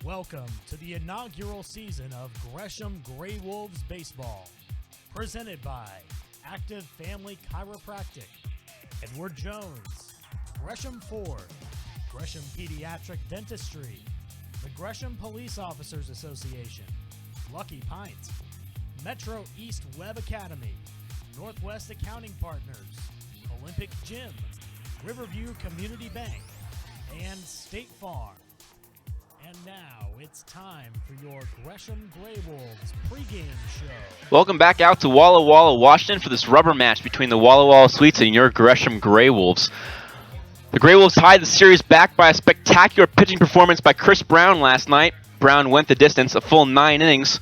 Welcome to the inaugural season of Gresham Grey Wolves Baseball, presented by Active Family Chiropractic, Edward Jones, Gresham Ford, Gresham Pediatric Dentistry, the Gresham Police Officers Association, Lucky Pint, Metro East Web Academy, Northwest Accounting Partners, Olympic Gym, Riverview Community Bank, and State Farm. And now it's time for your Gresham Grey Wolves pregame show. Welcome back out to Walla, Washington for this rubber match between the Walla Sweets and your Gresham Grey Wolves. The Grey Wolves tied the series back by a spectacular pitching performance by Chris Brown last night. Brown went the distance, a full 9 innings.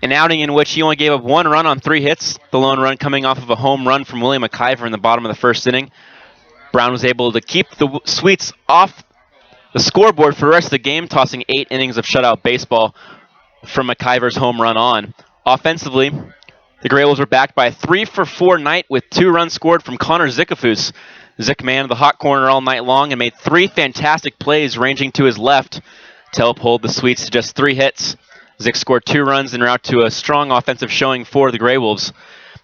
An outing in which he only gave up 1 run on 3 hits, the lone run coming off of a home run from William McIver in the bottom of the first inning. Brown was able to keep the Sweets off the scoreboard for the rest of the game, tossing 8 innings of shutout baseball from McIver's home run on. Offensively, the Grey Wolves were backed by a 3-for-4 night with 2 runs scored from Connor Zickafus. Zick man the hot corner all night long and made 3 fantastic plays ranging to his left to uphold the Sweets to just 3 hits. Zick scored 2 runs en route to a strong offensive showing for the Grey Wolves.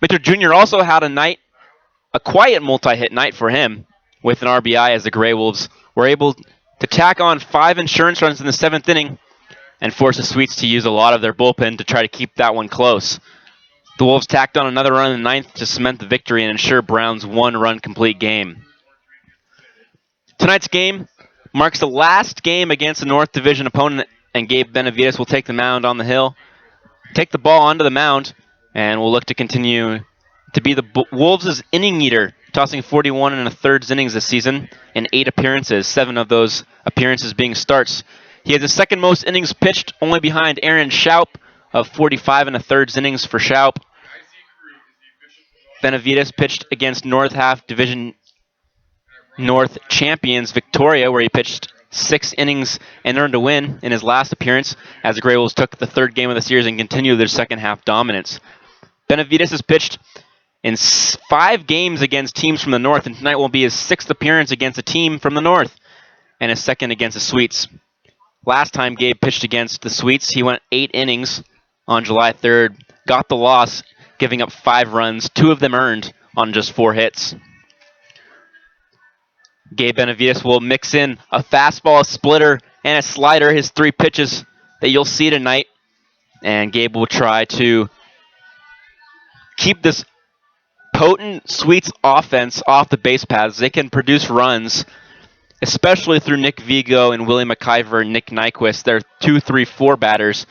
Mitchell Jr. also had a quiet multi-hit night for him, with an RBI as the Grey Wolves were able to tack on 5 insurance runs in the 7th inning and force the Sweets to use a lot of their bullpen to try to keep that one close. The Wolves tacked on another run in the 9th to cement the victory and ensure Brown's 1-run complete game. Tonight's game marks the last game against a North Division opponent, and Gabe Benavides will take the mound on the hill, take the ball onto the mound, and will look to continue to be the Wolves' inning eater, tossing 41 1/3 innings this season in 8 appearances, 7 of those appearances being starts. He has the second most innings pitched, only behind Aaron Schaup of 45 1/3 innings for Schaup. Benavides pitched against North Half Division North champions Victoria, where he pitched 6 innings and earned a win in his last appearance, as the Grey Wolves took the 3rd game of the series and continued their second half dominance. Benavides has pitched in 5 games against teams from the North, and tonight will be his 6th appearance against a team from the North, and his 2nd against the Sweets. Last time Gabe pitched against the Sweets, he went 8 innings on July 3rd, got the loss, giving up 5 runs, 2 of them earned on just 4 hits. Gabe Benavides will mix in a fastball, a splitter, and a slider, his 3 pitches that you'll see tonight, and Gabe will try to keep this potent Sweets offense off the base paths. They can produce runs, especially through Nick Vigo and Willie McIver and Nick Nyquist. They're 2, 3, 4 batters.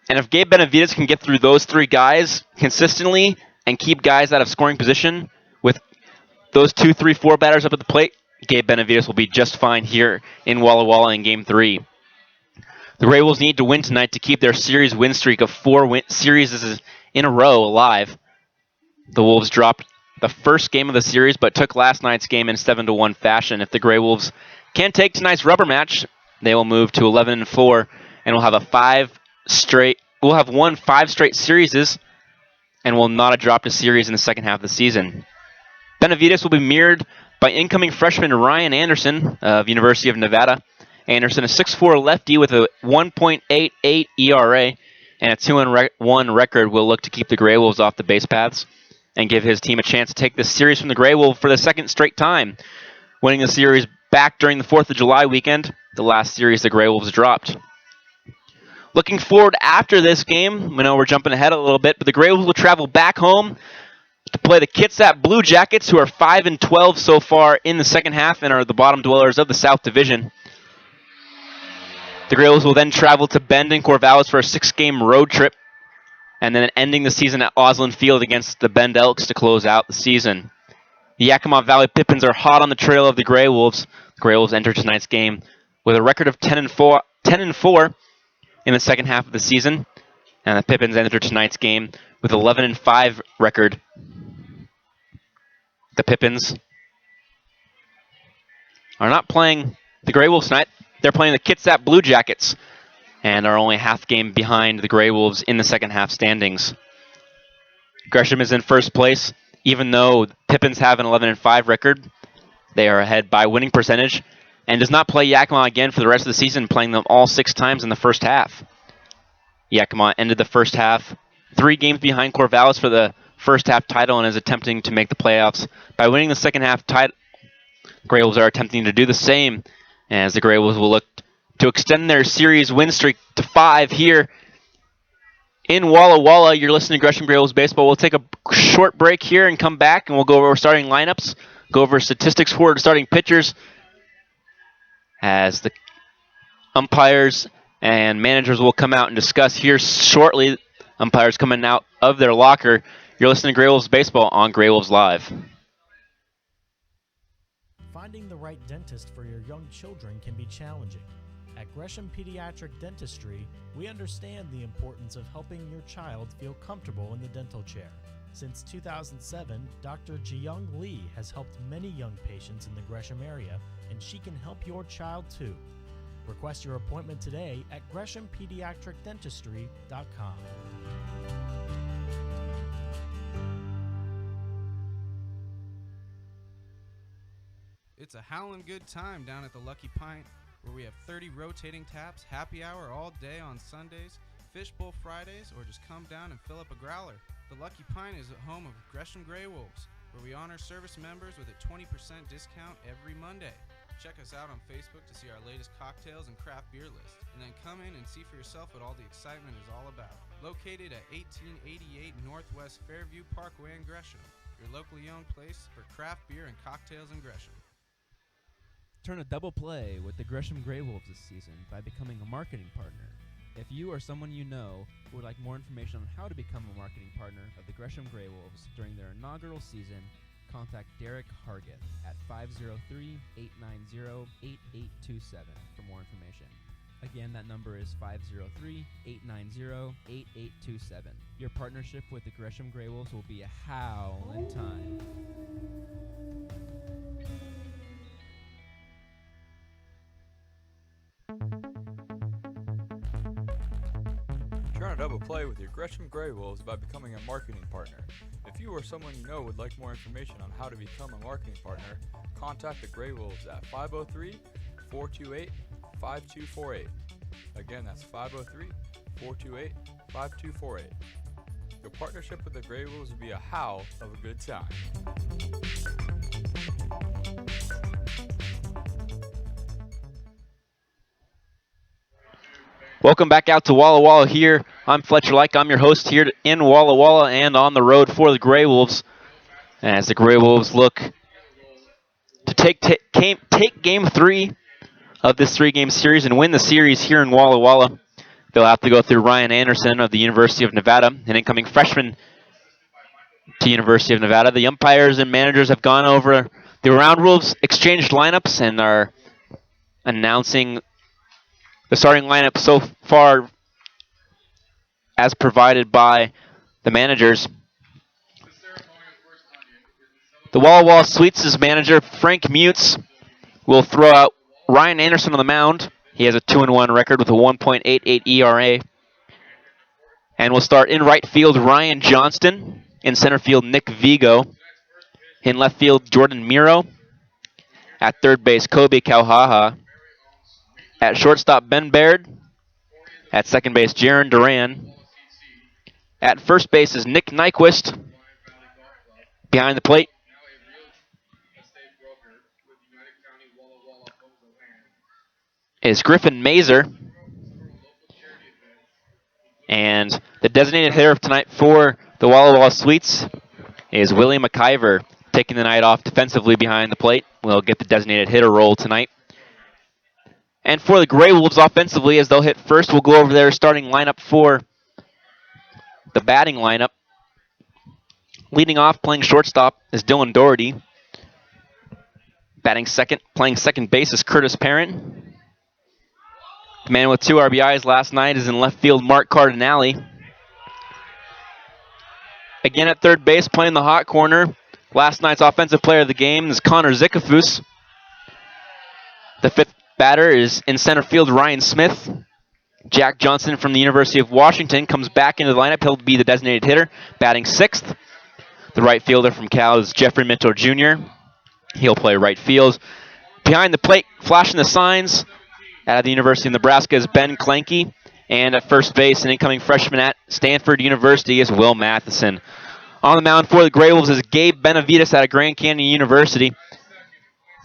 And if Gabe Benavides can get through those 3 guys consistently and keep guys out of scoring position with those 2, 3, 4 batters up at the plate, Gabe Benavides will be just fine here in Walla in Game 3. The Grey Wolves need to win tonight to keep their series win streak of 4 series in a row alive. The Wolves dropped the first game of the series, but took last night's game in 7-1 fashion. If the Grey Wolves can take tonight's rubber match, they will move to 11-4, and will have won 5 straight series, and will not have dropped a series in the second half of the season. Benavides will be mirrored by incoming freshman Ryan Anderson of University of Nevada. Anderson, a 6'4 lefty with a 1.88 ERA and a 2-1 record, will look to keep the Grey Wolves off the base paths and give his team a chance to take this series from the Grey Wolves for the 2nd straight time, winning the series back during the 4th of July weekend, the last series the Grey Wolves dropped. Looking forward after this game, we know we're jumping ahead a little bit, but the Grey Wolves will travel back home to play the Kitsap Blue Jackets, who are 5-12 so far in the second half and are the bottom dwellers of the South Division. The Grey Wolves will then travel to Bend and Corvallis for a 6-game road trip, and then ending the season at Osland Field against the Bend Elks to close out the season. The Yakima Valley Pippins are hot on the trail of the Grey Wolves. The Grey Wolves enter tonight's game with a record of 10-4 in the second half of the season, and the Pippins enter tonight's game with 11-5 record. The Pippins are not playing the Grey Wolves tonight. They're playing the Kitsap Blue Jackets, and are only half game behind the Grey Wolves in the second half standings. Gresham is in first place, even though Pippins have an 11-5 record. They are ahead by winning percentage, and does not play Yakima again for the rest of the season, playing them all 6 times in the first half. Yakima ended the first half 3 games behind Corvallis for the first half title and is attempting to make the playoffs. By winning the second half title, Grey Wolves are attempting to do the same, as the Grey Wolves will look to extend their series win streak to 5 here in Walla Walla. You're listening to Gresham Grey Wolves Baseball. We'll take a short break here and come back, and we'll go over our starting lineups, go over statistics for the starting pitchers, as the umpires and managers will come out and discuss here shortly. Umpires coming out of their locker. You're listening to Grey Wolves Baseball on Grey Wolves Live. Finding the right dentist for your young children can be challenging. At Gresham Pediatric Dentistry, we understand the importance of helping your child feel comfortable in the dental chair. Since 2007, Dr. Jiyoung Lee has helped many young patients in the Gresham area, and she can help your child too. Request your appointment today at GreshamPediatricDentistry.com. It's a howlin' good time down at the Lucky Pint, where we have 30 rotating taps, happy hour all day on Sundays, fishbowl Fridays, or just come down and fill up a growler. The Lucky Pint is the home of Gresham Grey Wolves, where we honor service members with a 20% discount every Monday. Check us out on Facebook to see our latest cocktails and craft beer list, and then come in and see for yourself what all the excitement is all about. Located at 1888 Northwest Fairview Parkway in Gresham, your locally owned place for craft beer and cocktails in Gresham. Turn a double play with the Gresham Grey Wolves this season by becoming a marketing partner. If you or someone you know would like more information on how to become a marketing partner of the Gresham Grey Wolves during their inaugural season, contact Derek Hargett at 503-890-8827 for more information. Again, that number is 503-890-8827. Your partnership with the Gresham Grey Wolves will be a howlin' time. Turn a double play with your Gresham Grey Wolves by becoming a marketing partner. If you or someone you know would like more information on how to become a marketing partner, contact the Grey Wolves at 503-428-5248. Again, that's 503-428-5248. Your partnership with the Grey Wolves will be a howl of a good time. Welcome back out to Walla Walla here. I'm Fletcher Like. I'm your host here in Walla Walla and on the road for the Grey Wolves, as the Grey Wolves look to take Game 3 of this 3-game series and win the series here in Walla Walla. They'll have to go through Ryan Anderson of the University of Nevada, an incoming freshman to University of Nevada. The umpires and managers have gone over the round rules, exchanged lineups, and are announcing the starting lineup so far as provided by the managers. The Walla Walla Sweets' manager, Frank Mutz, will throw out Ryan Anderson on the mound. He has a 2-1 record with a 1.88 ERA. And we'll start in right field, Ryan Johnston. In center field, Nick Vigo. In left field, Jordan Miro. At third base, Kobe Kauhaha. At shortstop, Ben Baird. At second base, Jaron Duran. At first base is Nick Nyquist. Behind the plate is Griffin Mazer. And the designated hitter of tonight for the Walla Walla Sweets is Willie McIver, taking the night off defensively behind the plate. We'll get the designated hitter role tonight. And for the Grey Wolves offensively, as they'll hit first, we'll go over their starting lineup for the batting lineup. Leading off, playing shortstop, is Dylan Doherty. Batting second, playing second base, is Curtis Parent. The man with 2 RBIs last night is in left field, Mark Cardinale. Again at third base, playing the hot corner, last night's offensive player of the game is Connor Zikafus. The fifth batter is in center field, Ryan Smith. Jack Johnson from the University of Washington comes back into the lineup. He'll be the designated hitter, batting sixth. The right fielder from Cal is Jeffrey Minto Jr. He'll play right field. Behind the plate, flashing the signs out of the University of Nebraska is Ben Klenke. And at first base, an incoming freshman at Stanford University is Will Matheson. On the mound for the Grey Wolves is Gabe Benavides out of Grand Canyon University.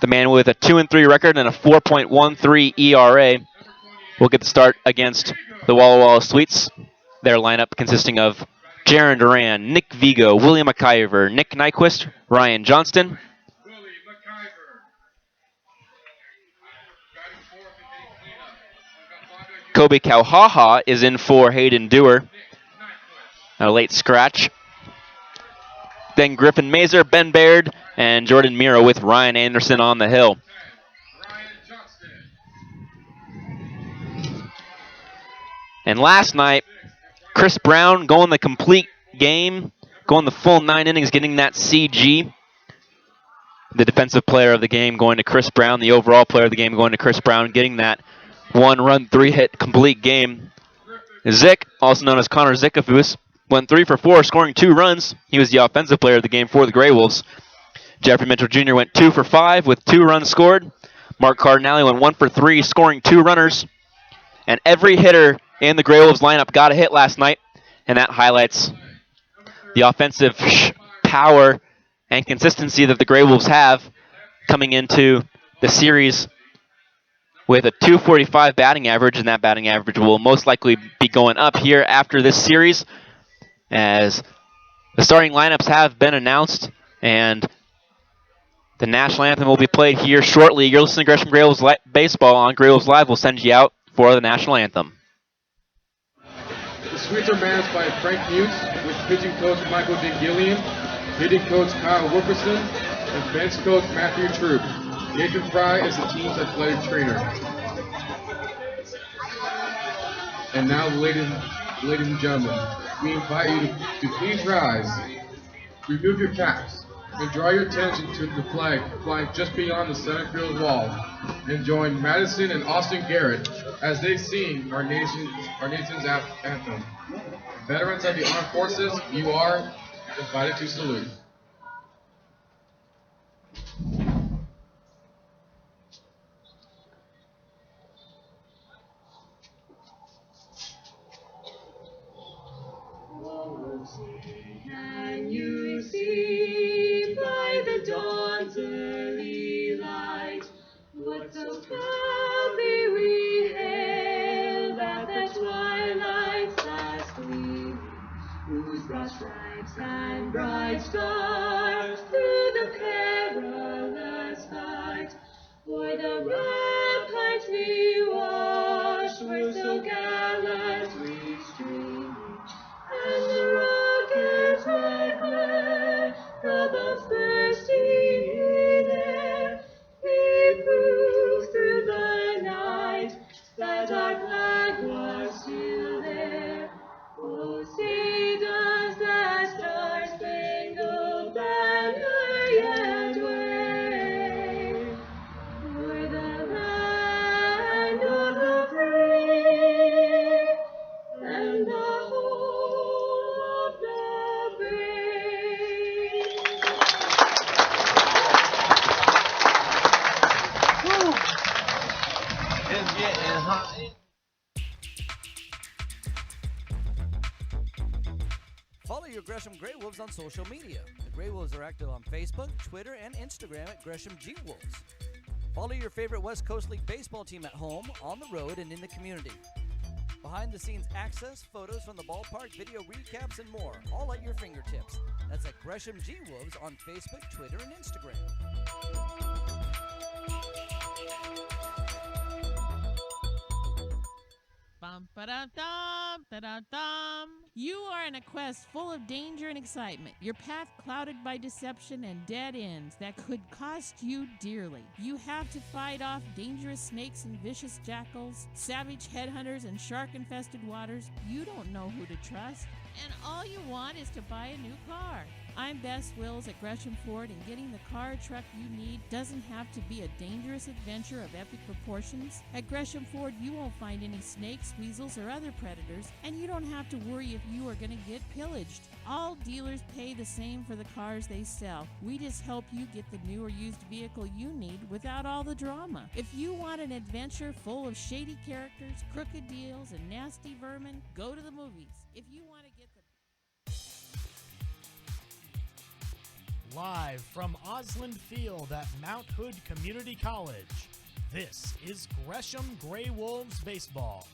The man with a 2-3 record and a 4.13 ERA will get the start against the Walla Walla Sweets. Their lineup consisting of Jaron Duran, Nick Vigo, William McIver, Nick Nyquist, Ryan Johnston. Kobe Kauhaha is in for Hayden Dewar. A late scratch. Then Griffin Mazer, Ben Baird, and Jordan Miro with Ryan Anderson on the hill. And last night, Chris Brown going the complete game, going the full 9 innings, getting that CG. The defensive player of the game going to Chris Brown, the overall player of the game going to Chris Brown, getting that 1-run, 3-hit complete game. Zick, also known as Connor Zickafus, went 3 for 4, scoring 2 runs. He was the offensive player of the game for the Grey Wolves. Jeffrey Mitchell Jr. went 2 for 5 with 2 runs scored. Mark Cardinale went 1 for 3, scoring 2 runners. And every hitter in the Grey Wolves lineup got a hit last night, and that highlights the offensive power and consistency that the Grey Wolves have coming into the series with a .245 batting average, and that batting average will most likely be going up here after this series as the starting lineups have been announced and the national anthem will be played here shortly. You're listening to Gresham Grey Wolves Baseball on Grey Wolves Live. We'll send you out for the national anthem. The Sweets are managed by Frank Mutz with pitching coach Michael Gilliam, hitting coach Kyle Wilkerson, and bench coach Matthew Troop. Nathan Fry is the team's athletic trainer. And now, ladies and gentlemen, we invite you to please rise, remove your caps, and draw your attention to the flag flying just beyond the center field wall, and join Madison and Austin Garrett as they sing our nation's anthem. Veterans of the armed forces, you are invited to salute. Can you see by the dawn's early light what so proudly we hailed at the twilight's last gleam, whose broad stripes and bright stars through the perilous fight o'er the ramparts we watched were so gallantly streaming, and the rocket's red glare, the bombs bursting in air, we proved through the night that our flag was still there. Oh, say does that star-spangled banner yet wave o'er the land of the free and the home of the brave? It's getting hot. Follow your Gresham Grey Wolves on social media. The Grey Wolves are active on Facebook, Twitter, and Instagram at Gresham G Wolves. Follow your favorite West Coast League baseball team at home, on the road, and in the community. Behind-the-scenes access, photos from the ballpark, video recaps, and more, all at your fingertips. That's at Gresham G Wolves on Facebook, Twitter, and Instagram. Bum, ba-da-dum, da-da-dum. You are in a quest full of danger and excitement. Your path clouded by deception and dead ends that could cost you dearly. You have to fight off dangerous snakes and vicious jackals, savage headhunters and shark-infested waters. You don't know who to trust, and all you want is to buy a new car. Find Best Wills at Gresham Ford, and getting the car or truck you need doesn't have to be a dangerous adventure of epic proportions. At Gresham Ford, you won't find any snakes, weasels, or other predators, and you don't have to worry if you are going to get pillaged. All dealers pay the same for the cars they sell. We just help you get the new or used vehicle you need without all the drama. If you want an adventure full of shady characters, crooked deals, and nasty vermin, go to the movies. If you want to get the Live from Osland Field at Mount Hood Community College, this is Gresham Grey Wolves Baseball,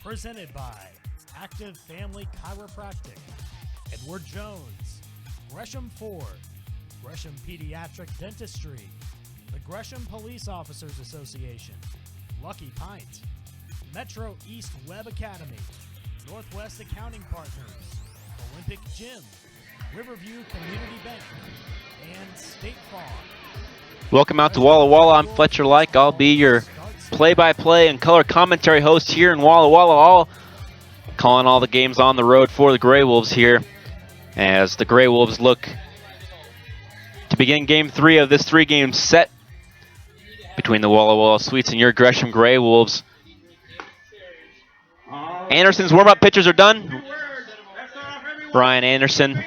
presented by Active Family Chiropractic, Edward Jones, Gresham Ford, Gresham Pediatric Dentistry, the Gresham Police Officers Association, Lucky Pint, Metro East Web Academy, Northwest Accounting Partners, Olympic Gym, Riverview Community Bank, and State Farm. Welcome out to Walla Walla. I'm Fletcher Like. I'll be your play-by-play and color commentary host here in Walla Walla. All calling all the games on the road for the Grey Wolves here, as the Grey Wolves look to begin Game 3 of this three-game set between the Walla Walla Sweets and your Gresham Grey Wolves. Anderson's warm-up pitches are done. Brian Anderson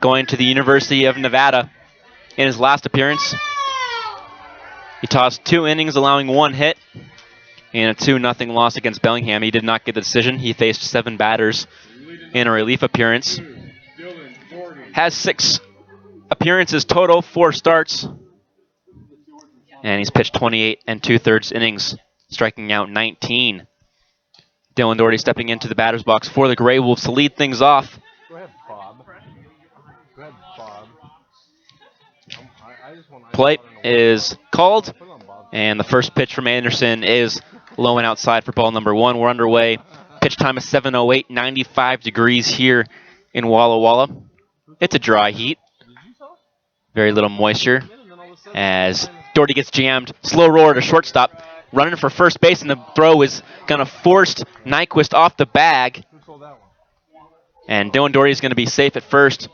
going to the University of Nevada in his last appearance. He tossed 2 innings, allowing 1 hit in a 2-0 loss against Bellingham. He did not get the decision. He faced 7 batters in a relief appearance. Has 6 appearances total, 4 starts. And he's pitched 28 2/3 innings, striking out 19. Dylan Doherty stepping into the batter's box for the Grey Wolves to lead things off. Go ahead, Bob. Play is called, and the first pitch from Anderson is low and outside for ball number 1. We're underway. Pitch time is 7:08, 95 degrees here in Walla Walla. It's a dry heat. Very little moisture as Doherty gets jammed. Slow roller to shortstop. Running for first base, and the throw is going to force Nyquist off the bag. And Dylan Doherty is going to be safe at first.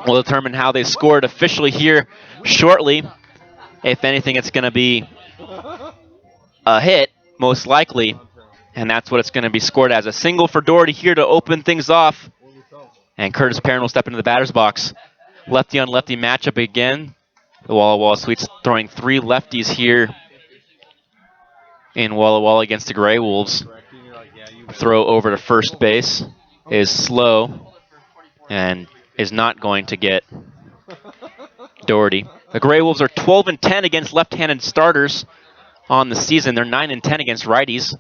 We'll determine how they scored officially here shortly. If anything, it's going to be a hit, most likely. And that's what it's going to be scored as. A single for Doherty here to open things off. And Curtis Perrin will step into the batter's box. Lefty on lefty matchup again. The Walla Walla Sweets throwing 3 lefties here in Walla Walla against the Grey Wolves. Throw over to first base is slow and is not going to get Doherty. The Grey Wolves are 12-10 against left-handed starters on the season. They're 9-10 against righties,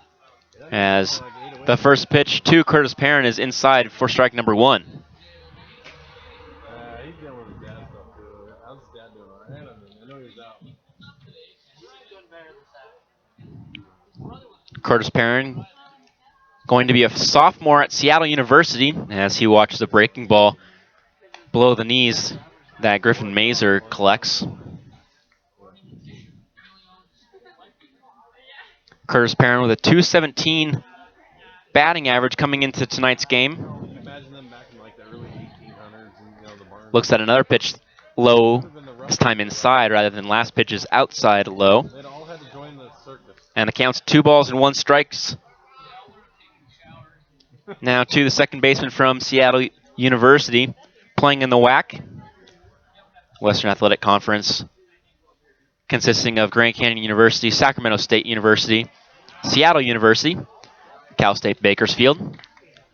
as the first pitch to Curtis Perrin is inside for strike number 1. He's dealing with his dad stuff too. How's his dad doing? All right? I know he's out. Curtis Perrin going to be a sophomore at Seattle University as he watches a breaking ball below the knees that Griffin Mazer collects. Curtis Perrin with a .217 batting average coming into tonight's game. Imagine them back in like the early 1800s and the barn. Looks at another pitch low, this time inside rather than last pitch's outside low. They'd all had to join the circus. And the count's 2 balls and 1 strikes. Now to the second baseman from Seattle University, playing in the WAC, Western Athletic Conference, consisting of Grand Canyon University, Sacramento State University, Seattle University, Cal State Bakersfield,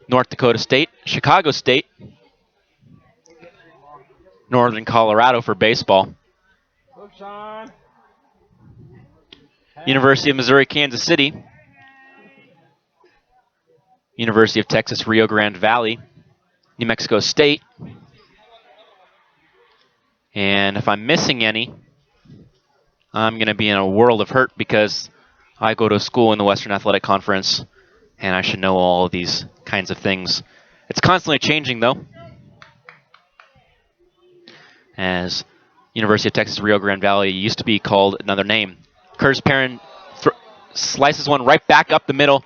North Dakota State, Chicago State, Northern Colorado for baseball, University of Missouri, Kansas City, University of Texas, Rio Grande Valley, New Mexico State, and if I'm missing any, I'm going to be in a world of hurt because I go to school in the Western Athletic Conference, and I should know all of these kinds of things. It's constantly changing, though, as University of Texas, Rio Grande Valley used to be called another name. Curtis Perrin slices one right back up the middle.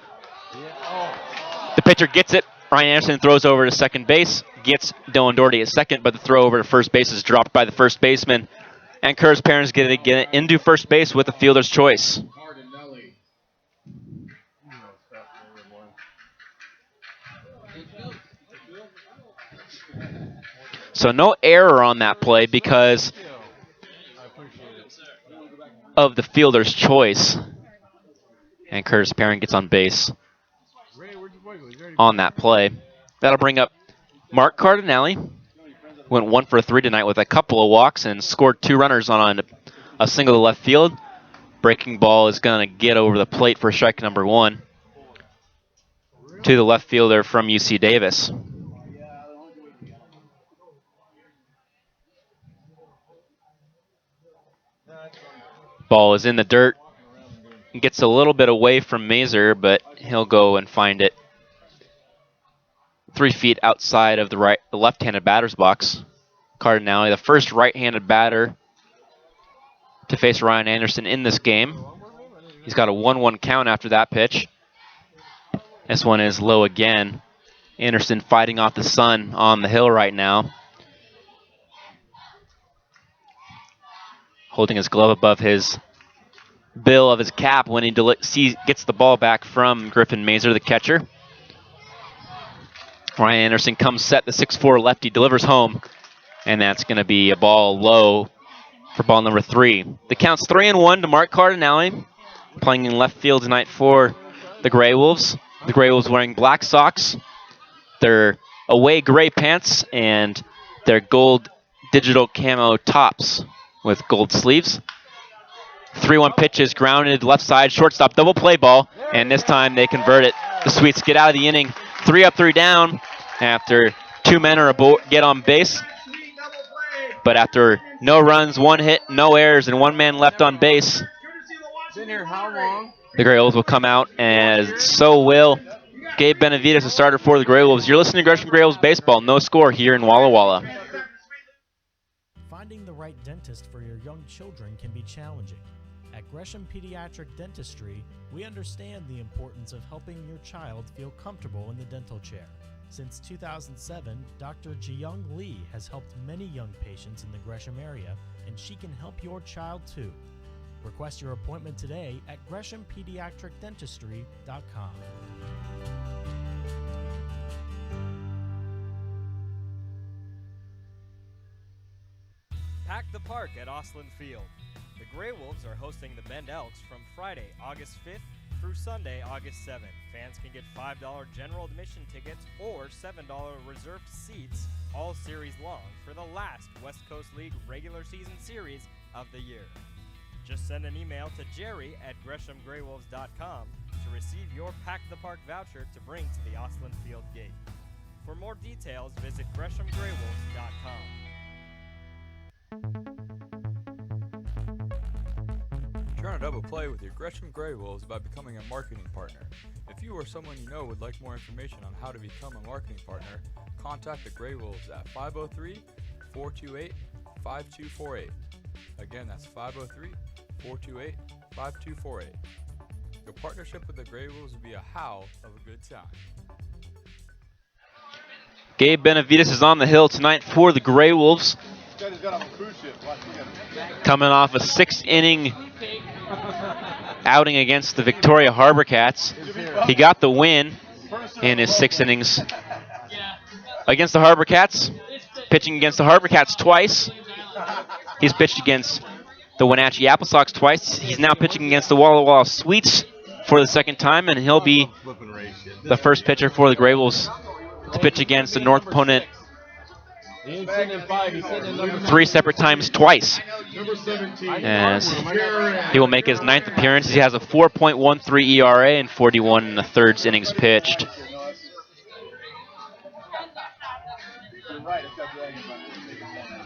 The pitcher gets it Ryan Anderson throws over to second base, gets Dylan Doherty at second, but the throw over to first base is dropped by the first baseman. And Curtis Perrin's going to get into first base with a fielder's choice. So no error on that play because of the fielder's choice. And Curtis Perrin gets on base on that play. That'll bring up Mark Cardinelli. Went 1 for 3 tonight with a couple of walks and scored 2 runners on a single to left field. Breaking ball is going to get over the plate for strike number 1 to the left fielder from UC Davis. Ball is in the dirt. Gets a little bit away from Mazer, but he'll go and find it 3 feet outside of the left-handed batter's box. Cardinelli, the first right-handed batter to face Ryan Anderson in this game. He's got a 1-1 count after that pitch. This one is low again. Anderson fighting off the sun on the hill right now. Holding his glove above his bill of his cap when he gets the ball back from Griffin Mazer, the catcher. Ryan Anderson comes set, the 6'4 lefty delivers home, and that's going to be a ball low for ball number 3. The count's 3-1 to Mark Cardinelli, playing in left field tonight for the Grey Wolves. The Grey Wolves wearing black socks, their away gray pants, and their gold digital camo tops with gold sleeves. 3-1 pitch is grounded left side, shortstop double play ball, and this time they convert it. The Sweets get out of the inning, 3 up, 3 down after 2 men are get on base. But after no runs, 1 hit, no errors, and 1 man left on base, the Grey Wolves will come out, and so will Gabe Benavides, the starter for the Grey Wolves. You're listening to Gresham Grey Wolves Baseball. No score here in Walla Walla. Finding the right dentist for your young children can be challenging. At Gresham Pediatric Dentistry, we understand the importance of helping your child feel comfortable in the dental chair. Since 2007, Dr. Jiyoung Lee has helped many young patients in the Gresham area, and she can help your child too. Request your appointment today at GreshamPediatricDentistry.com. Pack the park at Osland Field. The Grey Wolves are hosting the Bend Elks from Friday, August 5th through Sunday, August 7th. Fans can get $5 general admission tickets or $7 reserved seats all series long for the last West Coast League regular season series of the year. Just send an email to jerry@GreshamGreyWolves.com to receive your Pack the Park voucher to bring to the Osland Field gate. For more details, visit GreshamGreyWolves.com. Try to double play with your Gresham Grey Wolves by becoming a marketing partner. If you or someone you know would like more information on how to become a marketing partner, contact the Grey Wolves at 503-428-5248. Again, that's 503-428-5248. Your partnership with the Grey Wolves will be a howl of a good time. Gabe Benavides is on the hill tonight for the Grey Wolves. Coming off a 6-inning outing against the Victoria Harbor Cats. He got the win in his 6 innings against the Harbor Cats. Pitching against the Harbor Cats twice. He's pitched against the Wenatchee Apple Sox twice. He's now pitching against the Walla Walla Sweets for the 2nd time, and he'll be the first pitcher for the Grey Wolves to pitch against the North opponent 3 separate times twice. As he will make his 9th appearance. He has a 4.13 ERA and 41 1/3 innings pitched.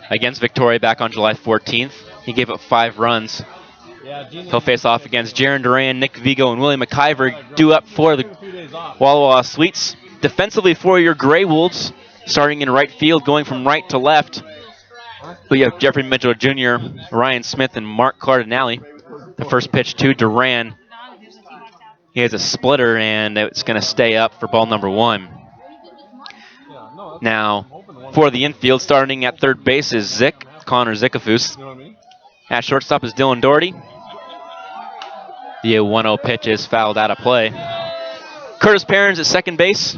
Against Victoria back on July 14th, he gave up 5 runs. He'll face off against Jaron Duran, Nick Vigo, and William McIver, due up for the Walla Walla Sweets. Defensively for your Grey Wolves, starting in right field, going from right to left, we have Jeffrey Mitchell Jr., Ryan Smith, and Mark Cardinelli. The first pitch to Duran. He has a splitter, and it's going to stay up for ball number 1. Now, for the infield, starting at third base is Connor Zikafus. At shortstop is Dylan Doherty. The 1-0 pitch is fouled out of play. Curtis Perrins at second base.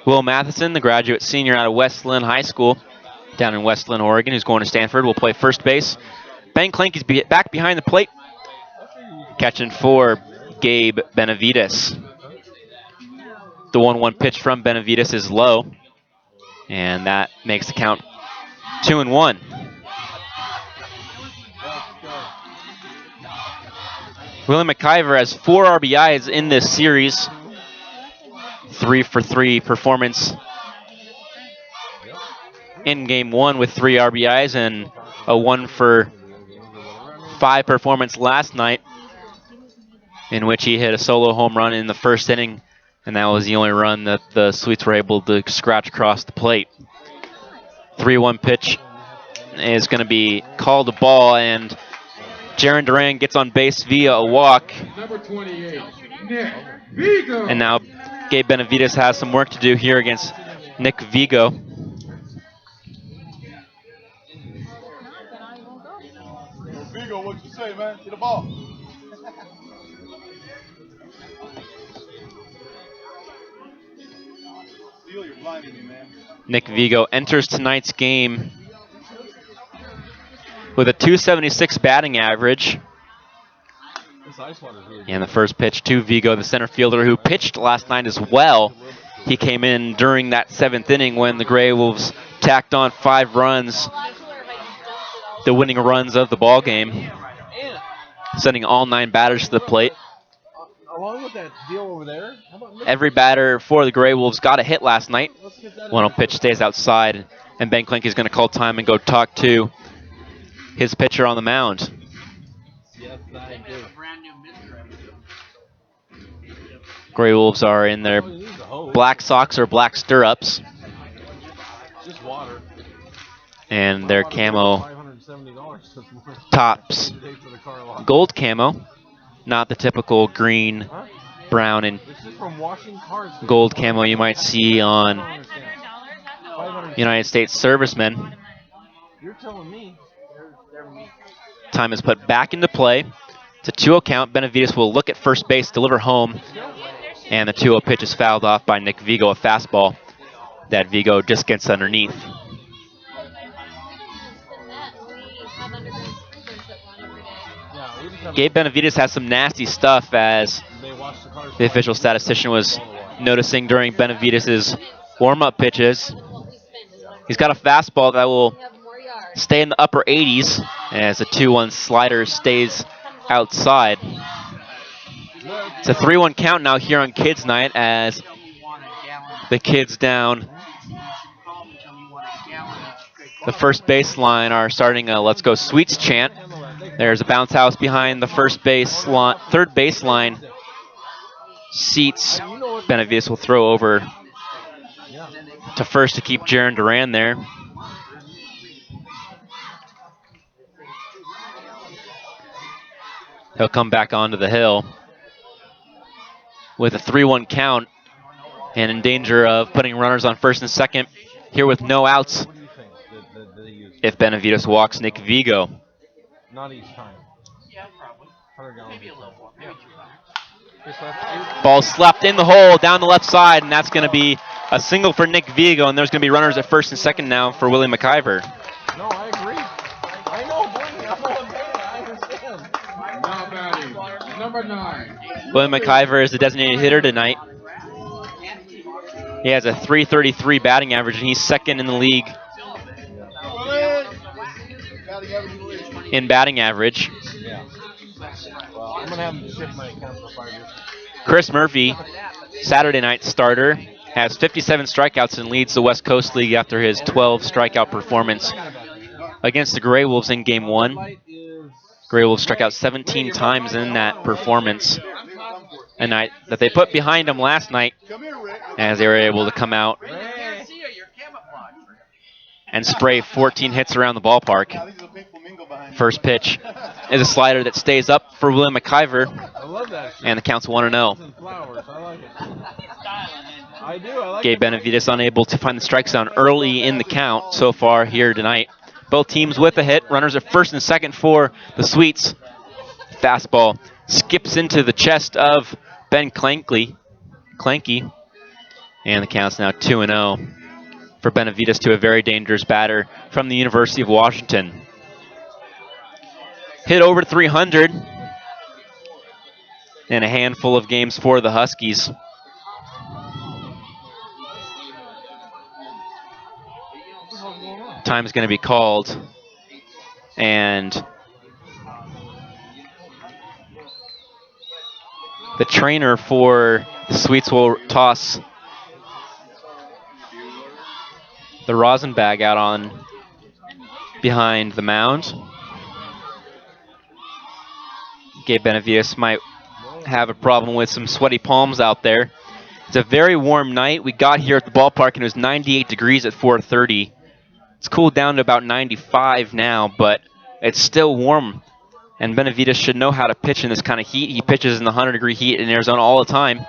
Will Matheson, the graduate senior out of West Lynn High School down in West Lynn, Oregon, who's going to Stanford, will play first base. Ben Klinke's back behind the plate. Catching for Gabe Benavides. The 1-1 pitch from Benavides is low, and that makes the count 2-1. Willie McIver has 4 RBIs in this series. 3-for-3 performance in game 1 with 3 RBIs and a 1-for-5 performance last night, in which he hit a solo home run in the first inning, and that was the only run that the Sweets were able to scratch across the plate. 3-1 pitch is going to be called a ball, and Jaron Duran gets on base via a walk. Number 28, Nick Vigo. And now Gabe Benavides has some work to do here against Nick Vigo. Vigo, what you say, man? Get the ball. Steele, you're blinding me, man. Nick Vigo enters tonight's game with a .276 batting average. And the first pitch to Vigo, the center fielder who pitched last night as well. He came in during that 7th inning when the Gray Wolves tacked on 5 runs, the winning runs of the ball game, sending all 9 batters to the plate. Along with that deal over there, Every batter for the Gray Wolves got a hit last night. 1-0 pitch stays outside, and Ben Klink is going to call time and go talk to his pitcher on the mound. yes, I do. Gray Wolves are in their black socks or black stirrups, Just water. and their camo $570 tops gold camo, not the typical green, brown, and This is from washing cars. gold camo you might see on United States servicemen. You're telling me. Time is put back into play. It's a 2-0 count. Benavides will look at first base, deliver home, and the 2-0 pitch is fouled off by Nick Vigo, a fastball that Vigo just gets underneath. Gabe Benavides has some nasty stuff, as the official statistician was noticing during Benavides' warm-up pitches. He's got a fastball that will stay in the upper 80s as the 2-1 slider stays outside. It's a 3-1 count now here on Kids Night, as the kids down the first baseline are starting a "Let's Go Sweets" chant. There's a bounce house behind the third baseline seats. Benavides will throw over to first to keep Jaron Duran there. He'll come back onto the hill with a 3-1 count, and in danger of putting runners on first and second here with no outs if Benavides walks Nick Vigo. Not each time. Ball slapped in the hole down the left side, and that's going to be a single for Nick Vigo, and there's going to be runners at first and second now for Willie McIver. No, I agree. I know, Blake. I understand. Now batting, number 9. Willie McIver is the designated hitter tonight. He has a .333 batting average, and he's second in the league in batting average. Yeah. Well, I'm going to have him shift my account for 5 years. Chris Murphy, Saturday night starter, has 57 strikeouts and leads the West Coast League after his 12 strikeout performance against the Gray Wolves in Game 1. Gray Wolves struck out 17 times in that performance, a night that they put behind them last night, as they were able to come out and spray 14 hits around the ballpark. First pitch is a slider that stays up for William McIver, I love that shit. and the count's 1-0. Flowers. I like it. I do. I like Gabe it. Benavides unable to find the strike zone early in the count so far here tonight. Both teams with a hit. Runners at first and second for the Sweets. Fastball skips into the chest of Ben Clanky. And the count's now 2-0 for Benavides to a very dangerous batter from the University of Washington. Hit over 300 in a handful of games for the Huskies. Time's going to be called, and the trainer for the Sweets will toss the rosin bag out on behind the mound. Gabe Benavides might have a problem with some sweaty palms out there. It's a very warm night. We got here at the ballpark and it was 98 degrees at 4:30. It's cooled down to about 95 now, but it's still warm. And Benavides should know how to pitch in this kind of heat. He pitches in the 100-degree heat in Arizona all the time.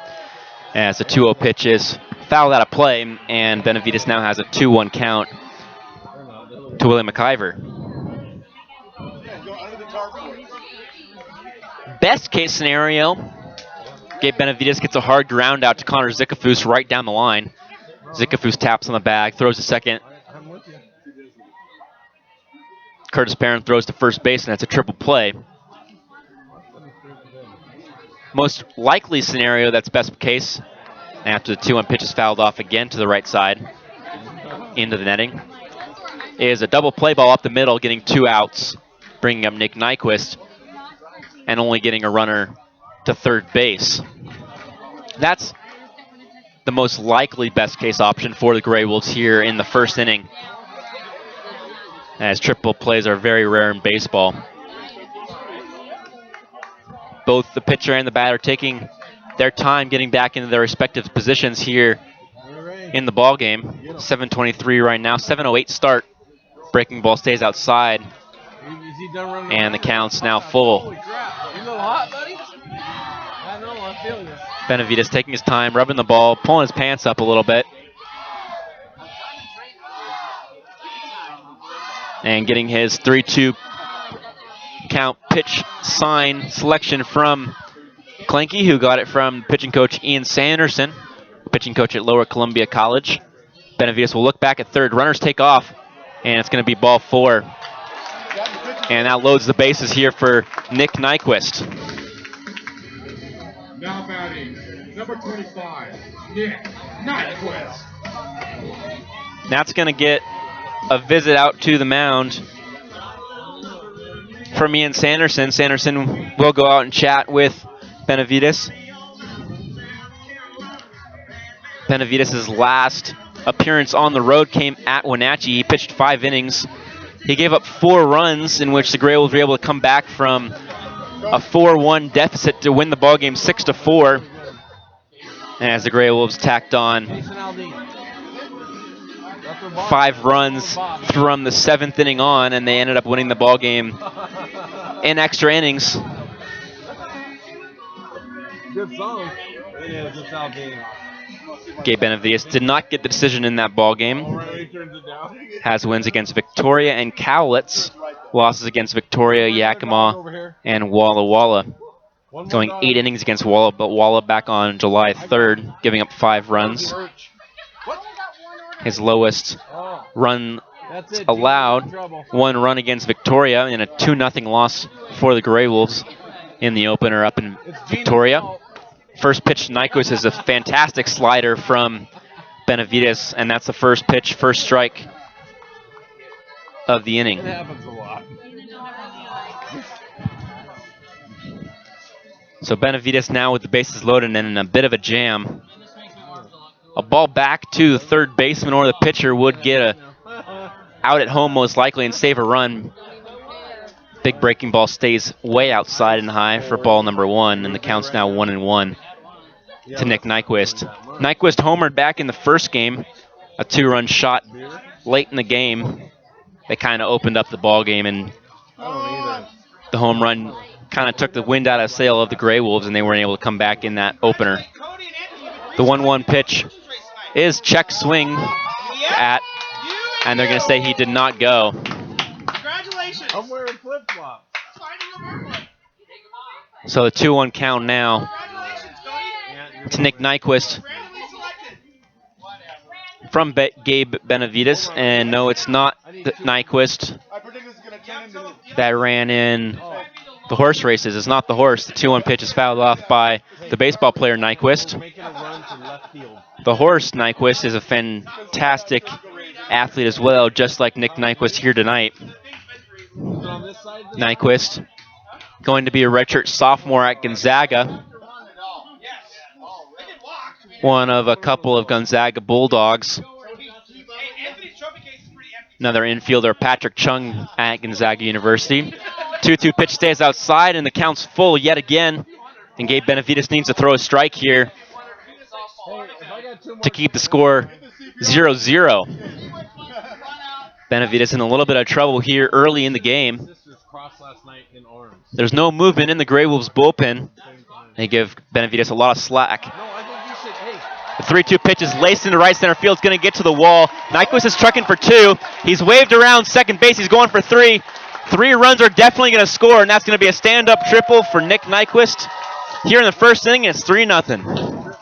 As the 2-0 pitch is fouled out of play, and Benavides now has a 2-1 count to William McIver. Best case scenario, Gabe Benavides gets a hard ground out to Connor Zickafoos right down the line. Zickafoos taps on the bag, throws to second. Curtis Barron throws to first base, and that's a triple play. Most likely scenario, that's best case, after the 2-1 pitch is fouled off again to the right side into the netting, is a double play ball up the middle, getting 2 outs, bringing up Nick Nyquist, and only getting a runner to third base. That's the most likely best case option for the Gray Wolves here in the first inning, as triple plays are very rare in baseball. Both the pitcher and the batter taking their time getting back into their respective positions here in the ball game. 7:23 right now, 7:08 start. Breaking ball stays outside, and the count's now full. Holy crap. You a little hot, buddy? I know, I feel you. Benavides taking his time, rubbing the ball, pulling his pants up a little bit, and getting his 3-2 count pitch sign selection from Clanky, who got it from pitching coach Ian Sanderson, pitching coach at Lower Columbia College. Benavides will look back at third. Runners take off, and it's going to be ball 4. And that loads the bases here for Nick Nyquist. Now batting, number 25, Nick Nyquist. That's going to get a visit out to the mound from Ian Sanderson. Sanderson will go out and chat with Benavides. Benavides' last appearance on the road came at Wenatchee. He pitched 5 innings. He gave up 4 runs, in which the Gray Wolves were able to come back from a 4-1 deficit to win the ballgame 6-4. And as the Gray Wolves tacked on 5 runs from the 7th inning on, and they ended up winning the ballgame in extra innings. Good song. It is. It's Aldine. Gabe Benavides did not get the decision in that ball game. Has wins against Victoria and Cowlitz, losses against Victoria, Yakima, and Walla Walla. Going 8 innings against Walla, but Walla back on July 3rd, giving up 5 runs. His lowest run allowed, 1 run against Victoria in a 2-0 loss for the Gray Wolves in the opener up in Victoria. First pitch to Nyquist is a fantastic slider from Benavides, and that's the first pitch, first strike of the inning. It happens a lot. So Benavides now with the bases loaded and in a bit of a jam. A ball back to the third baseman or the pitcher would get a out at home most likely and save a run. Big breaking ball stays way outside and high for ball number 1, and the count's now 1-1 to Nick Nyquist. Nyquist homered back in the first game, a 2-run shot late in the game, they kind of opened up the ball game, and the home run kind of took the wind out of the sail of the Grey Wolves, and they weren't able to come back in that opener. The 1-1 pitch is check swing at, and they're going to say he did not go. Congratulations. I'm wearing flip-flops. So the 2-1 count now to Nick Nyquist from Gabe Benavides, and no, it's not the Nyquist that ran in the horse races. It's not the horse. The 2-1 pitch is fouled off by the baseball player Nyquist. The horse Nyquist is a fantastic athlete as well, just like Nick Nyquist here tonight. Nyquist going to be a redshirt sophomore at Gonzaga. One of a couple of Gonzaga Bulldogs. Another infielder, Patrick Chung at Gonzaga University. 2-2 pitch stays outside, and the count's full yet again. And Gabe Benavides needs to throw a strike here to keep the score 0-0. Benavides in a little bit of trouble here early in the game. There's no movement in the Grey Wolves bullpen. They give Benavides a lot of slack. The 3-2 pitch is laced into right center field. It's going to get to the wall. Nyquist is trucking for 2. He's waved around second base. He's going for 3. 3 runs are definitely going to score, and that's going to be a stand-up triple for Nick Nyquist. Here in the first inning, it's 3-0.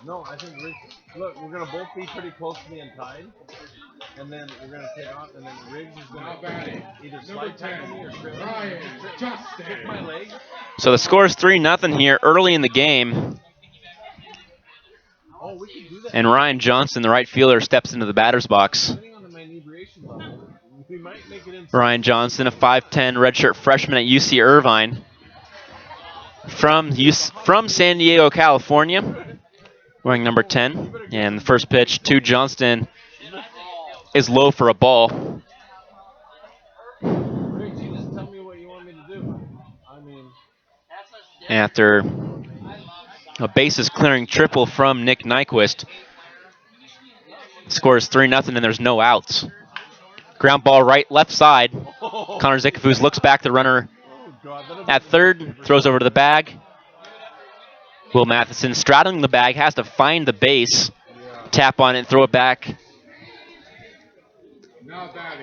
No, I think look, we're going to both be pretty close to being tied. And then we're going to take off, and then Riggs is going to either slide tackle me or trip my leg. So the score is 3-0 here early in the game. Oh, we can do that. And Ryan Johnson, the right fielder, steps into the batter's box. Depending on my inebriation level, we might make it in. Ryan Johnson, a 5'10" redshirt freshman at UC Irvine. From San Diego, California, wearing number 10. And the first pitch to Johnston is low for a ball. Riggs, you just tell me what you want me to do. I mean, after a bases clearing triple from Nick Nyquist, score is 3-0 and there's no outs. Ground ball left side. Connor Zickafoos looks back, the runner at third, throws over to the bag. Will Matheson straddling the bag, has to find the base, tap on it, and throw it back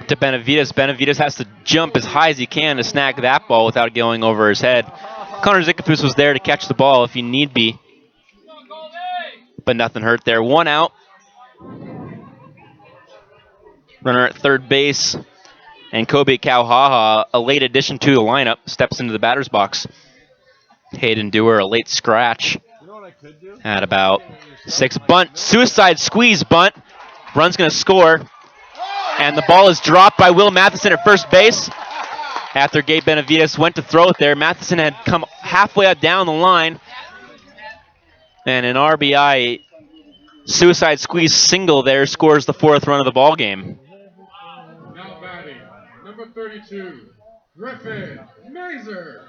to Benavides. Benavides has to jump as high as he can to snag that ball without going over his head. Connor Zickafoos was there to catch the ball if he need be, but nothing hurt there. 1 out. Runner at third base, and Kobe Kauhaha, a late addition to the lineup, steps into the batter's box. Hayden Dewar, a late scratch at about 6. Bunt, suicide squeeze bunt. Run's going to score. And the ball is dropped by Will Matheson at first base. After Gabe Benavides went to throw it there, Matheson had come halfway down the line. And an RBI suicide squeeze single there scores the 4th run of the ball game. Now batting, number 32, Griffin Mazer.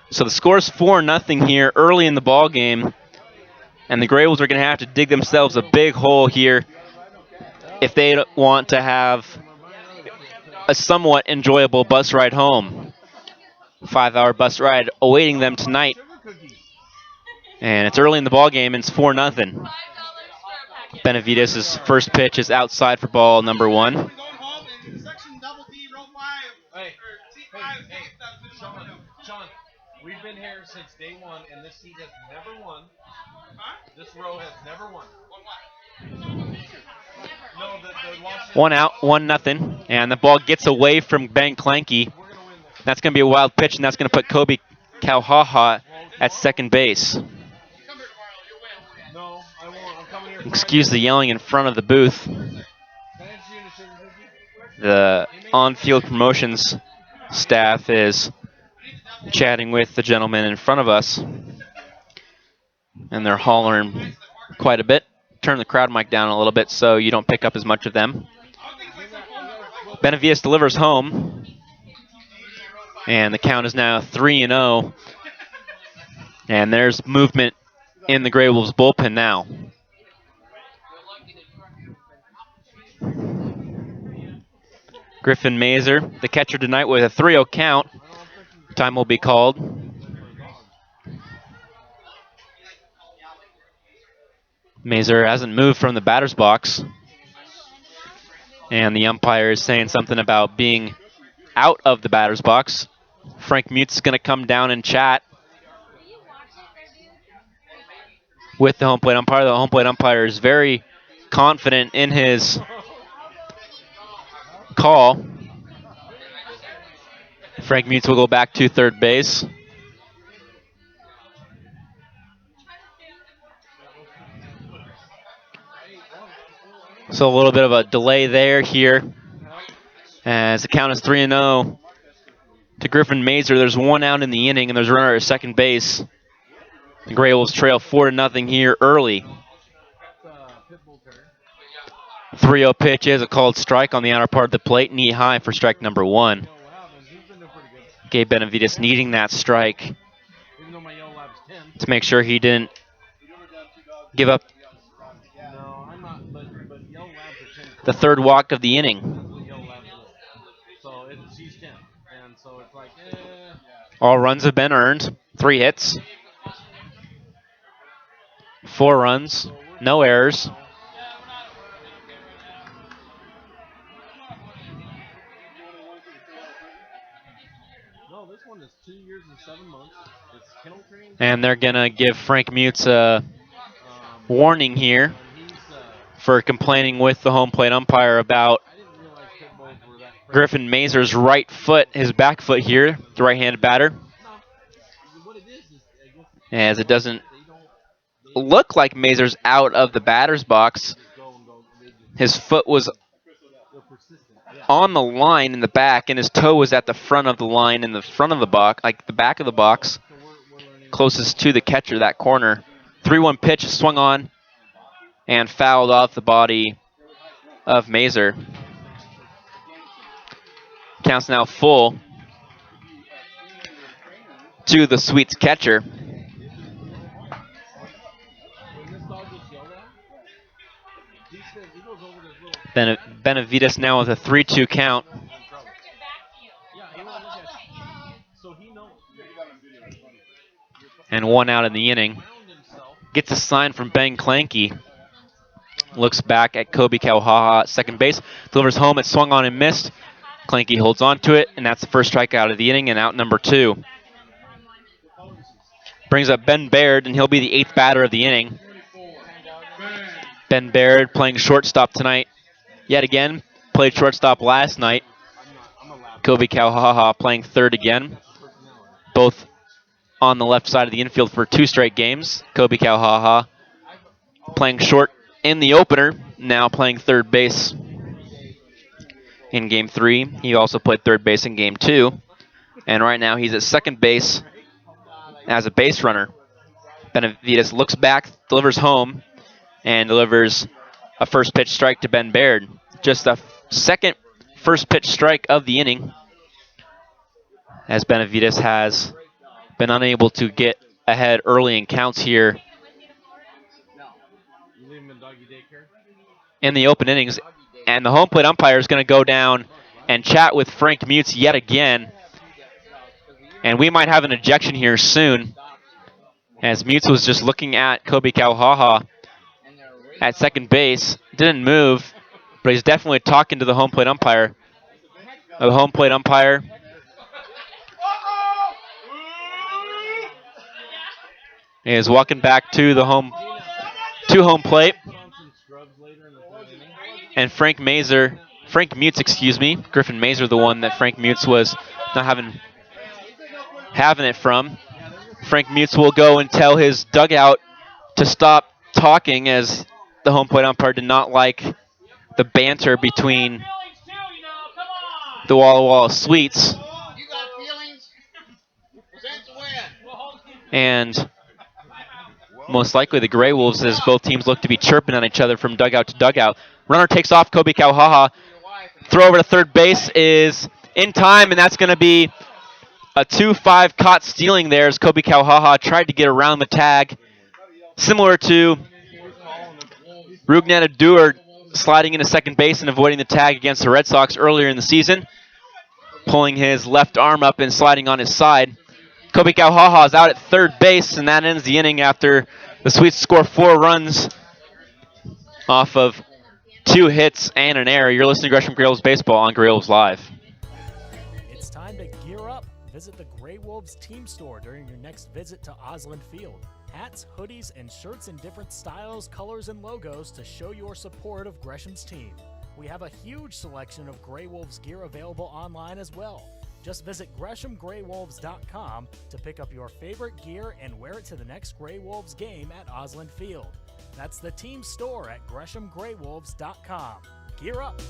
So the score is 4-0 here early in the ball game. And the Grey Wolves are going to have to dig themselves a big hole here if they want to have a somewhat enjoyable bus ride home. 5-hour bus ride awaiting them tonight. And it's early in the ball game, and it's 4-0. Benavides' first pitch is outside for ball number 1. Sean, we've been here since day 1, and this seat has never won. This row has never won. No, the 1 out, 1-0, and the ball gets away from Ben Clanky. That's going to be a wild pitch, and that's going to put Kobe Kauhaha at second base. No, I won't. I'm coming here. Excuse the yelling in front of the booth. The on-field promotions staff is chatting with the gentleman in front of us, and they're hollering quite a bit. Turn the crowd mic down a little bit so you don't pick up as much of them. Benavides delivers home. And the count is now 3-0. And there's movement in the Grey Wolves bullpen now. Griffin Mazer, the catcher tonight, with a 3-0 count. Time will be called. Mazer hasn't moved from the batter's box. And the umpire is saying something about being out of the batter's box. Frank Mutz is going to come down and chat with the home plate umpire. The home plate umpire is very confident in his call. Frank Mutz will go back to third base. So a little bit of a delay there here. As the count is 3-0 to Griffin Mazer. There's one out in the inning, and there's a runner at second base. The Grey Wolves trail 4-0 here early. 3-0 pitch is a called strike on the outer part of the plate, knee high for strike number 1. Gabe Benavides needing that strike to make sure he didn't give up the third walk of the inning. All runs have been earned. 3 hits. 4 runs. No errors. And they're going to give Frank Mutz a warning here for complaining with the home plate umpire about Griffin Mazer's right foot, his back foot here, the right-handed batter. As it doesn't look like Mazer's out of the batter's box. His foot was on the line in the back, and his toe was at the front of the line in the front of the box, like the back of the box, closest to the catcher, that corner. 3-1 pitch swung on and fouled off the body of Mazer. Count's now full to the Sweets catcher. Benavides now with a 3-2 count. And 1 out in the inning. Gets a sign from Ben Clanky. Looks back at Kobe Kauhaha at second base. Delivers home. It swung on and missed. Clanky holds on to it, and that's the first strikeout of the inning and out number 2. Brings up Ben Baird, and he'll be the 8th batter of the inning. Ben Baird playing shortstop tonight. Yet again, played shortstop last night. Kobe Kauhaha playing third again. Both on the left side of the infield for 2 straight games. Kobe Kauhaha playing short in the opener, now playing third base in Game 3. He also played third base in Game 2. And right now he's at second base as a base runner. Benavides looks back, delivers home, and delivers a first pitch strike to Ben Baird. Just the second first pitch strike of the inning, as Benavides has been unable to get ahead early in counts here in the open innings. And the home plate umpire is going to go down and chat with Frank Mutz yet again. And we might have an ejection here soon, as Mutz was just looking at Kobe Kauhaha at second base. Didn't move, but he's definitely talking to the home plate umpire. The home plate umpire is walking back to the home plate. And Frank Mutz, excuse me, Griffin Mazer, the one that Frank Mutz was not having it from. Frank Mutz will go and tell his dugout to stop talking, as the home plate umpire did not like the banter between the Walla Walla Sweets and most likely the Grey Wolves, as both teams look to be chirping on each other from dugout to dugout. Runner takes off, Kobe Kauhaha. Throw over to third base is in time, and that's going to be a 2-5 caught stealing there as Kobe Kauhaha tried to get around the tag. Similar to Rugnetta Dewar sliding into second base and avoiding the tag against the Red Sox earlier in the season, pulling his left arm up and sliding on his side. Kobe Kauhaha is out at third base, and that ends the inning after the Sweets score 4 runs off of 2 hits and an error. You're listening to Gresham Grey Wolves Baseball on Grey Wolves Live. It's time to gear up. Visit the Grey Wolves team store during your next visit to Osland Field. Hats, hoodies, and shirts in different styles, colors, and logos to show your support of Gresham's team. We have a huge selection of Grey Wolves gear available online as well. Just visit GreshamGreyWolves.com to pick up your favorite gear and wear it to the next Grey Wolves game at Osland Field. That's the team store at GreshamGreyWolves.com. Gear up!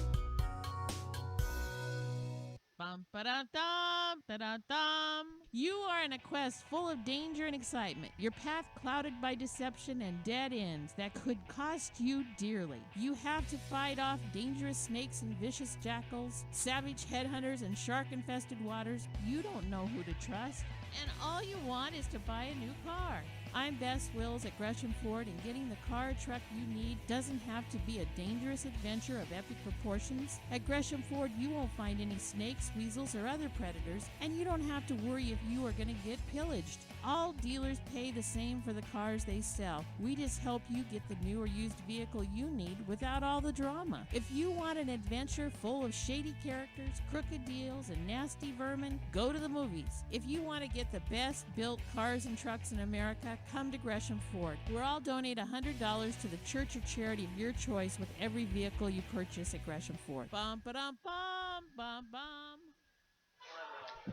Bum, ba-da-dum, da-da-dum. You are in a quest full of danger and excitement. Your path clouded by deception and dead ends that could cost you dearly. You have to fight off dangerous snakes and vicious jackals, savage headhunters and shark-infested waters. You don't know who to trust, and all you want is to buy a new car. I'm Bess Wills at Gresham Ford, and getting the car or truck you need doesn't have to be a dangerous adventure of epic proportions. At Gresham Ford, you won't find any snakes, weasels, or other predators, and you don't have to worry if you are going to get pillaged. All dealers pay the same for the cars they sell. We just help you get the new or used vehicle you need without all the drama. If you want an adventure full of shady characters, crooked deals, and nasty vermin, go to the movies. If you want to get the best built cars and trucks in America, come to Gresham Ford. We'll all donate $100 to the church or charity of your choice with every vehicle you purchase at Gresham Ford. Bum, ba-dum, bum, bum, bum.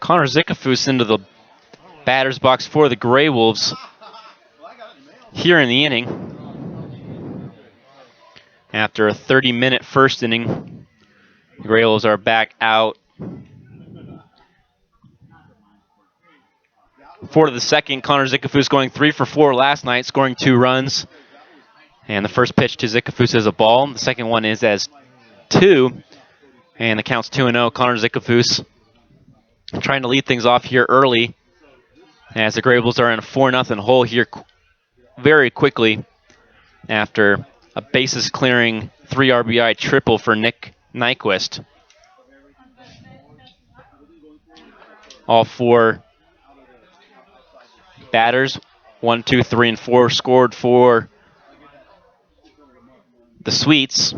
Connor Zickafoose into the batter's box for the Grey Wolves here in the inning. After a 30-minute first inning, the Grey Wolves are back out. For the second, Connor Zickafoose going 3 for 4 last night, scoring 2 runs. And the first pitch to Zickafoose is a ball. The second one is as 2. And the count's 2-0. Connor Zickafoose trying to lead things off here early as the Grey Wolves are in a 4-0 hole here very quickly after a bases-clearing 3 RBI triple for Nick Nyquist. All 4 batters, 1, 2, 3, and 4, scored for the Sweets.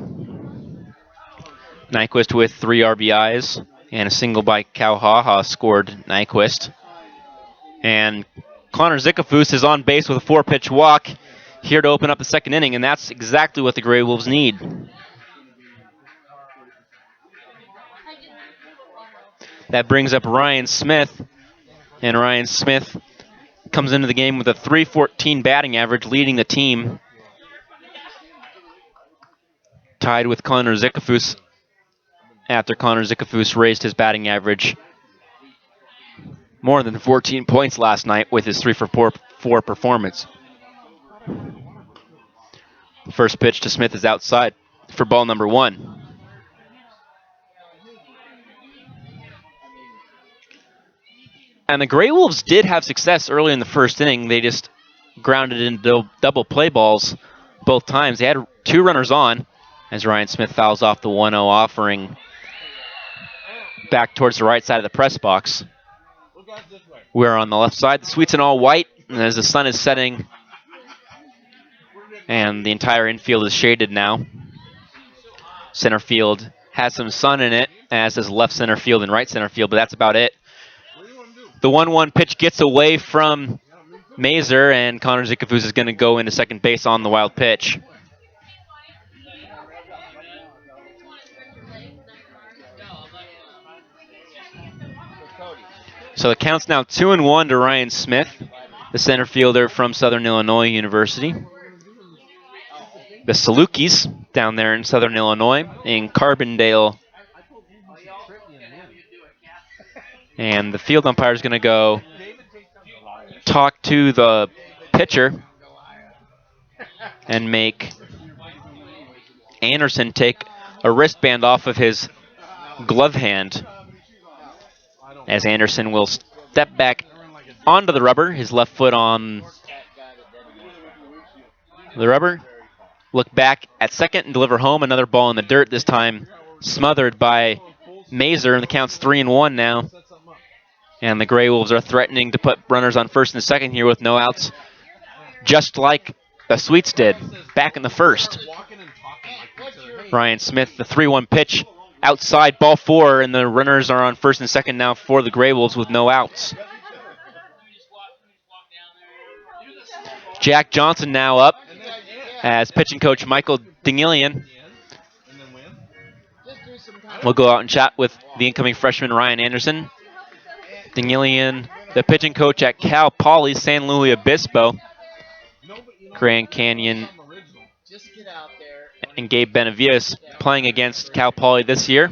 Nyquist with 3 RBIs and a single by Kauhaha scored Nyquist. And Connor Zickafoose is on base with a 4-pitch walk here to open up the second inning, and that's exactly what the Grey Wolves need. That brings up Ryan Smith, and Ryan Smith comes into the game with a .314 batting average, leading the team, tied with Connor Zickafoose after Connor Zickafoose raised his batting average more than 14 points last night with his 3 for 4 performance. First pitch to Smith is outside for ball number 1. And the Grey Wolves did have success early in the first inning. They just grounded into double play balls both times. They had 2 runners on as Ryan Smith fouls off the 1-0 offering back towards the right side of the press box. We're on the left side. The Sweets in all white, and as the sun is setting and the entire infield is shaded now. Center field has some sun in it, as does left center field and right center field, but that's about it. The 1-1 pitch gets away from Mazer, and Connor Zickafoose is going to go into second base on the wild pitch. So the count's now 2-1 to Ryan Smith, the center fielder from Southern Illinois University. The Salukis down there in Southern Illinois, in Carbondale. And the field umpire is going to go talk to the pitcher and make Anderson take a wristband off of his glove hand, as Anderson will step back onto the rubber, his left foot on the rubber. Look back at second and deliver home. Another ball in the dirt, this time smothered by Mazer, and the count's 3-1 now. And the Grey Wolves are threatening to put runners on first and second here with no outs, just like the Sweets did back in the first. Ryan Smith, the 3-1 pitch outside, ball 4, and the runners are on first and second now for the Grey Wolves with no outs. Jack Johnson now up as pitching coach Michael Dingillian will go out and chat with the incoming freshman Ryan Anderson. Dingillian, the pitching coach at Cal Poly San Luis Obispo, Grand Canyon, and Gabe Benavides playing against Cal Poly this year.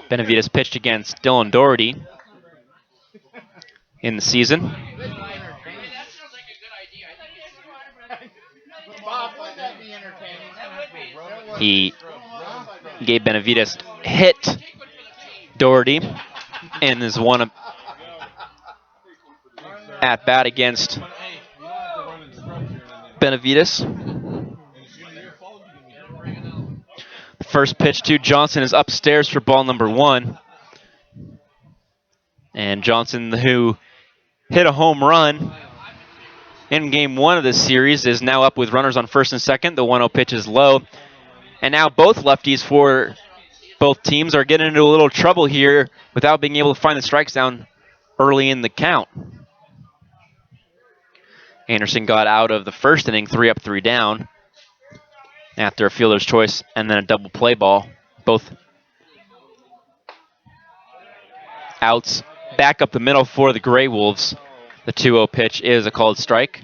Benavides pitched against Dylan Doherty in the season. Gabe Benavides hit Doherty and is one at bat against Benavides. First pitch to Johnson is upstairs for ball number 1. And Johnson, who hit a home run in game 1 of this series, is now up with runners on first and second. The 1-0 pitch is low. And now both lefties for both teams are getting into a little trouble here without being able to find the strikes down early in the count. Anderson got out of the first inning 3 up, 3 down after a fielder's choice and then a double play ball. Both outs back up the middle for the Grey Wolves. The 2-0 pitch is a called strike.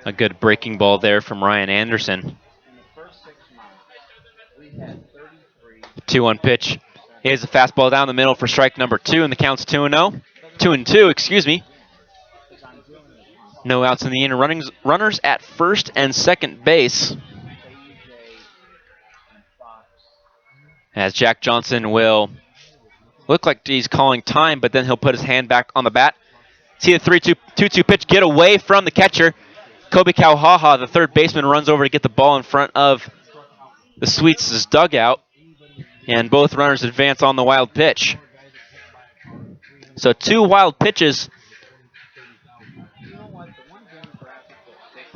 A good breaking ball there from Ryan Anderson. The 2-1 pitch is a fastball down the middle for strike number 2, and the count's 2-0. 2-2, excuse me. No outs in the inning. Runners at first and second base. As Jack Johnson will look like he's calling time, but then he'll put his hand back on the bat. See the 3-2 pitch get away from the catcher. Kobe Kauhaha, the third baseman, runs over to get the ball in front of the Sweets' dugout, and both runners advance on the wild pitch. So 2 wild pitches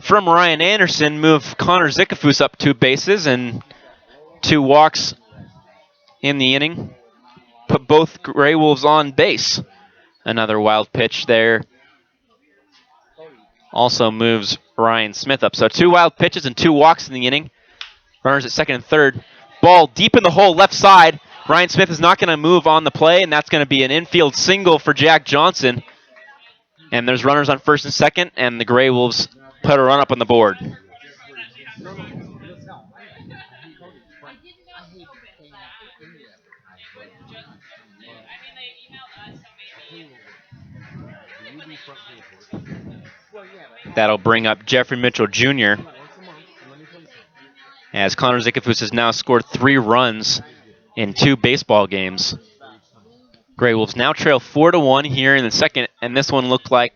from Ryan Anderson move Connor Zickafoos up 2 bases, and 2 walks in the inning put both Grey Wolves on base. Another wild pitch there also moves Ryan Smith up. So 2 wild pitches and 2 walks in the inning. Runners at second and third. Ball deep in the hole left side. Ryan Smith is not going to move on the play, and that's going to be an infield single for Jack Johnson. And there's runners on first and second, and the Grey Wolves put a run up on the board. That'll bring up Jeffrey Mitchell Jr. as Connor Zickafoos has now scored 3 runs in 2 baseball games. Grey Wolves now trail 4-1 here in the second, and this one looked like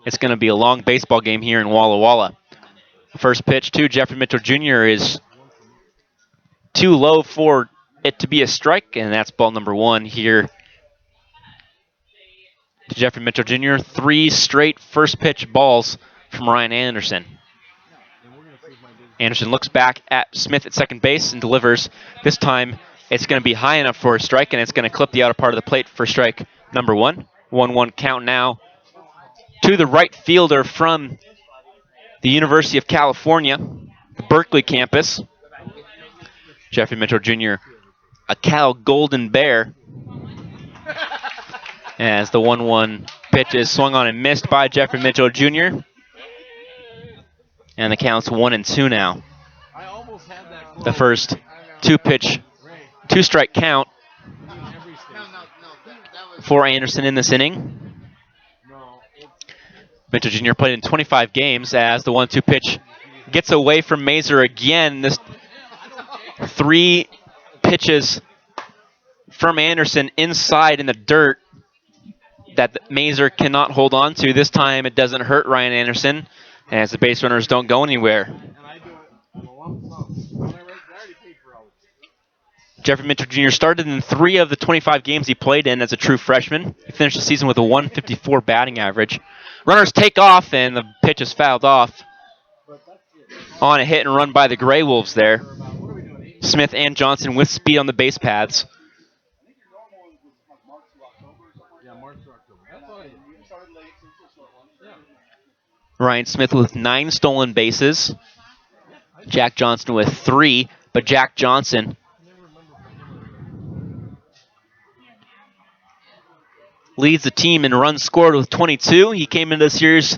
it's going to be a long baseball game here in Walla Walla. First pitch to Jeffrey Mitchell Jr. is too low for it to be a strike, and that's ball number 1 here to Jeffrey Mitchell Jr. 3 straight first pitch balls from Ryan Anderson. Anderson looks back at Smith at second base and delivers. This time it's going to be high enough for a strike, and it's going to clip the outer part of the plate for strike number 1. 1-1 count now to the right fielder from the University of California, the Berkeley campus. Jeffrey Mitchell Jr., a Cal Golden Bear. As the 1-1 pitch is swung on and missed by Jeffrey Mitchell Jr. And the count's 1-2 now. The first 2-strike count for Anderson in this inning. Mitchell Jr. played in 25 games as the 1-2 pitch gets away from Mazer again. This 3 pitches from Anderson inside in the dirt that Mazer cannot hold on to. This time it doesn't hurt Ryan Anderson as the base runners don't go anywhere. And I do it on a lump sum. I already paid for all this. Jeffrey Minter Jr. started in 3 of the 25 games he played in as a true freshman. He finished the season with a 154 batting average. Runners take off, and the pitch is fouled off on a hit and run by the Grey Wolves there. Smith and Johnson with speed on the base paths. Ryan Smith with 9 stolen bases. Jack Johnson with 3, but Jack Johnson leads the team in runs scored with 22. He came into the series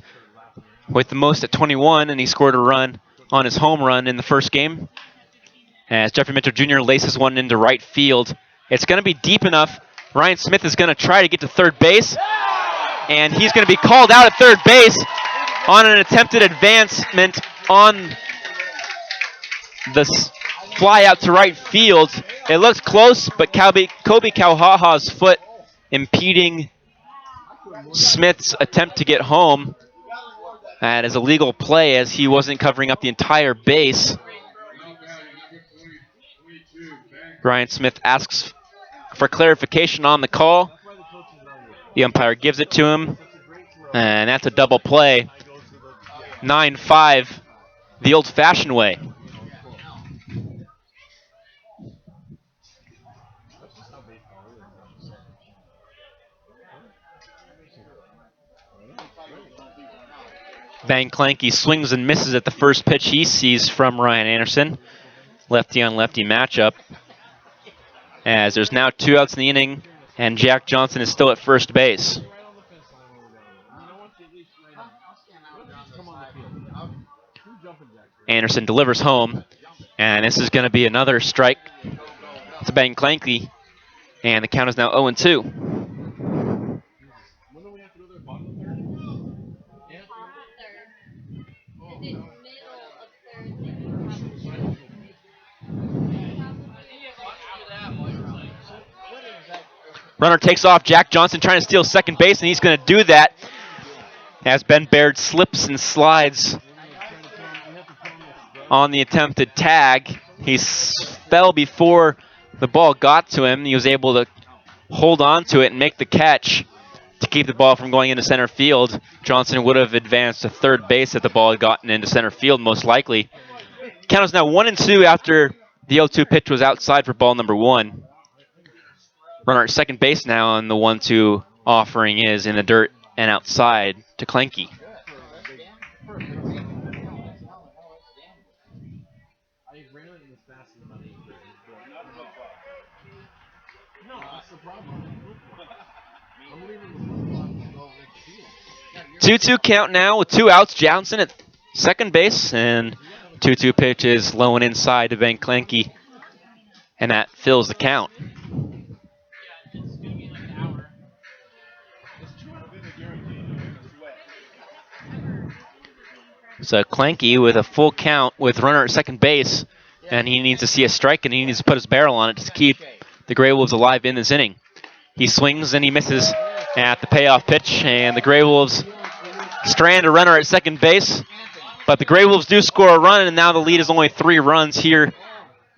with the most at 21, and he scored a run on his home run in the first game. As Jeffrey Mitchell Jr. laces one into right field. It's going to be deep enough. Ryan Smith is going to try to get to third base, and he's going to be called out at third base on an attempted advancement on the fly out to right field. It looks close, but Kobe Kauhaha's foot impeding Smith's attempt to get home. That is a legal play as he wasn't covering up the entire base. Ryan Smith asks for clarification on the call. The umpire gives it to him, and that's a double play. 9-5, the old-fashioned way. Van Clanky swings and misses at the first pitch he sees from Ryan Anderson. Lefty on lefty matchup. As there's now 2 outs in the inning, and Jack Johnson is still at first base. Anderson delivers home, and this is going to be another strike to Van Clanky, and the count is now 0-2. Runner takes off. Jack Johnson trying to steal second base, and he's going to do that as Ben Baird slips and slides on the attempted tag. He fell before the ball got to him. He was able to hold on to it and make the catch to keep the ball from going into center field. Johnson would have advanced to third base if the ball had gotten into center field, most likely. Count is now 1-2 after the 0-2 pitch was outside for ball number 1. Runner at second base now, and the 1-2 offering is in the dirt and outside to Clanky. Two-two count now with 2 outs. Johnson at second base, and 2-2 pitch is low and inside to Van Clanky, and that fills the count. So Clanky with a full count with runner at second base, and he needs to see a strike, and he needs to put his barrel on it to keep the Grey Wolves alive in this inning. He swings and he misses at the payoff pitch, and the Grey Wolves strand a runner at second base, but the Grey Wolves do score a run, and now the lead is only 3 runs here.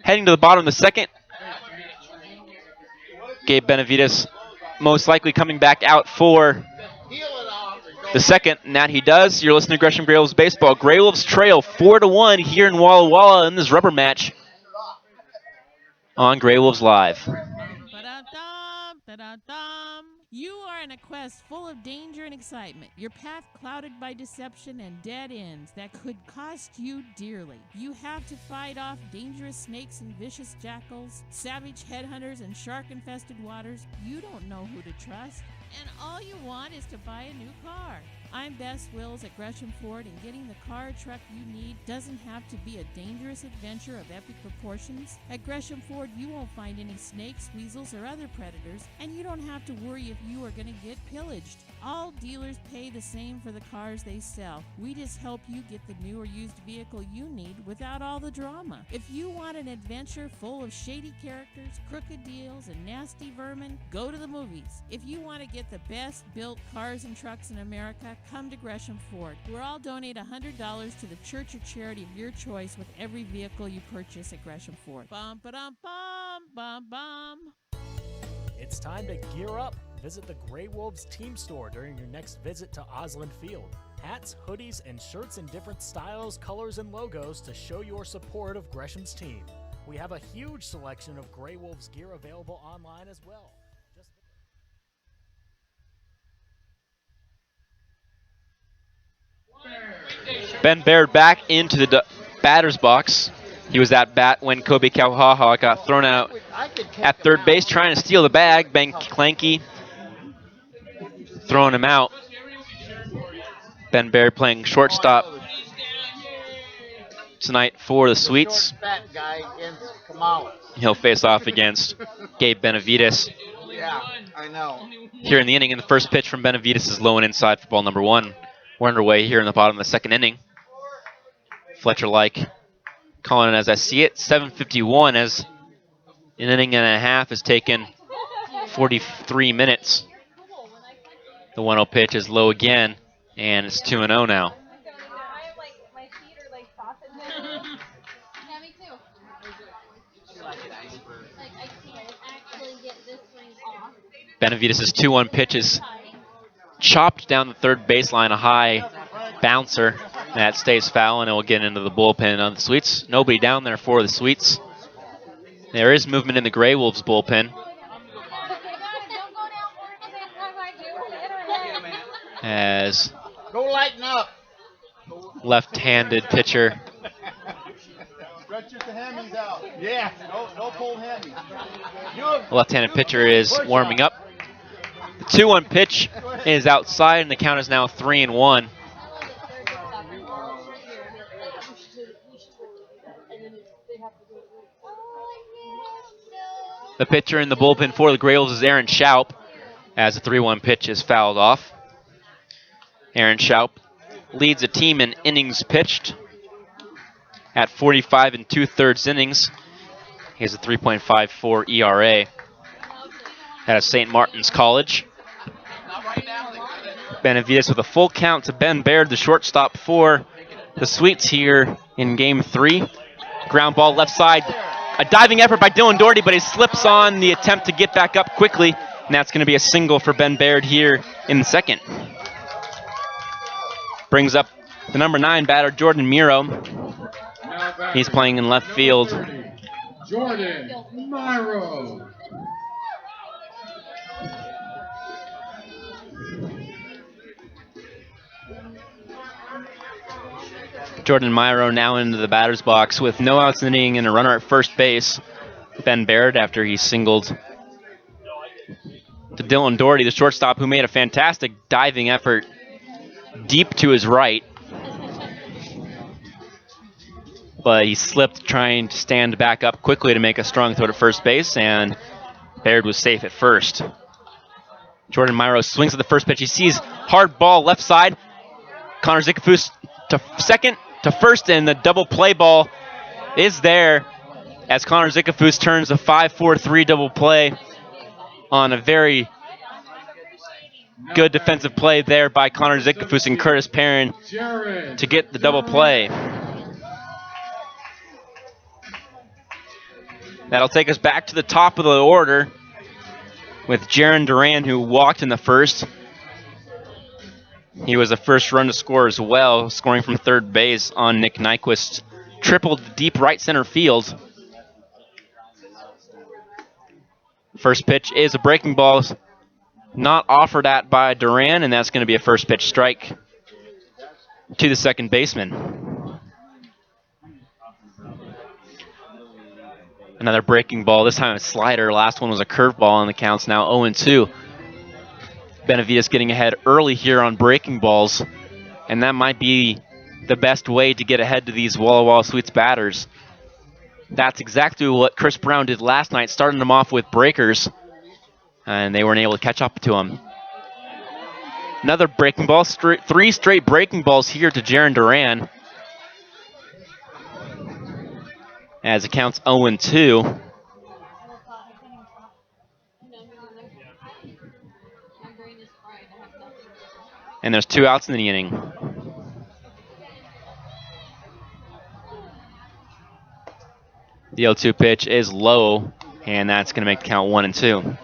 Heading to the bottom of the second, Gabe Benavides most likely coming back out for the second, and that he does. You're listening to Gresham Grey Wolves Baseball. Grey Wolves trail 4-1 here in Walla Walla in this rubber match on Grey Wolves Live. Ba-da-dum, da-da-dum. You are in a quest full of danger and excitement. Your path clouded by deception and dead ends that could cost you dearly. You have to fight off dangerous snakes and vicious jackals, savage headhunters and shark-infested waters. You don't know who to trust, and all you want is to buy a new car. I'm Bess Wills at Gresham Ford, and getting the car or truck you need doesn't have to be a dangerous adventure of epic proportions. At Gresham Ford, you won't find any snakes, weasels, or other predators, and you don't have to worry if you are going to get pillaged. All dealers pay the same for the cars they sell. We just help you get the new or used vehicle you need without all the drama. If you want an adventure full of shady characters, crooked deals, and nasty vermin, go to the movies. If you want to get the best built cars and trucks in America, come to Gresham Ford. We'll all donate $100 to the church or charity of your choice with every vehicle you purchase at Gresham Ford. Bum ba dum bum bum bum. It's time to gear up. Visit the Grey Wolves team store during your next visit to Osland Field. Hats, hoodies, and shirts in different styles, colors, and logos to show your support of Gresham's team. We have a huge selection of Grey Wolves gear available online as well. Ben Baird back into the batter's box. He was at bat when Kobe Kauhaha got thrown out at third base trying to steal the bag. Ben Clanky throwing him out. Ben Baird playing shortstop tonight for the Sweets. He'll face off against Gabe Benavides. Yeah, I know. Here in the inning, and the first pitch from Benavides is low and inside for ball number 1. We're underway here in the bottom of the second inning. Fletcher Like calling it as I see it. 7:51 as an inning and a half has taken 43 minutes. The 1-0 pitch is low again, and it's 2-0 now. Benavides' 2-1 pitch is chopped down the third baseline, a high bouncer that stays foul, and it will get into the bullpen of the Sweets. Nobody down there for the Sweets. There is movement in the Grey Wolves bullpen, as Go lighten up. left-handed pitcher Stretch your hammies out. Yeah, no pull hammies. the left-handed pitcher is warming up. The 2-1 pitch is outside, and the count is now 3-1. The pitcher in the bullpen for the Grey Wolves is Aaron Schaup, as the 3-1 pitch is fouled off. Aaron Schaup leads the team in innings pitched at 45 2/3 innings. He has a 3.54 ERA out of St. Martin's College. Benavides with a full count to Ben Baird, the shortstop for the Sweets here in Game 3. Ground ball left side. A diving effort by Dylan Doherty, but he slips on the attempt to get back up quickly, and that's going to be a single for Ben Baird here in the second. Brings up the number 9 batter, Jordan Miro. He's playing in left field. Jordan Miro. Jordan Miro now into the batter's box with no outs in the inning and a runner at first base. Ben Baird after he singled to Dylan Doherty, the shortstop, who made a fantastic diving effort deep to his right. But he slipped trying to stand back up quickly to make a strong throw to first base, and Baird was safe at first. Jordan Miro swings at the first pitch. He sees hard ball left side. Connor Zickafoos to second, to first, and the double play ball is there as Connor Zickafoos turns a 5-4-3 double play on a very good defensive play there by Connor Zickafoos and Curtis Perrin to get the double play. That'll take us back to the top of the order with Jaron Duran, who walked in the first. He was the first run to score as well, scoring from third base on Nick Nyquist. Tripled deep right center field. First pitch is a breaking ball, not offered at by Duran, and that's going to be a first pitch strike to the second baseman. Another breaking ball, this time a slider. Last one was a curveball, and the count's now 0-2. Benavides getting ahead early here on breaking balls, and that might be the best way to get ahead to these Walla Walla Sweets batters. That's exactly what Chris Brown did last night, starting them off with breakers, and they weren't able to catch up to him. Another breaking ball, three straight breaking balls here to Jaron Duran, as it counts 0-2. And there's 2 outs in the inning. The 0-2 pitch is low, and that's going to make the count 1-2.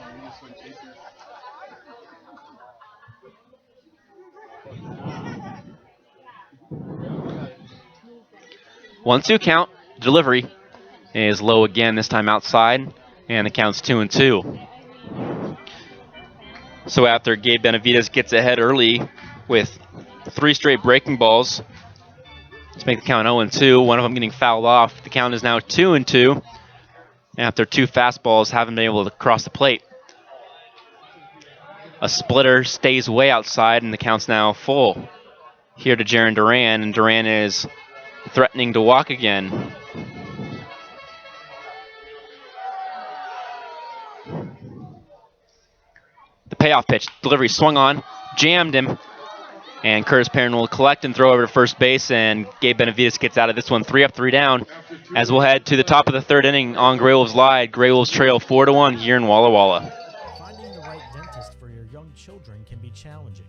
One-two count. Delivery is low again, this time outside, and the count's 2-2. So after Gabe Benavides gets ahead early with 3 straight breaking balls to make the count 0-2, one of them getting fouled off, the count is now 2-2 after 2 fastballs haven't been able to cross the plate. A splitter stays way outside, and the count's now full. Here to Jaron Duran, and Duran is threatening to walk again. The payoff pitch, delivery swung on, jammed him, and Curtis Perrin will collect and throw over to first base, and Gabe Benavides gets out of this one 3 up, 3 down, as we'll head to the top of the 3rd inning on Grey Wolves Live. Grey Wolves trail 4-1 here in Walla Walla. Finding the right dentist for your young children can be challenging.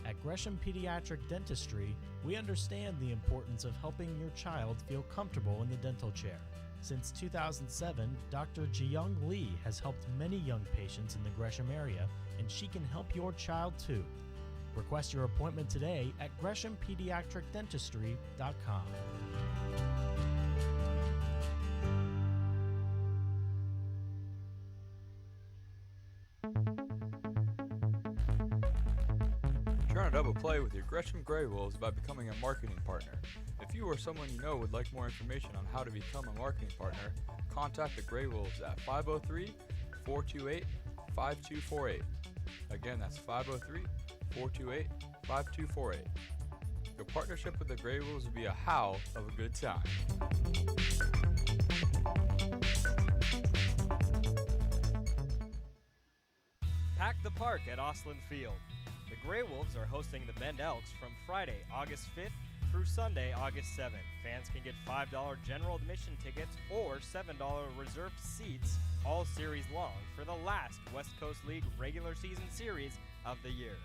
At Gresham Pediatric Dentistry, we understand the importance of helping your child feel comfortable in the dental chair. Since 2007, Dr. Jiyoung Lee has helped many young patients in the Gresham area, and she can help your child too. Request your appointment today at GreshamPediatricDentistry.com. Try to double play with your Gresham Grey Wolves by becoming a marketing partner. If you or someone you know would like more information on how to become a marketing partner, contact the Grey Wolves at 503-428-5248. Again, that's 503-428-5248. Your partnership with the Grey Wolves will be a howl of a good time. Pack the park at Osland Field. The Grey Wolves are hosting the Bend Elks from Friday, August 5th through Sunday, August 7th. Fans can get $5 general admission tickets or $7 reserved seats all series long for the last West Coast League regular season series of the year.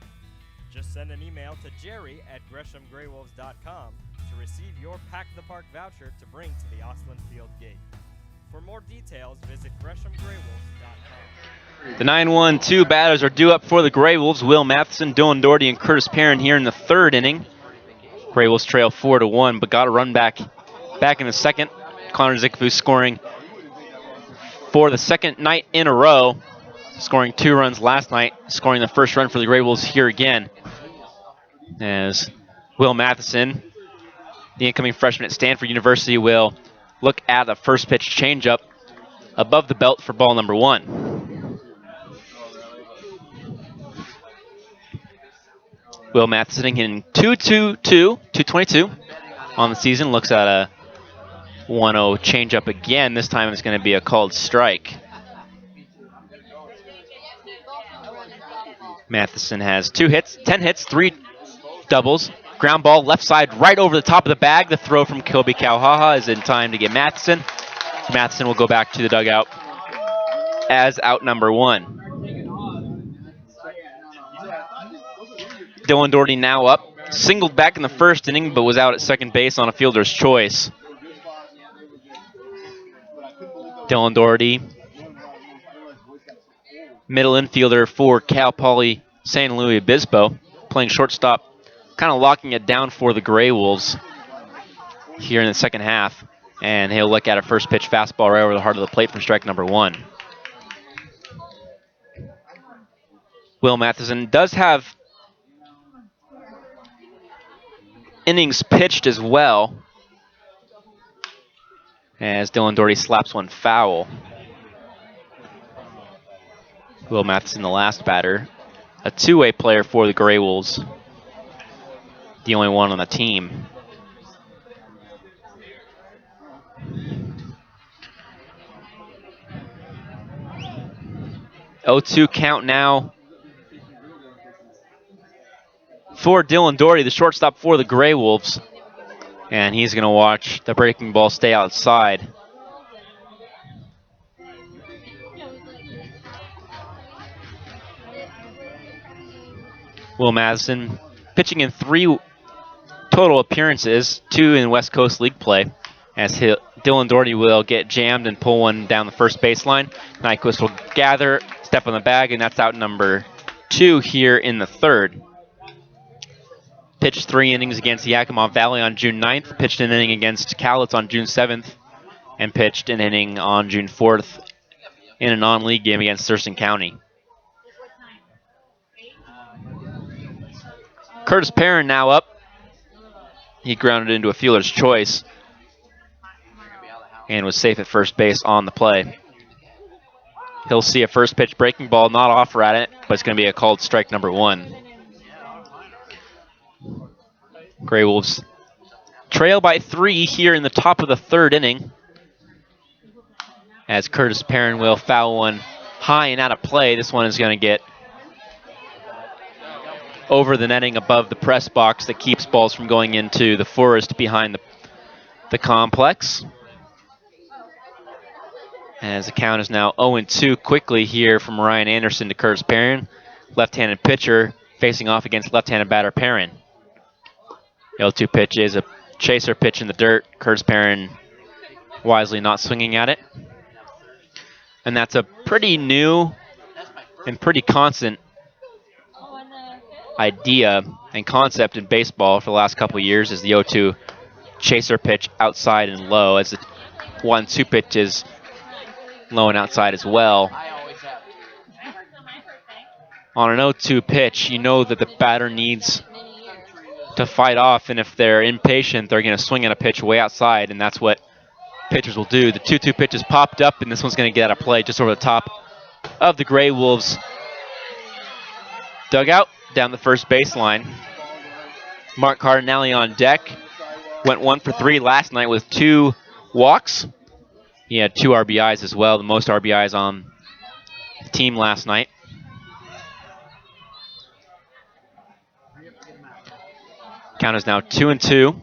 Just send an email to jerry@greshamgraywolves.com to receive your Pack the Park voucher to bring to the Osland Field gate. For more details, visit greshamgraywolves.com. The 9-1-2 batters are due up for the Grey Wolves. Will Matheson, Dylan Doherty, and Curtis Perrin here in the 3rd inning. Grey Wolves trail 4-1, but got a run back in the 2nd. Connor Zikfu scoring for the 2nd night in a row, scoring 2 runs last night, scoring the 1st run for the Grey Wolves here again. As Will Matheson, the incoming freshman at Stanford University, will look at the first pitch changeup above the belt for ball number 1. Will Matheson hitting 222 on the season. Looks at a 1-0 changeup again. This time it's going to be a called strike. Matheson has 2 hits, 10 hits, 3 doubles. Ground ball left side right over the top of the bag. The throw from Kobe Kauhaha is in time to get Matheson. Matheson will go back to the dugout as out number 1. Dylan Doherty now up. Singled back in the 1st inning, but was out at second base on a fielder's choice. Dylan Doherty, middle infielder for Cal Poly San Luis Obispo, playing shortstop, kind of locking it down for the Grey Wolves here in the 2nd half. And he'll look at a first pitch fastball right over the heart of the plate for strike number 1. Will Matheson does have innings pitched as well, as Dylan Doherty slaps one foul. Will Matheson, the last batter a two-way player for the Grey Wolves. The only one on the team. (0-2) count now for Dylan Doherty, the shortstop for the Grey Wolves. And he's going to watch the breaking ball stay outside. Will Madison pitching in 3 total appearances, 2 in West Coast League play, as Dylan Doherty will get jammed and pull one down the first baseline. Nyquist will gather, step on the bag, and that's out number 2 here in the third. Pitched 3 innings against Yakima Valley on June 9th, pitched an inning against Cowlitz on June 7th, and pitched an inning on June 4th in a non-league game against Thurston County. Curtis Perrin now up. He grounded into a fielder's choice and was safe at first base on the play. He'll see a first pitch breaking ball, not offer at it, but it's going to be a called strike number 1. Grey Wolves trail by 3 here in the top of the third inning, as Curtis Perrin will foul one high and out of play. This one is going to get over the netting above the press box that keeps balls from going into the forest behind the complex. As the count is now 0-2 quickly here from Ryan Anderson to Curtis Perrin. Left-handed pitcher facing off against left-handed batter Perrin. The 0-2 pitch is a chaser pitch in the dirt. Curtis Perrin wisely not swinging at it. And that's a pretty new and pretty constant idea and concept in baseball for the last couple of years, is the 0-2 chaser pitch outside and low, as the 1-2 pitch is low and outside as well. On an 0-2 pitch, you know that the batter needs to fight off, and if they're impatient, they're going to swing at a pitch way outside, and that's what pitchers will do. The 2-2 pitch is popped up, and this one's going to get out of play just over the top of the Grey Wolves dugout down the first baseline. Mark Cardinelli on deck. Went 1 for 3 last night with 2 walks. He had 2 RBIs as well, the most RBIs on the team last night. Count is now 2-2.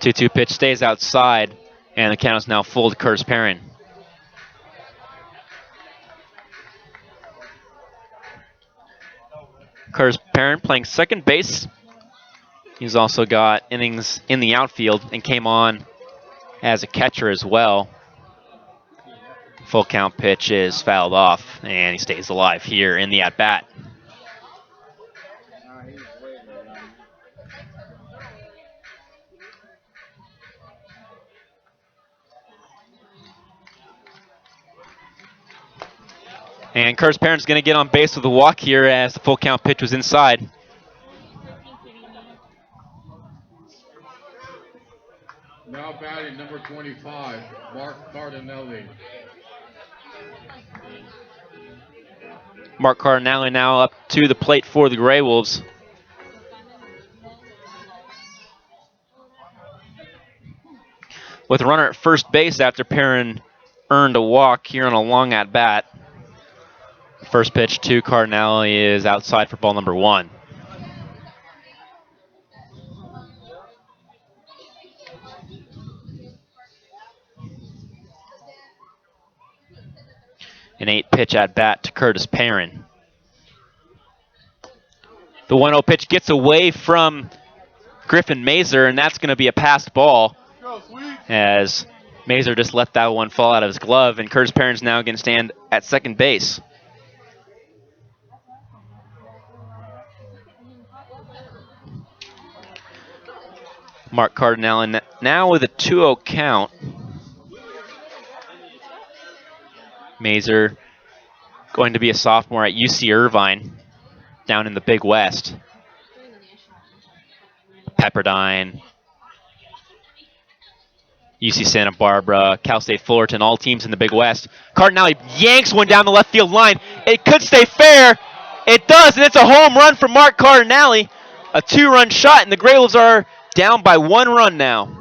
2-2 pitch stays outside, and the count is now full to Curtis Perrin. Curtis Perrin playing second base. He's also got innings in the outfield and came on as a catcher as well. Full count pitch is fouled off, and he stays alive here in the at-bat. And Curtis Perrin's going to get on base with a walk here, as the full count pitch was inside. Now batting number 25, Mark Cardinelli. Mark Cardinelli now up to the plate for the Grey Wolves. With a runner at first base after Perrin earned a walk here on a long at-bat. First pitch to Cardinelli is outside for ball number 1. An 8-pitch at-bat to Curtis Perrin. The 1-0 pitch gets away from Griffin Mazer, and that's going to be a passed ball, as Mazer just let that one fall out of his glove, and Curtis Perrin's now going to stand at second base. Mark Cardinelli now with a 2-0 count. Mazer going to be a sophomore at UC Irvine down in the Big West. Pepperdine, UC Santa Barbara, Cal State Fullerton, all teams in the Big West. Cardinale yanks one down the left field line. It could stay fair. It does, and it's a home run for Mark Cardinale. A 2-run shot, and the Grey Wolves are down by 1 run now.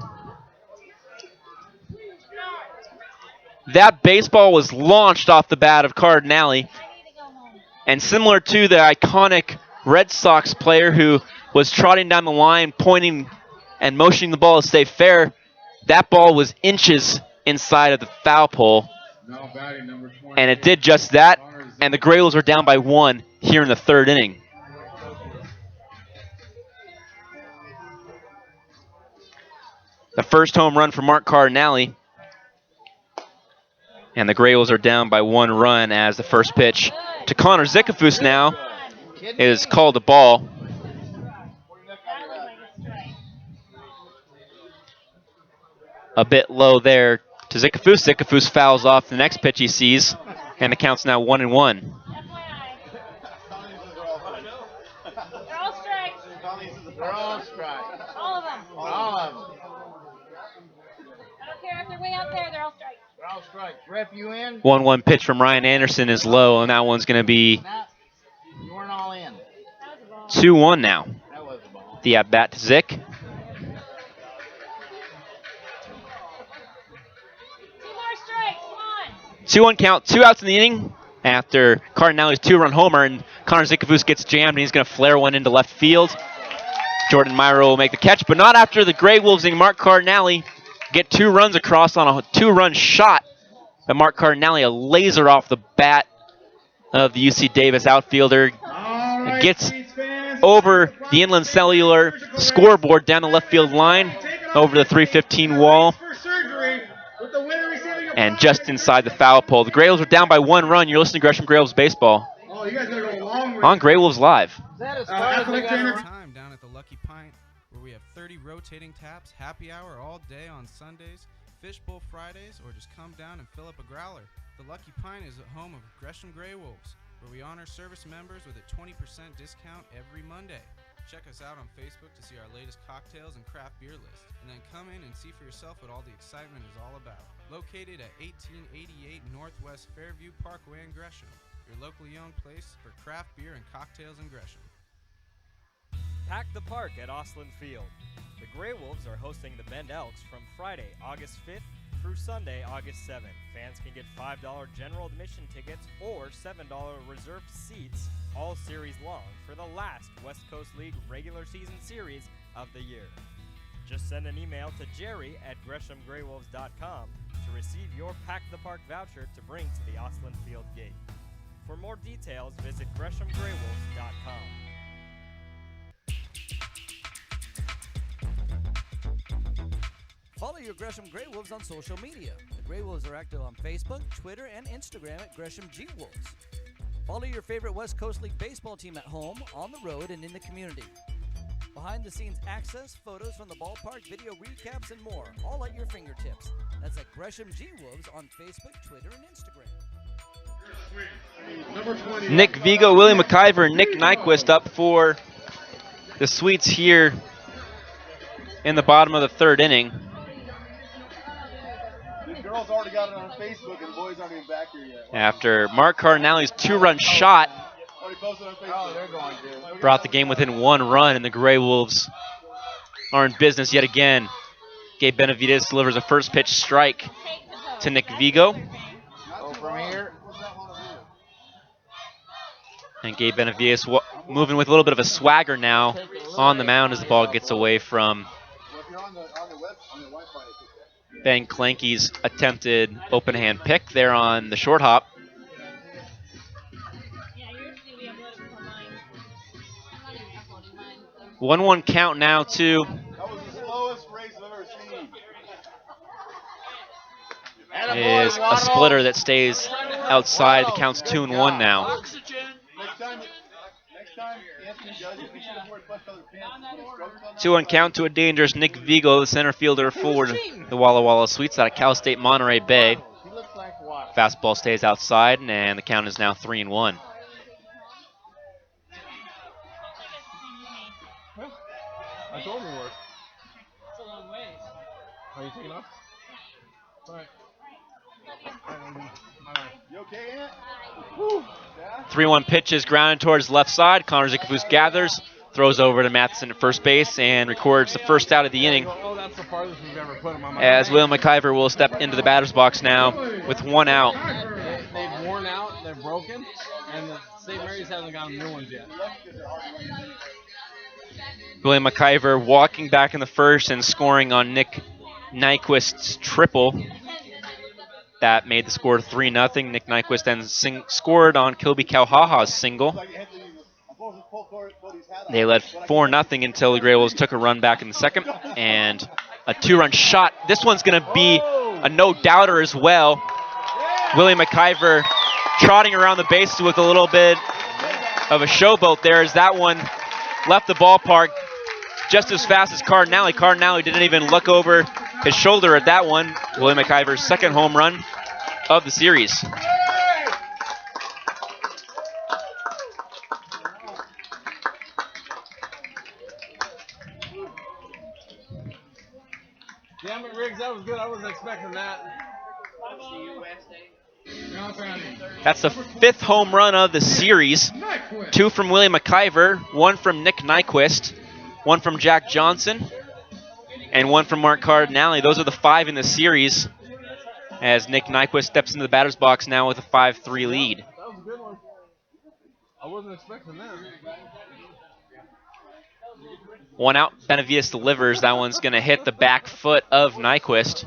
That baseball was launched off the bat of Cardinale. And similar to the iconic Red Sox player who was trotting down the line, pointing and motioning the ball to stay fair, that ball was inches inside of the foul pole. And it did just that, and the Grey Wolves are down by 1 here in the 3rd inning. The first home run for Mark Cardinale. And the Grey Wolves are down by 1 run as the first pitch to Connor Zickafoos now is called a ball. A bit low there to Zickafoos. Zickafoos fouls off the next pitch he sees, and the count's now 1-1. They're all strikes. They're all strikes. All of them. All of them. I don't care if they're way out there, they're all strikes. They're all strikes. Ref, you in? 1-1 pitch from Ryan Anderson is low, and that one's going to be You weren't all in. 2-1 now. That was a ball. The at-bat to Zick. 2-1 count, 2 outs in the inning after Cardinale's 2-run homer, and Connor Zickafoos gets jammed, and he's going to flare one into left field. Jordan Myro will make the catch, but not after the Grey Wolves and Mark Cardinale get 2 runs across on a 2-run shot. But Mark Cardinale, a laser off the bat of the UC Davis outfielder, gets over the Inland Cellular scoreboard down the left field line, over the 315 wall, and just inside the foul pole. The Grey Wolves are down by 1 run. You're listening to Gresham Grey Wolves Baseball on Grey Wolves Live. Time down at the Lucky Pint, where we have 30 rotating taps, happy hour all day on Sundays, fishbowl Fridays, or just come down and fill up a growler. The Lucky Pint is the home of Gresham Grey Wolves, where we honor service members with a 20% discount every Monday. Check us out on Facebook to see our latest cocktails and craft beer list, and then come in and see for yourself what all the excitement is all about. Located at 1888 Northwest Fairview Parkway in Gresham, your locally owned place for craft beer and cocktails in Gresham. Pack the park at Osland Field. The Grey Wolves are hosting the Bend Elks from Friday, August 5th through Sunday, August 7th. Fans can get $5 general admission tickets or $7 reserved seats all series long for the last West Coast League regular season series of the year. Just send an email to jerry@greshamgraywolves.com to receive your Pack the Park voucher to bring to the Osland Field gate. For more details, visit greshamgraywolves.com. Follow your Gresham Grey Wolves on social media. The Grey Wolves are active on Facebook, Twitter, and Instagram at Gresham G Wolves. Follow your favorite West Coast League baseball team at home, on the road, and in the community. Behind-the-scenes access, photos from the ballpark, video recaps, and more, all at your fingertips. That's at Gresham G Wolves on Facebook, Twitter, and Instagram. Nick Vigo, William McIver, and Nick Nyquist up for the Sweets here in the bottom of the 3rd inning. The girls already got it on Facebook, and the boys aren't even back here yet. After Mark Cardinale's 2-run shot Already posted on Facebook. Oh, they're going to. brought the game within 1 run, and the Grey Wolves are in business yet again. Gabe Benavides delivers a first pitch strike to Nick Vigo. Oh, from here. And Gabe Benavides moving with a little bit of a swagger now on the mound as the ball gets away from Ben Clanky's attempted open hand pick there on the short hop. 1-1 count now to That was the slowest race I've ever seen. is a splitter that stays outside. The count's 2-1 now. Next time Anthony does it, we should have worn much other pants. 2-1 count to a dangerous Nick Vigo, the center fielder for the Walla Walla Sweets out of Cal State Monterey Bay. He looks like what? Fastball stays outside, and the count is now 3-1. I told him it worked. It's a long ways. Are you taking off? You okay, Ant? 3-1 pitch is grounded towards the left side. Connor Zickafoose gathers, throws over to Matheson at first base, and records the first out of the inning. Oh, that's the farthest we've ever put him on my As Will McIver will step into the batter's box now with 1 out. They've worn out, they're broken, and the St. Mary's hasn't gotten new ones yet. William McIver walking back in the first and scoring on Nick Nyquist's triple. That made the score 3-0. Nick Nyquist then scored on Kilby Kauhaha's single. They led 4-0 until the Grey Wolves took a run back in the second. And a 2-run shot. This one's going to be a no-doubter as well. William McIver trotting around the bases with a little bit of a showboat there as that one left the ballpark just as fast as Cardinale. Cardinale didn't even look over his shoulder at that one. William McIver's second home run of the series. Damn it, Riggs, that was good. I wasn't expecting that. That's the 5th home run of the series. 2 from William McIver, 1 from Nick Nyquist, 1 from Jack Johnson, and 1 from Mark Cardinale. Those are the 5 in the series as Nick Nyquist steps into the batter's box now with a 5-3 lead. That was a good one. I wasn't expecting that. 1 out, Benavides delivers. That one's going to hit the back foot of Nyquist.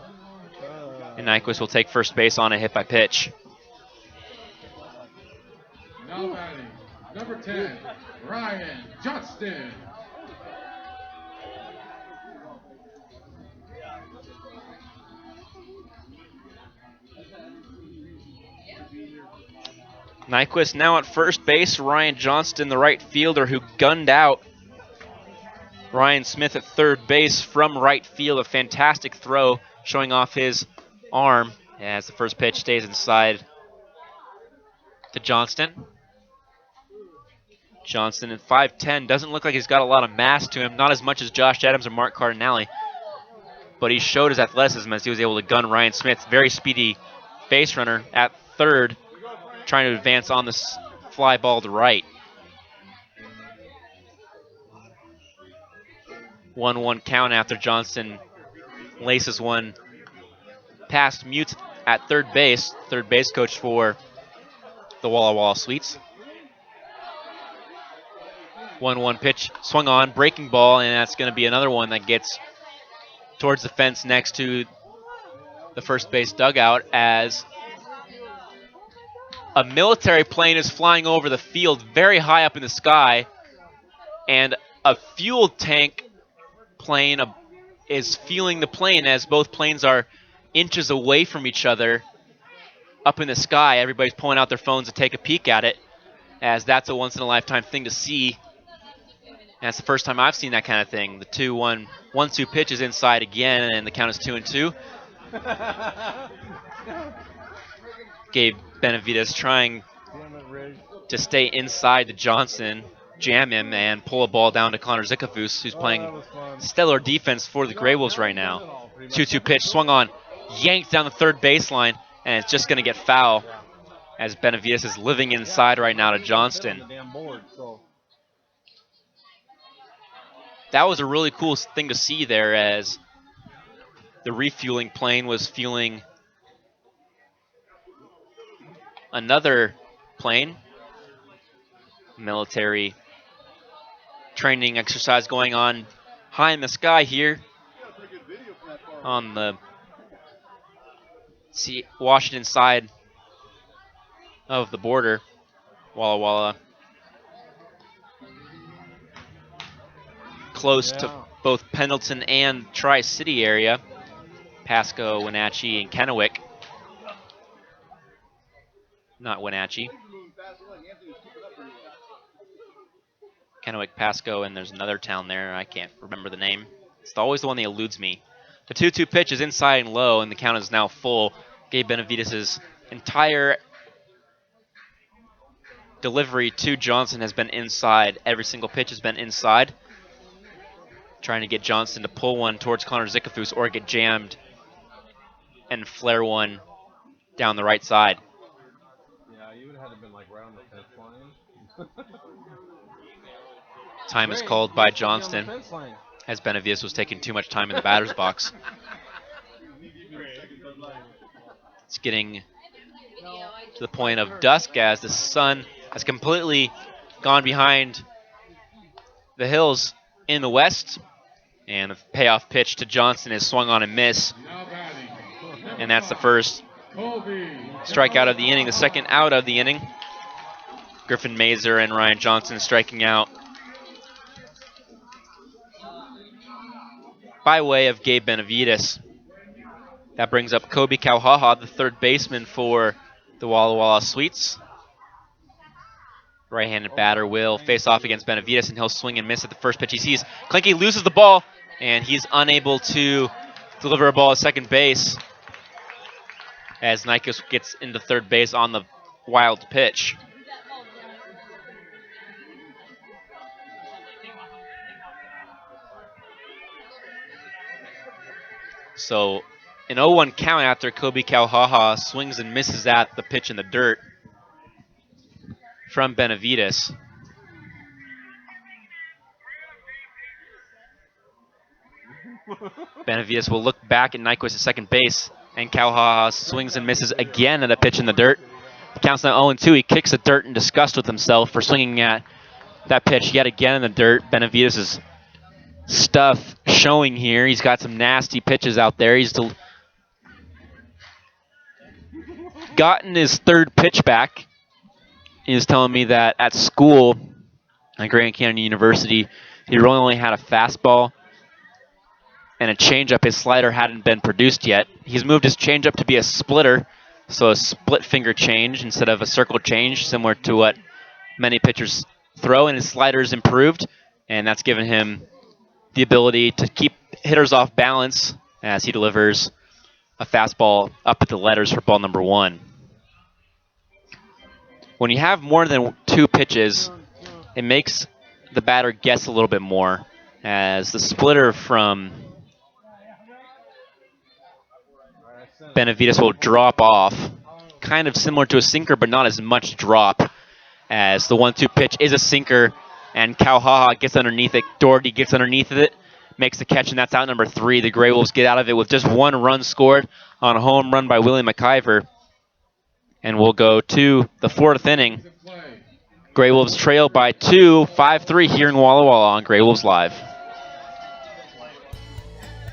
And Nyquist will take first base on a hit by pitch. Now batting, number 10, Ryan Johnston. Nyquist now at first base. Ryan Johnston, the right fielder who gunned out Ryan Smith at third base from right field. A fantastic throw showing off his arm as the first pitch stays inside to Johnston. Johnston at 5'10", doesn't look like he's got a lot of mass to him, not as much as Josh Adams or Mark Cardinale, but he showed his athleticism as he was able to gun Ryan Smith, very speedy base runner at third, trying to advance on this fly ball to right. 1-1 count after Johnston laces one past Mute at third base coach for the Walla Walla Sweets. 1-1 pitch swung on, breaking ball, and that's going to be another one that gets towards the fence next to the first base dugout as a military plane is flying over the field very high up in the sky, and a fuel tank plane is fueling the plane as both planes are inches away from each other up in the sky. Everybody's pulling out their phones to take a peek at it, as that's a once-in-a-lifetime thing to see. And that's the first time I've seen that kind of thing. The 1-2 pitch is inside again, and the count is 2-2. Gabe Benavides trying to stay inside the Johnson, jam him, and pull a ball down to Connor Zickafoose, who's playing stellar defense for the Grey Wolves right now. 2-2 pitch, swung on, yanked down the third baseline, and it's just going to get foul as Benavides is living inside right now to Johnston. That was a really cool thing to see there as the refueling plane was fueling another plane. Military training exercise going on high in the sky here on the Washington side of the border, Walla Walla. Close to both Pendleton and Tri-City area, Pasco, Wenatchee, and Kennewick. Not Wenatchee. Kennewick, Pasco, and there's another town there. I can't remember the name. It's always the one that eludes me. The 2-2 pitch is inside and low, and the count is now full. Gabe Benavides' entire delivery to Johnson has been inside. Every single pitch has been inside. Trying to get Johnson to pull one towards Connor Zickafoose or get jammed and flare one down the right side. Yeah, you would have had to been like right on the fence line. Time is Ray, called you by have to be on the Johnston, fence line. as Benavides was taking too much time in the batter's box. It's getting to the point of dusk as the sun has completely gone behind the hills in the west. And the payoff pitch to Johnston is swung on and miss. And that's the first strikeout of the inning, the second out of the inning. Griffin Mazer and Ryan Johnson striking out by way of Gabe Benavides. That brings up Kobe Kauhaha, the third baseman for the Walla Walla Sweets. Right-handed batter will face off against Benavides, and he'll swing and miss at the first pitch he sees. Klinke loses the ball, and he's unable to deliver a ball at second base as Nikos gets into third base on the wild pitch. So an 0-1 count after Kobe Kauhaha swings and misses at the pitch in the dirt from Benavides. Benavides will look back at Nyquist at second base, and Kauhaha swings and misses again at a pitch in the dirt. The count's now 0-2. He kicks the dirt in disgust with himself for swinging at that pitch yet again in the dirt. Benavides' stuff showing here. He's got some nasty pitches out there. He's gotten his third pitch back. He was telling me that at school at Grand Canyon University, he really only had a fastball and a changeup. His slider hadn't been produced yet. He's moved his changeup to be a splitter, so a split finger change instead of a circle change, similar to what many pitchers throw, and his slider's improved, and that's given him the ability to keep hitters off balance as he delivers a fastball up at the letters for ball number 1. When you have more than 2 pitches, it makes the batter guess a little bit more, as the splitter from Benavides will drop off, kind of similar to a sinker, but not as much drop, as the 1-2 pitch is a sinker, and Kauhaha gets underneath it. Doherty gets underneath it, makes the catch, and that's out number 3. The Grey Wolves get out of it with just 1 run scored on a home run by Willie McIver. And we'll go to the 4th inning. Grey Wolves trail by 2, 5-3 here in Walla Walla on Grey Wolves Live.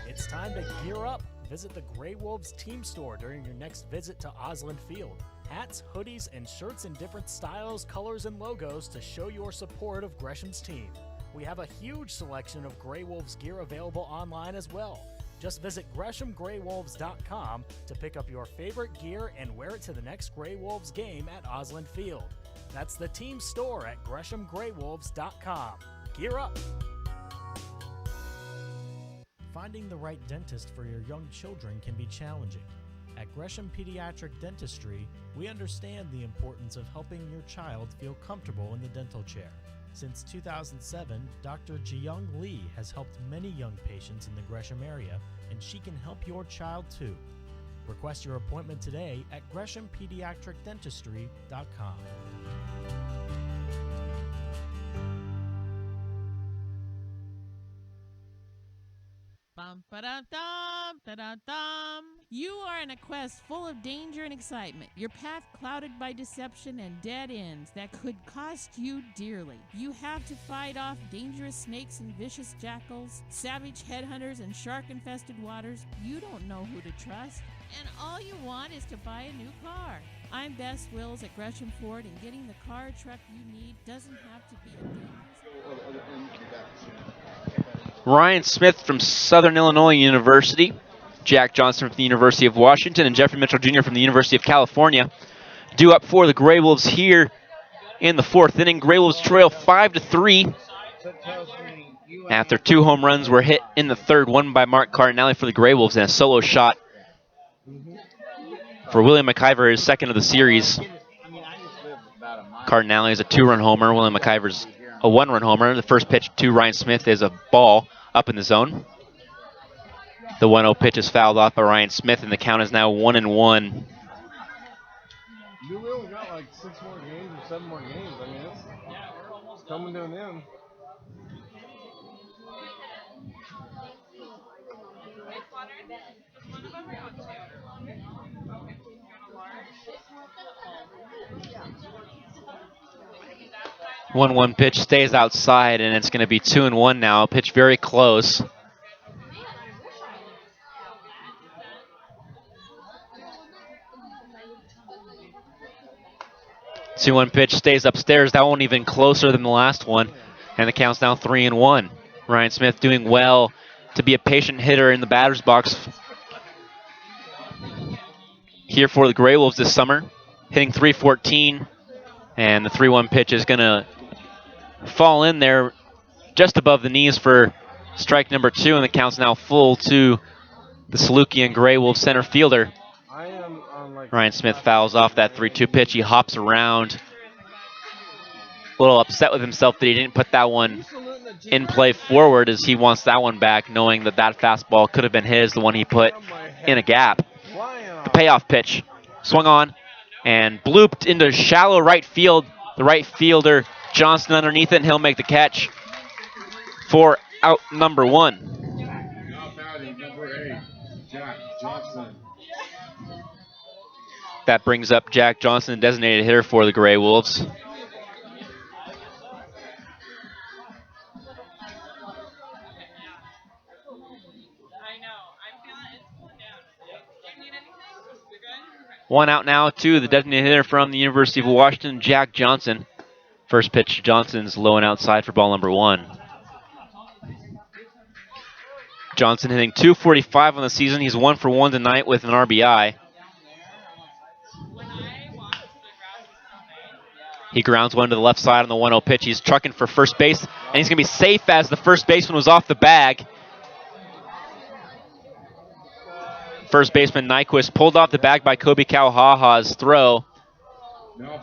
It's time to gear up. Visit the Grey Wolves team store during your next visit to Osland Field. Hats, hoodies, and shirts in different styles, colors, and logos to show your support of Gresham's team. We have a huge selection of Grey Wolves gear available online as well. Just visit GreshamGreyWolves.com to pick up your favorite gear and wear it to the next Grey Wolves game at Osland Field. That's the team store at GreshamGreyWolves.com. Gear up! Finding the right dentist for your young children can be challenging. At Gresham Pediatric Dentistry, we understand the importance of helping your child feel comfortable in the dental chair. Since 2007, Dr. Jiyoung Lee has helped many young patients in the Gresham area, and she can help your child too. Request your appointment today at GreshamPediatricDentistry.com. Bum ba-da-dum, da-da-dum. You are in a quest full of danger and excitement. Your path clouded by deception and dead ends that could cost you dearly. You have to fight off dangerous snakes and vicious jackals, savage headhunters and shark-infested waters. You don't know who to trust, and all you want is to buy a new car. I'm Bess Wills at Gresham Ford, and getting the car or truck you need doesn't have to be a Ryan Smith from Southern Illinois University, Jack Johnson from the University of Washington, and Jeffrey Mitchell Jr. from the University of California due up for the Grey Wolves here in the 4th inning. Grey Wolves trail 5-3 after 2 home runs were hit in the 3rd, one by Mark Cardinale for the Grey Wolves and a solo shot for William McIver, his 2nd of the series. Cardinale is a 2-run homer. William McIver's a 1-run homer. The first pitch to Ryan Smith is a ball up in the zone. The 1-0 pitch is fouled off by Ryan Smith, and the count is now 1-1. We only got like 6 more games or 7 more games. I mean, it's coming to an end. One pitch stays outside, and it's going to be 2-1 now. Pitch very close. Two-one pitch stays upstairs. That one even closer than the last one, and the count's now 3-1. Ryan Smith doing well to be a patient hitter in the batter's box here for the Gray Wolves this summer, hitting .314, and the 3-1 pitch is going to fall in there just above the knees for strike number 2, and the count's now full to the Salukian Gray Wolves center fielder. Ryan Smith fouls off that 3-2 pitch. He hops around, a little upset with himself that he didn't put that one in play forward, as he wants that one back, knowing that that fastball could have been his, the one he put in a gap. The payoff pitch swung on and blooped into shallow right field. The right fielder Johnson underneath it, and he'll make the catch for out number 1. Now batting number 8, Jack Johnson. That brings up Jack Johnson, designated hitter for the Gray Wolves. One out now to the designated hitter from the University of Washington, Jack Johnson. First pitch to Johnson's low and outside for ball number 1. Johnson hitting .245 on the season. He's 1 for 1 tonight with an RBI. He grounds one to the left side on the 1-0 pitch. He's trucking for first base, and he's going to be safe as the first baseman was off the bag. First baseman Nyquist pulled off the bag by Kobe Kauhaha's throw.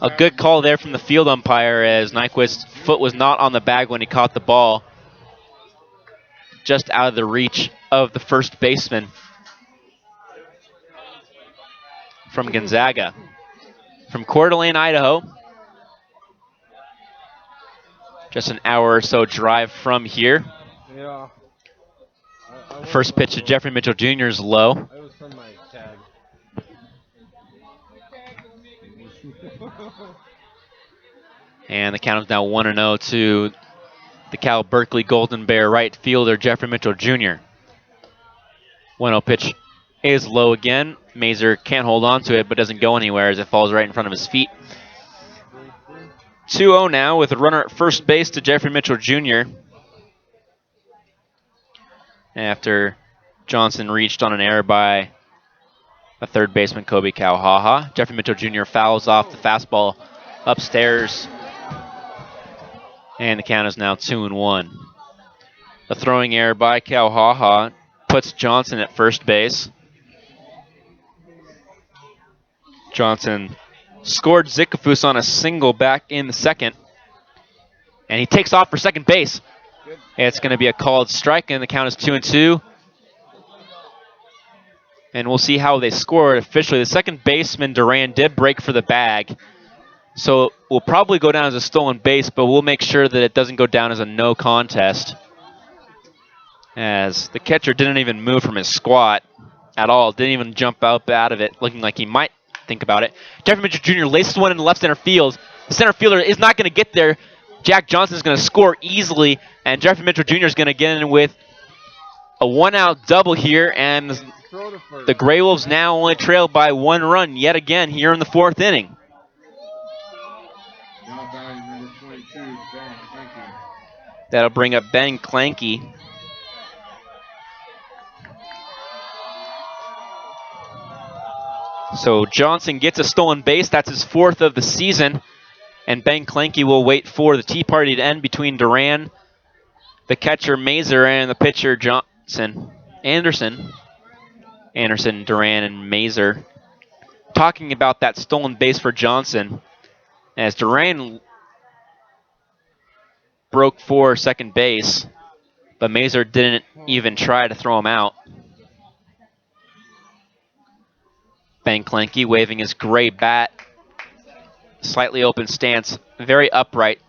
A good call there from the field umpire, as Nyquist's foot was not on the bag when he caught the ball. Just out of the reach of the first baseman from Gonzaga. From Coeur d'Alene, Idaho. Just an hour or so drive from here. Yeah. First pitch to Jeffrey Mitchell Jr. is low. I was from my tag. And the count is now 1-0 to the Cal Berkeley Golden Bear right fielder, Jeffrey Mitchell Jr. 1-0 pitch is low again. Mazer can't hold on to it, but doesn't go anywhere as it falls right in front of his feet. 2-0 now with a runner at first base to Jeffrey Mitchell Jr. after Johnson reached on an error by a third baseman, Kobe Kauhaha. Jeffrey Mitchell Jr. fouls off the fastball upstairs, and the count is now 2-1. A throwing error by Kauhaha puts Johnson at first base. Johnson scored Zikafus on a single back in the second, and he takes off for second base. It's going to be a called strike, and the count is 2-2. And we'll see how they score it officially. The second baseman, Duran, did break for the bag, so it will probably go down as a stolen base, but we'll make sure that it doesn't go down as a no contest, as the catcher didn't even move from his squat at all. Didn't even jump out of it, looking like he might think about it. Jeffrey Mitchell Jr. laces one into left center field. The center fielder is not going to get there. Jack Johnson is going to score easily, and Jeffrey Mitchell Jr. is going to get in with a one-out double here, and the Gray Wolves now only trail by 1 run yet again here in the 4th inning. Now batting number 22, Ben Clanky. That'll bring up Ben Clanky. So Johnson gets a stolen base. That's his 4th of the season. And Ben Clanky will wait for the tea party to end between Duran, the catcher Mazer, and the pitcher Anderson, Duran, and Mazer. Talking about that stolen base for Johnson, as Duran broke for second base, but Mazer didn't even try to throw him out. Ben Klenke waving his gray bat. Slightly open stance, very upright,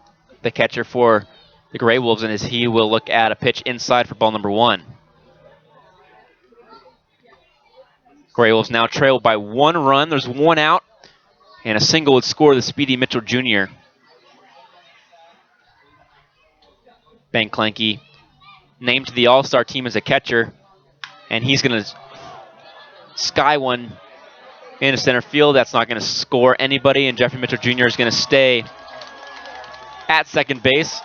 the catcher for the Grey Wolves, and as he will look at a pitch inside for ball number 1. Grey Wolves now trailed by 1 run. There's 1 out, and a single would score the speedy Mitchell Jr. Ben Klenke named to the All-Star team as a catcher, and he's going to sky one into center field. That's not going to score anybody, and Jeffrey Mitchell Jr. is going to stay at second base,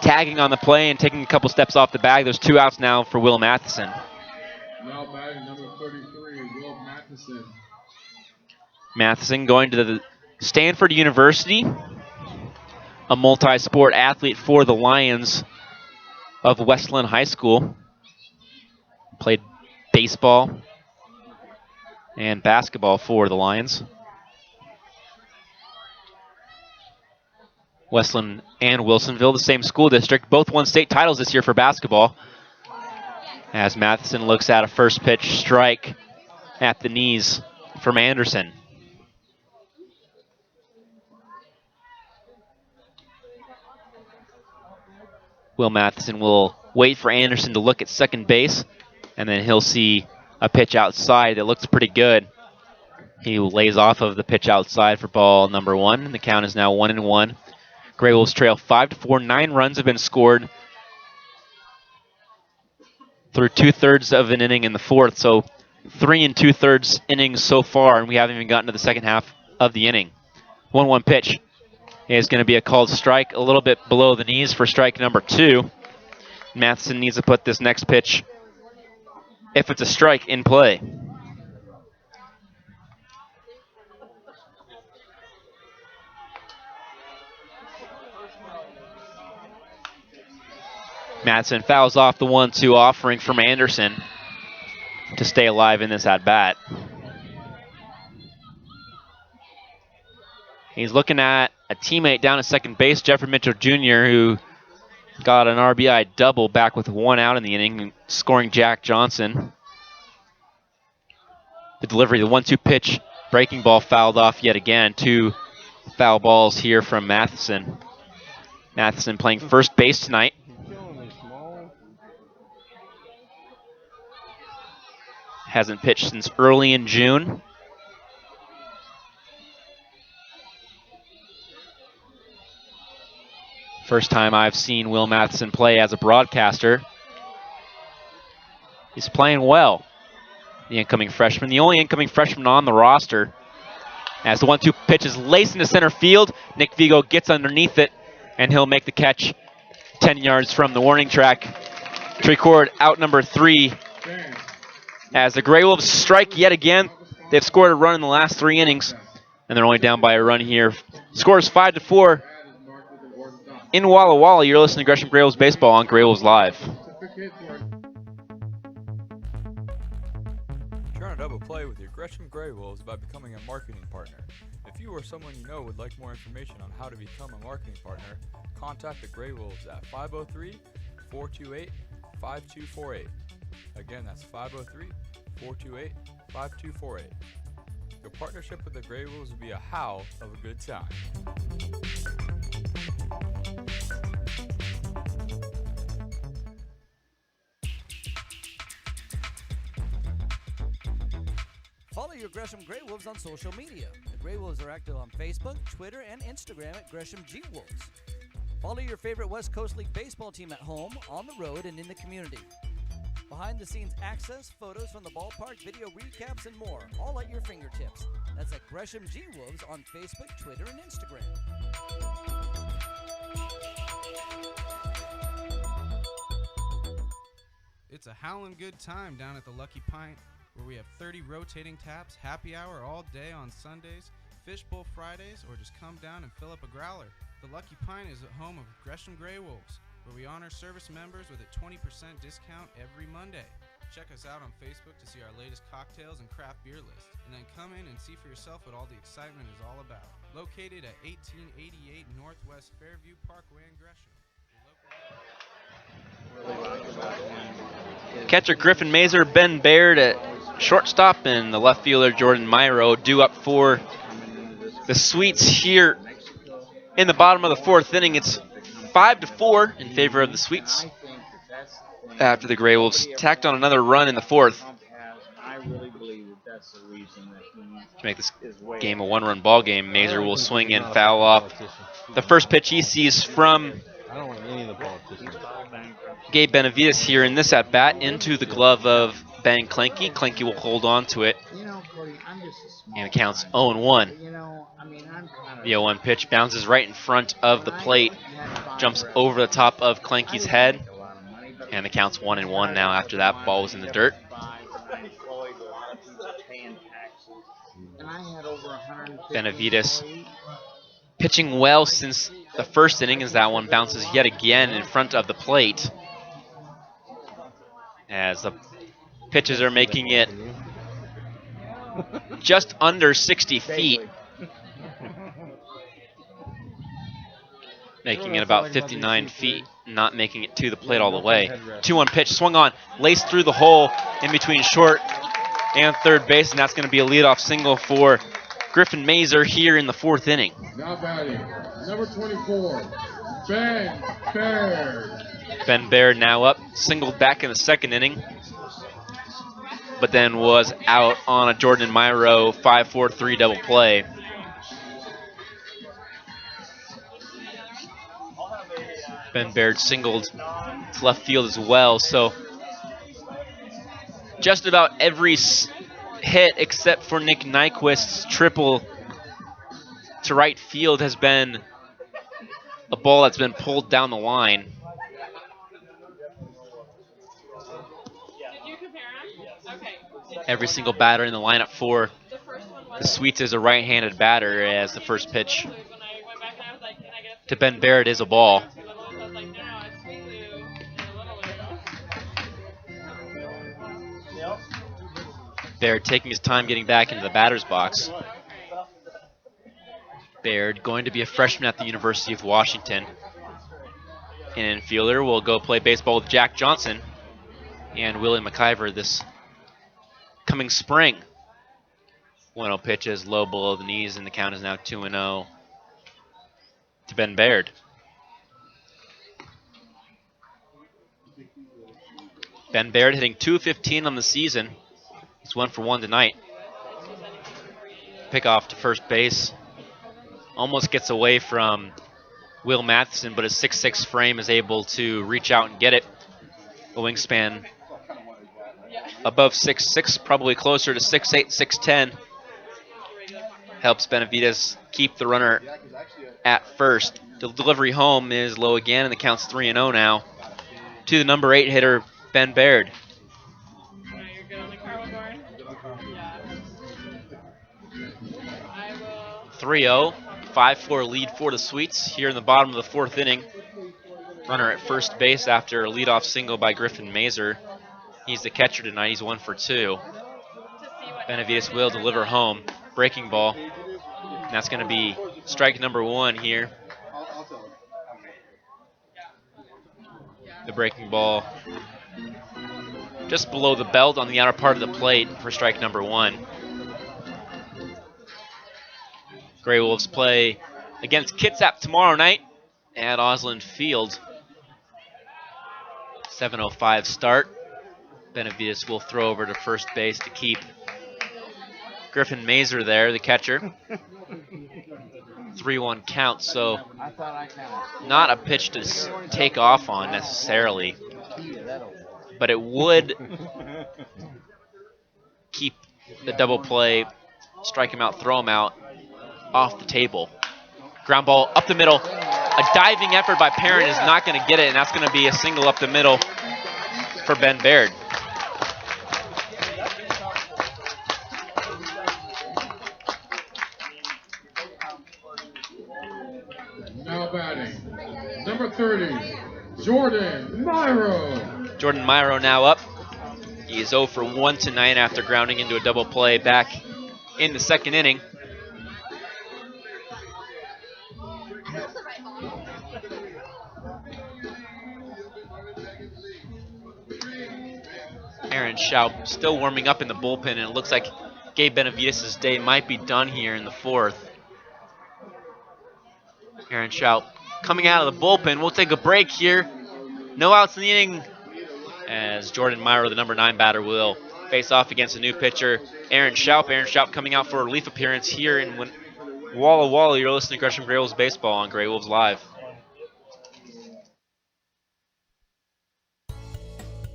tagging on the play and taking a couple steps off the bag. There's 2 outs now for Will Matheson. Now batting number 33, Will Matheson. Matheson going to the Stanford University, a multi-sport athlete for the Lions of Westland High School. Played baseball and basketball for the Lions. Westland and Wilsonville, the same school district. Both won state titles this year for basketball. As Matheson looks at a first pitch strike at the knees from Anderson. Will Matheson will wait for Anderson to look at second base, and then he'll see a pitch outside that looks pretty good. He lays off of the pitch outside for ball number 1, and the count is now 1-1. Grey Wolves trail 5-4. 9 runs have been scored through 2/3 of an inning in the 4th, so 3 2/3 innings so far, and we haven't even gotten to the second half of the inning. 1-1 pitch is going to be a called strike, a little bit below the knees for strike number 2. Matheson needs to put this next pitch, if it's a strike, in play. Matheson fouls off the 1-2 offering from Anderson to stay alive in this at-bat. He's looking at a teammate down at second base, Jeffrey Mitchell Jr., who got an RBI double back with 1 out in the inning, scoring Jack Johnson. The delivery, the 1-2 pitch, breaking ball fouled off yet again. 2 foul balls here from Matheson. Matheson playing first base tonight. Hasn't pitched since early in June. First time I've seen Will Matheson play as a broadcaster. He's playing well, the incoming freshman. The only incoming freshman on the roster. As the 1-2 pitch is laced into center field, Nick Vigo gets underneath it, and he'll make the catch 10 yards from the warning track to record out number 3. As the Grey Wolves strike yet again. They've scored a run in the last 3 innings, and they're only down by a run here. Scores 5-4 in Walla Walla. You're listening to Gresham Grey Wolves Baseball on Grey Wolves Live. Turn a double play with your Gresham Grey Wolves by becoming a marketing partner. If you or someone you know would like more information on how to become a marketing partner, contact the Grey Wolves at 503-428-5248. Again, that's 503-428-5248. Your partnership with the Grey Wolves will be a howl of a good time. Follow your Gresham Grey Wolves on social media. The Grey Wolves are active on Facebook, Twitter, and Instagram at Gresham G Wolves. Follow your favorite West Coast League baseball team at home, on the road, and in the community. Behind-the-scenes access, photos from the ballpark, video recaps, and more, all at your fingertips. That's at Gresham G Wolves on Facebook, Twitter, and Instagram. It's a howlin' good time down at the Lucky Pint, where we have 30 rotating taps, happy hour all day on Sundays, fishbowl Fridays, or just come down and fill up a growler. The Lucky Pint is the home of Gresham Grey Wolves, where we honor service members with a 20% discount every Monday. Check us out on Facebook to see our latest cocktails and craft beer list, and then come in and see for yourself what all the excitement is all about. Located at 1888 Northwest Fairview Parkway in Gresham. Catcher Griffin Mazer, Ben Baird at shortstop and the left fielder Jordan Myro due up for the Sweets here in the bottom of the fourth inning. It's 5-4 in favor of the Sweets after the Grey Wolves tacked on another run in the fourth to make this game a one-run ball game. Mazer will swing and foul off the first pitch he sees from Gabe Benavides here in this at-bat into the glove of Ben Klenke. Klenke will hold on to it, and it counts 0-1. The 0-1 pitch bounces right in front of the plate, jumps over the top of Klenke's head, and the count's 1-1 now after that ball was in the dirt. Benavides pitching well since the first inning as that one bounces yet again in front of the plate, as the pitches are making it just under 60 feet, making it about 59 feet, not making it to the plate all the way. 2-1 pitch, swung on, laced through the hole in between short and third base, and that's going to be a leadoff single for Griffin Mazer here in the fourth inning. Now batting, number 24, Ben Baird. Ben Baird now up, singled back in the second inning, but then was out on a Jordan Myro 5-4-3 double play. Ben Baird singled to left field as well, so just about every hit except for Nick Nyquist's triple to right field has been a ball that's been pulled down the line. Every single batter in the lineup for the Sweets is a right-handed batter, as the first pitch to Ben Baird is a ball. Baird taking his time getting back into the batter's box. Baird going to be a freshman at the University of Washington. An infielder will go play baseball with Jack Johnson and Willie McIver this coming spring. 1-0 pitch is low below the knees, and the count is now 2-0 to Ben Baird. Ben Baird hitting .215 on the season. He's 1 for 1 tonight. Pick off to first base. Almost gets away from Will Matheson, but his 6'6" frame is able to reach out and get it. A wingspan above 6'6", probably closer to 6'8", 6'10". Helps Benavides keep the runner at first. The delivery home is low again, and the count's 3-0 now to the number 8 hitter, Ben Baird. 3-0, 5-4 lead for the Sweets here in the bottom of the fourth inning. Runner at first base after a leadoff single by Griffin Mazer. He's the catcher tonight. He's 1 for 2. Benavides will deliver home. Breaking ball. And that's going to be strike number 1 here. The breaking ball just below the belt on the outer part of the plate for strike number 1. Grey Wolves play against Kitsap tomorrow night at Osland Field. 7:05 start. Benavides will throw over to first base to keep Griffin Mazer there, the catcher. 3-1 count, so not a pitch to take off on necessarily, but it would keep the double play, strike him out, throw him out, off the table. Ground ball up the middle. A diving effort by Parent is not going to get it, and that's going to be a single up the middle for Ben Baird. Now batting, number 30, Jordan Myro. Jordan Myro now up. He is 0 for 1 tonight after grounding into a double play back in the second inning. Aaron Aaron Schaub still warming up in the bullpen, and it looks like Gabe Benavides' day might be done here in the fourth. Aaron Schaub coming out of the bullpen. We'll take a break here. No outs in the inning as Jordan Myro, the number 9 batter, will face off against a new pitcher, Aaron Schaub. Aaron Schaub coming out for a relief appearance here in Walla Walla. You're listening to Gresham Grey Wolves Baseball on Grey Wolves Live.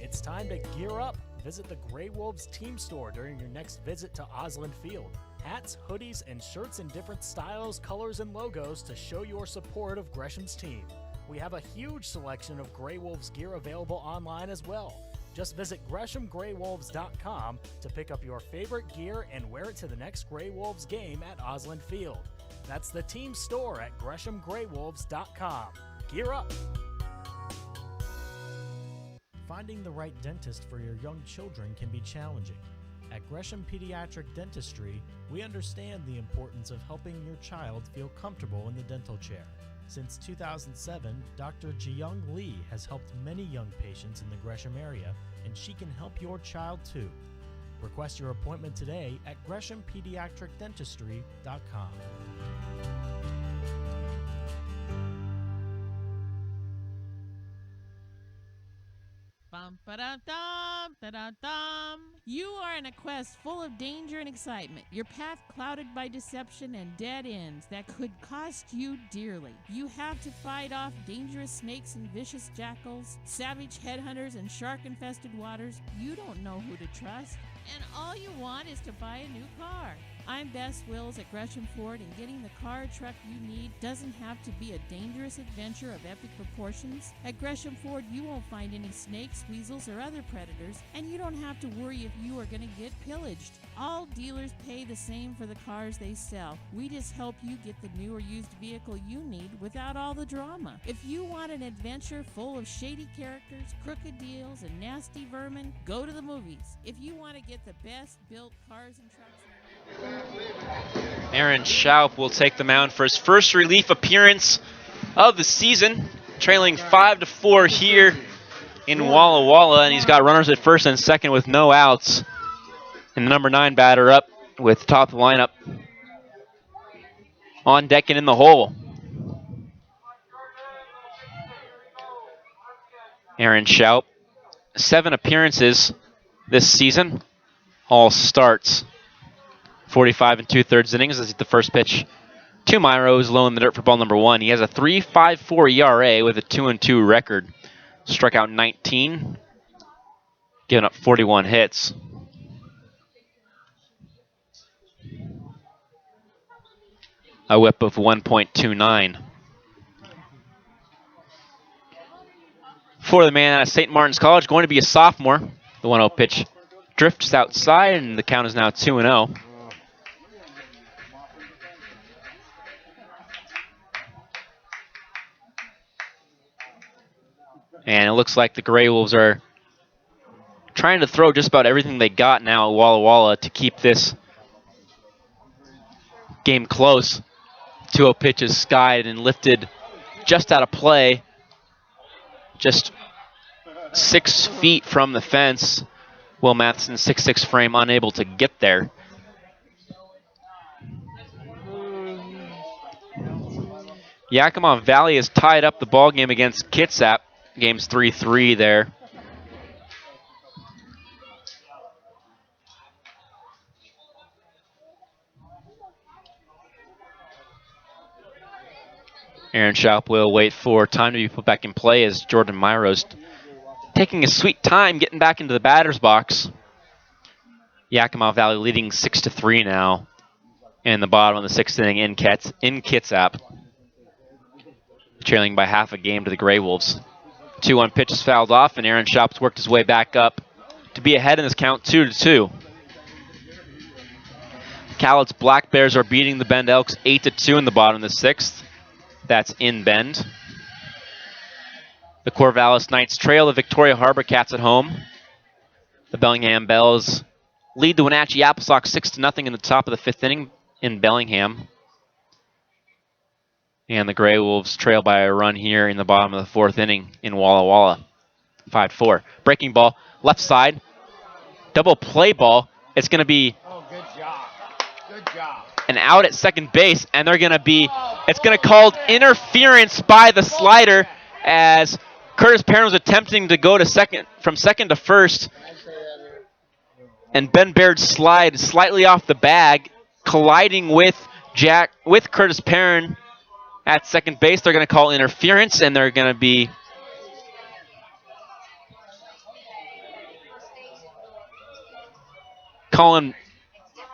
It's time to gear up. Visit the Grey Wolves team store during your next visit to Osland Field. Hats, hoodies, and shirts in different styles, colors, and logos to show your support of Gresham's team. We have a huge selection of Grey Wolves gear available online as well. Just visit GreshamGreyWolves.com to pick up your favorite gear and wear it to the next Grey Wolves game at Osland Field. That's the team store at GreshamGreyWolves.com. Gear up! Finding the right dentist for your young children can be challenging. At Gresham Pediatric Dentistry, we understand the importance of helping your child feel comfortable in the dental chair. Since 2007, Dr. Jiyoung Lee has helped many young patients in the Gresham area, and she can help your child too. Request your appointment today at GreshamPediatricDentistry.com. Bum, ba-da-dum, da-da-dum. You are in a quest full of danger and excitement. Your path clouded by deception and dead ends that could cost you dearly. You have to fight off dangerous snakes and vicious jackals, savage headhunters and shark-infested waters. You don't know who to trust, and all you want is to buy a new car. I'm Bess Wills at Gresham Ford, and getting the car or truck you need doesn't have to be a dangerous adventure of epic proportions. At Gresham Ford, you won't find any snakes, weasels, or other predators, and you don't have to worry if you are going to get pillaged. All dealers pay the same for the cars they sell. We just help you get the new or used vehicle you need without all the drama. If you want an adventure full of shady characters, crooked deals, and nasty vermin, go to the movies. If you want to get the best built cars and trucks, Aaron Schaub will take the mound for his first relief appearance of the season, trailing 5-4 here in Walla Walla, and he's got runners at first and second with no outs. And the number 9 batter up with top of the lineup on deck and in the hole. Aaron Schaub, 7 appearances this season, all starts. 45 2/3 innings. This is the first pitch to Myro's low in the dirt for ball number 1. He has a 3.54 ERA with a 2-2 record. Struck out 19, giving up 41 hits. A whip of 1.29. For the man out of St. Martin's College, going to be a sophomore. The 1-0 pitch drifts outside, and the count is now 2-0. And it looks like the Grey Wolves are trying to throw just about everything they got now at Walla Walla to keep this game close. 2-0 pitch is skied and lifted just out of play. Just 6 feet from the fence. Will Matheson's 6'6" frame unable to get there. Yakima Valley has tied up the ball game against Kitsap. Game's 3-3 there. Aaron Schaub will wait for time to be put back in play as Jordan Myro's taking his sweet time getting back into the batter's box. Yakima Valley leading 6-3 now in the bottom of the 6th inning in Kitsap. Trailing by half a game to the Grey Wolves. 2-1 pitch is fouled off, and Aaron Schaub's worked his way back up to be ahead in this count 2-2. Cowlitz Black Bears are beating the Bend Elks 8-2 in the bottom of the 6th. That's in Bend. The Corvallis Knights trail the Victoria Harbor Cats at home. The Bellingham Bells lead the Wenatchee Apple Sox 6-0 in the top of the 5th inning in Bellingham. And the Grey Wolves trail by a run here in the bottom of the 4th inning in Walla Walla. 5-4. Breaking ball, left side. double play ball. It's going to be Good job. Good job. an out at second base, and they're going to be, it's going to called interference by the slider as Curtis Perrin was attempting to go to second, from second to first, and Ben Baird slide slightly off the bag, colliding with Curtis Perrin at second base. They're going to call interference, and they're going to be calling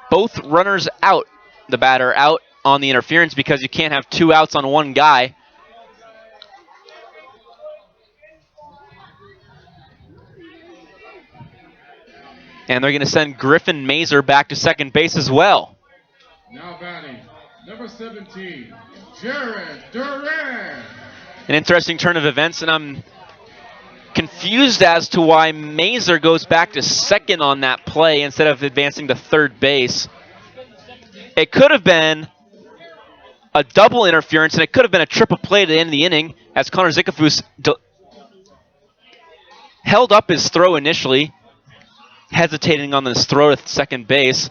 both runners out, the batter out on the interference, because you can't have 2 outs on one guy. And they're going to send Griffin Mazer back to second base as well. Now batting, number 17, Jared Duran. An interesting turn of events, and I'm confused as to why Mazer goes back to second on that play instead of advancing to third base. It could have been a double interference, and it could have been a triple play to end the inning, as Connor Zickafoose held up his throw initially, hesitating on this throw to second base,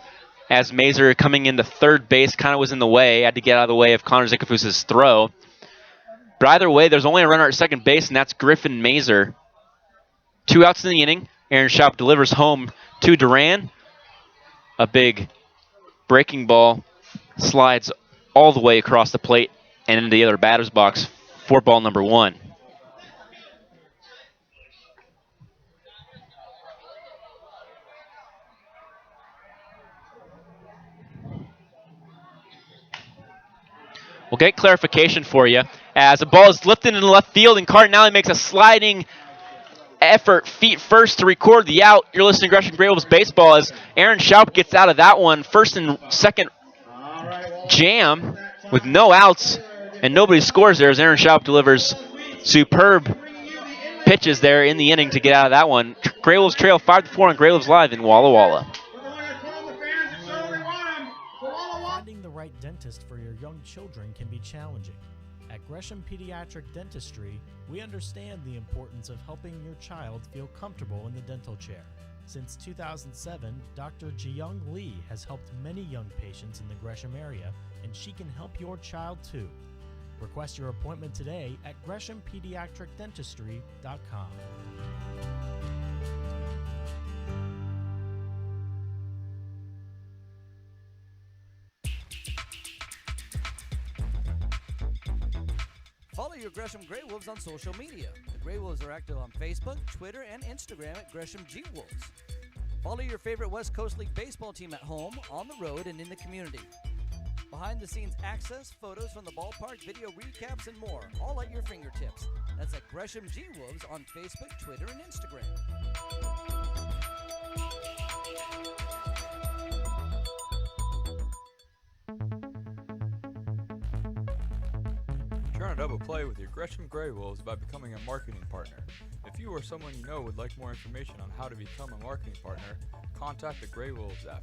as Mazer coming into third base kind of was in the way, had to get out of the way of Connor Zickafoose's throw. But either way, there's only a runner at second base, and that's Griffin Mazer. 2 outs in the inning. Aaron Schaub delivers home to Duran. A big breaking ball slides all the way across the plate and into the other batter's box for ball number 1. We'll get clarification for you as the ball is lifted into left field and Cardinale makes a sliding effort feet first to record the out. You're listening to Gresham Grey Wolves Baseball as Aaron Schaub gets out of that one. First and second jam with no outs and nobody scores there as Aaron Schaub delivers superb pitches there in the inning to get out of that one. Grey Wolves trail 5-4 on Grey Wolves Live in Walla Walla. Finding the right dentist for your young children can be challenging. At Gresham Pediatric Dentistry, we understand the importance of helping your child feel comfortable in the dental chair. Since 2007, Dr. Jiyoung Lee has helped many young patients in the Gresham area, and she can help your child too. Request your appointment today at GreshamPediatricDentistry.com. Follow your Gresham Grey Wolves on social media. The Grey Wolves are active on Facebook, Twitter, and Instagram at Gresham G Wolves. Follow your favorite West Coast League baseball team at home, on the road, and in the community. Behind-the-scenes access, photos from the ballpark, video recaps, and more, all at your fingertips. That's at Gresham G Wolves on Facebook, Twitter, and Instagram. Turn a double play with your Gresham Grey Wolves by becoming a marketing partner. If you or someone you know would like more information on how to become a marketing partner, contact the Grey Wolves at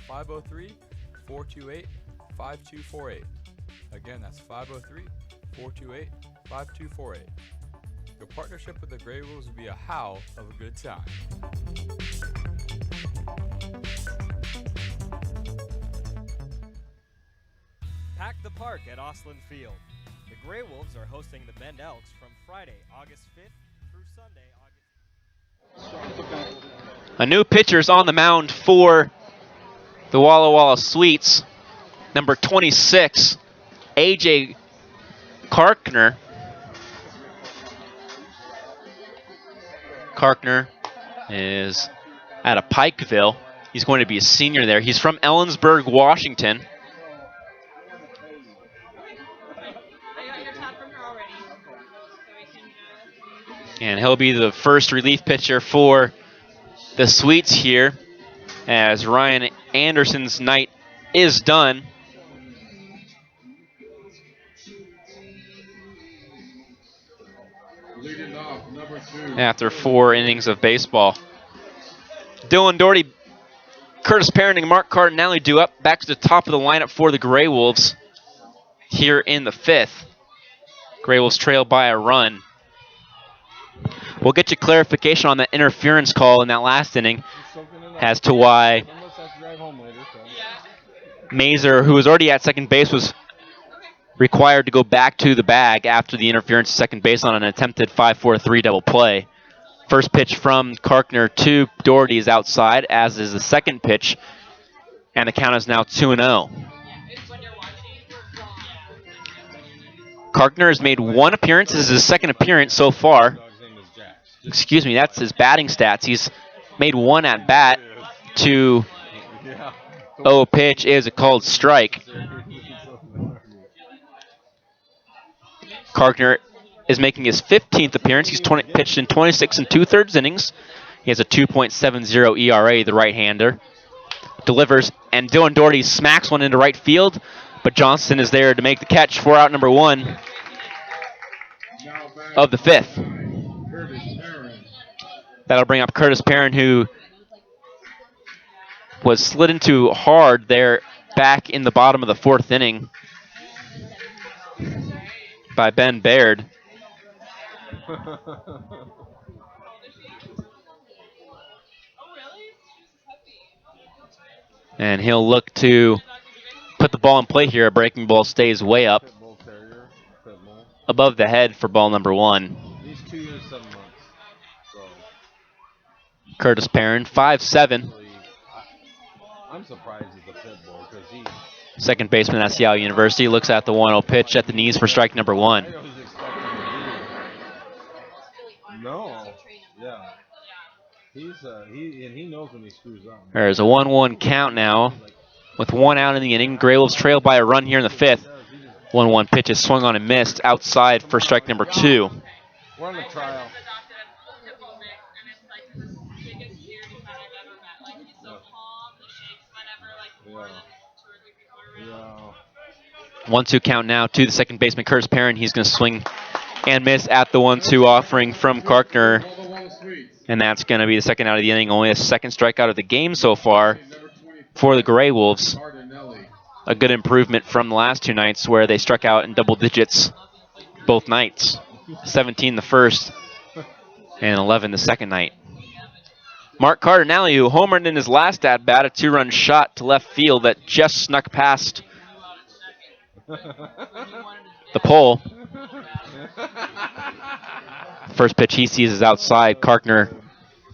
503-428-5248. Again, that's 503-428-5248. Your partnership with the Grey Wolves will be a howl of a good time. Pack the park at Osland Field. The Grey Wolves are hosting the Bend Elks from Friday, August 5th through Sunday, August. A new pitcher's on the mound for the Walla Walla Sweets. Number 26, AJ Karkner. Karkner is out of Pikeville. He's going to be a senior there. He's from Ellensburg, Washington. And he'll be the first relief pitcher for the Sweets here as Ryan Anderson's night is done. Leading off, number 2. After 4 innings of baseball. Dylan Doherty, Curtis Perrin, and Mark Cardinale due up back to the top of the lineup for the Grey Wolves here in the 5th. Grey Wolves trail by a run. We'll get you clarification on that interference call in that last inning as to why Mazer, who was already at second base, was required to go back to the bag after the interference at second base on an attempted 5-4-3 double play. First pitch from Karkner to Doherty is outside, as is the second pitch, and the count is now 2-0. Karkner has made one appearance. This is his second appearance so far. Excuse me, that's his batting stats. He's made one at bat. 2-0 pitch is a called strike. Karkner is making his 15th appearance. He's pitched in 26 2/3 innings. He has a 2.70 ERA, the right-hander. Delivers, and Dylan Doherty smacks one into right field, but Johnson is there to make the catch for out number 1 of the 5th. That'll bring up Curtis Perrin, who was slid into hard there back in the bottom of the 4th inning by Ben Baird. And he'll look to put the ball in play here. A breaking ball stays way up above the head for ball number 1. He's 2 years, 7 months. So. Curtis Perrin, 5'7". I'm surprised he's a pit bull because he. Second baseman at Seattle University looks at the 1-0 pitch at the knees for strike number 1. No. Yeah. He knows when he screws up. There's a 1-1 count now with 1 out in the inning. Grey Wolves trail by a run here in the 5th. 1-1 pitch is swung on and missed outside for strike number 2. We're on the trial. Yeah. 1-2 count now to the second baseman, Curtis Perrin. He's going to swing and miss at the 1-2 offering from Karkner. And that's going to be the second out of the inning. Only a second strikeout of the game so far for the Grey Wolves. A good improvement from the last 2 nights where they struck out in double digits both nights. 17 the first and 11 the second night. Mark Cardinale, who homered in his last at-bat, a 2-run shot to left field that just snuck past the pole. First pitch he sees is outside. Karkner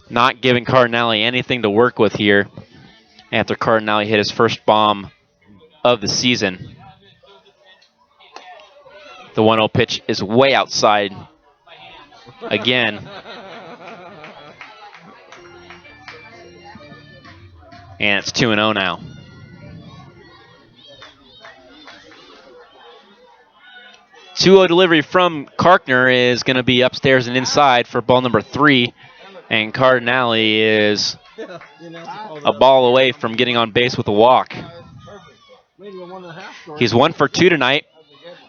not giving Cardinale anything to work with here after Cardinale hit his first bomb of the season. The 1-0 pitch is way outside again. And it's 2-0 now. 2-0 delivery from Karkner is going to be upstairs and inside for ball number 3. And Cardinale is a ball away from getting on base with a walk. He's 1 for 2 tonight,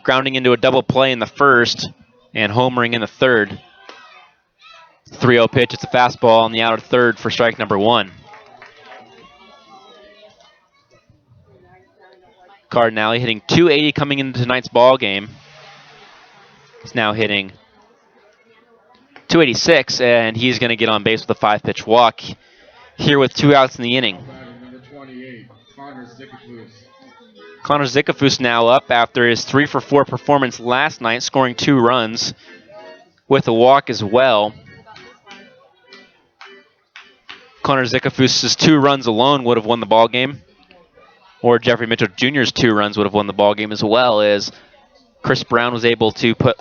grounding into a double play in the first and homering in the third. 3-0 pitch, it's a fastball on the outer third for strike number 1. Cardinale hitting .280 coming into tonight's ball game. He's now hitting .286, and he's going to get on base with a 5-pitch walk here with 2 outs in the inning. Connor Zickafoos now up after his 3 for 4 performance last night, scoring 2 runs with a walk as well. Connor Zickafoos' 2 runs alone would have won the ball game, or Jeffrey Mitchell Jr.'s 2 runs would have won the ball game as well, as Chris Brown was able to put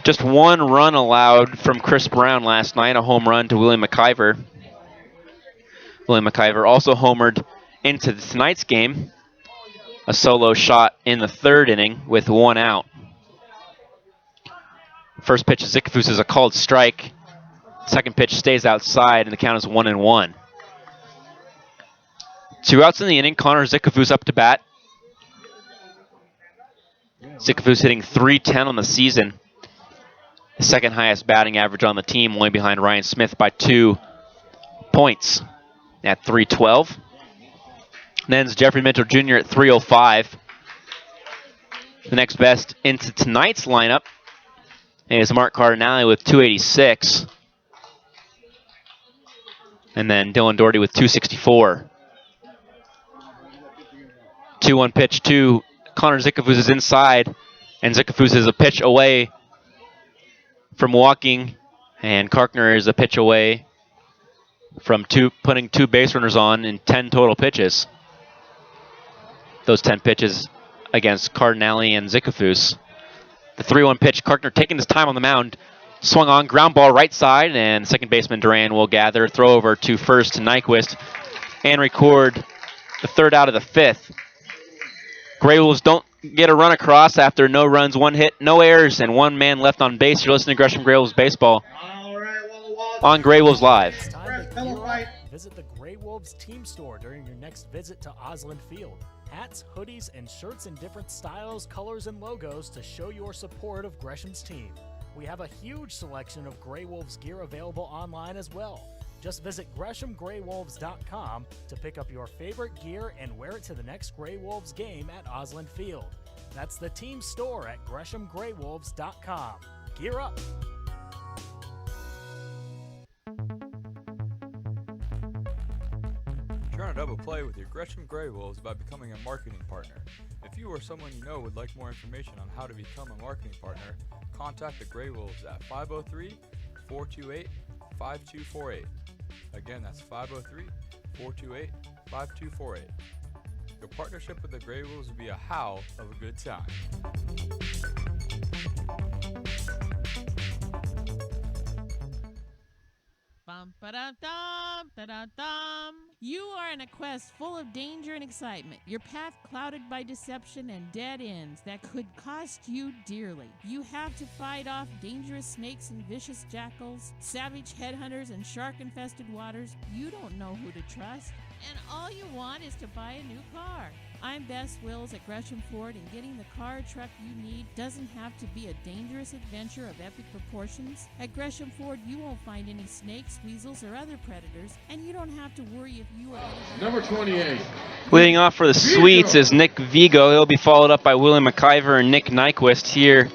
just 1 run allowed from Chris Brown last night, a home run to William McIver. William McIver also homered into tonight's game, a solo shot in the 3rd inning with 1 out. First pitch of Zickafoos is a called strike. Second pitch stays outside, and the count is 1-1. 2 outs in the inning. Connor Zickafoos up to bat. Zickafoos hitting .310 on the season. The second highest batting average on the team, only behind Ryan Smith by 2 points at .312. Then it's Jeffrey Mitchell Jr. at .305. The next best into tonight's lineup. is Mark Cardinale with 286. And then Dylan Doherty with 264. 2-1 pitch to Connor Zickafoos is inside, and Zickafoos is a pitch away from walking, and Karkner is a pitch away from putting 2 base runners on in 10 total pitches. Those 10 pitches against Cardinale and Zickafoos. The 3-1 pitch, Karkner taking his time on the mound, swung on, ground ball right side, and second baseman Duran will gather, throw over to first to Nyquist, and record the third out of the fifth. Grey Wolves don't get a run across after no runs, 1 hit, no errors, and 1 man left on base. You're listening to Gresham Grey Wolves Baseball on Grey Wolves Live. It's time to gear up. Visit the Grey Wolves team store during your next visit to Osland Field. Hats, hoodies, and shirts in different styles, colors, and logos to show your support of Gresham's team. We have a huge selection of Grey Wolves gear available online as well. Just visit GreshamGreyWolves.com to pick up your favorite gear and wear it to the next Grey Wolves game at Osland Field. That's the team store at GreshamGreyWolves.com. Gear up! Trying to double play with your Gresham Grey Wolves by becoming a marketing partner. If you or someone you know would like more information on how to become a marketing partner, contact the Grey Wolves at 503-428-5248. Again, that's 503-428-5248. Your partnership with the Grey Wolves will be a howl of a good time. Bum ba da dum da da dum. You are in a quest full of danger and excitement. Your path clouded by deception and dead ends that could cost you dearly. You have to fight off dangerous snakes and vicious jackals, savage headhunters and shark-infested waters. You don't know who to trust, and all you want is to buy a new car. I'm Bess Wills at Gresham Ford, and getting the car or truck you need doesn't have to be a dangerous adventure of epic proportions. At Gresham Ford, you won't find any snakes, weasels, or other predators, and you don't have to worry if you are... Number 28. Leading off for the Sweets is Nick Vigo. He'll be followed up by William McIver and Nick Nyquist here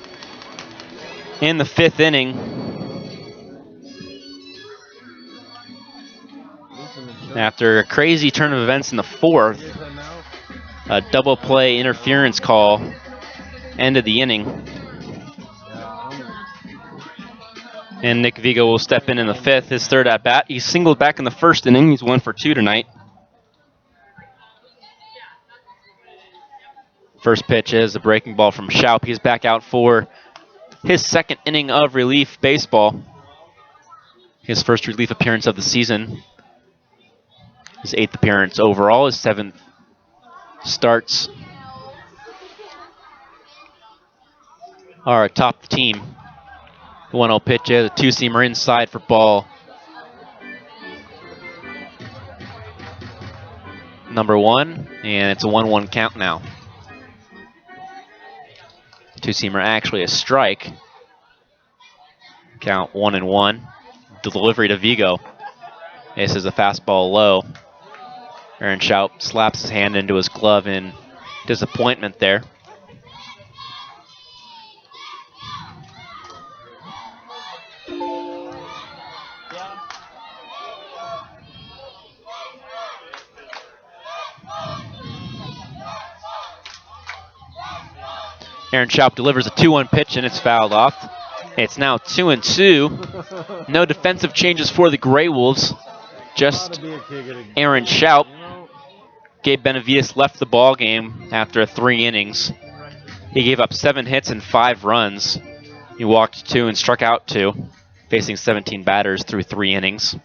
in the 5th inning. After a crazy turn of events in the 4th, a double play interference call ended the inning. And Nick Vigo will step in the 5th, his 3rd at bat. He singled back in the 1st inning. He's 1 for 2 tonight. First pitch is a breaking ball from Schaup. He's back out for his 2nd inning of relief baseball. His first relief appearance of the season. His 8th appearance overall, his 7th starts are atop the team. The 1-0 pitch is a 2-seamer inside for ball number 1, and it's a 1-1 count now. 2-seamer actually a strike. Count 1-1. Delivery to Vigo. This is a fastball low. Aaron Schaup slaps his hand into his glove in disappointment there. Aaron Schaup delivers a 2-1 pitch and it's fouled off. It's now 2-2. No defensive changes for the Grey Wolves. Just Aaron Schaup. Gabe Benavides left the ball game after 3 innings. He gave up 7 hits and 5 runs. He walked 2 and struck out 2, facing 17 batters through 3 innings.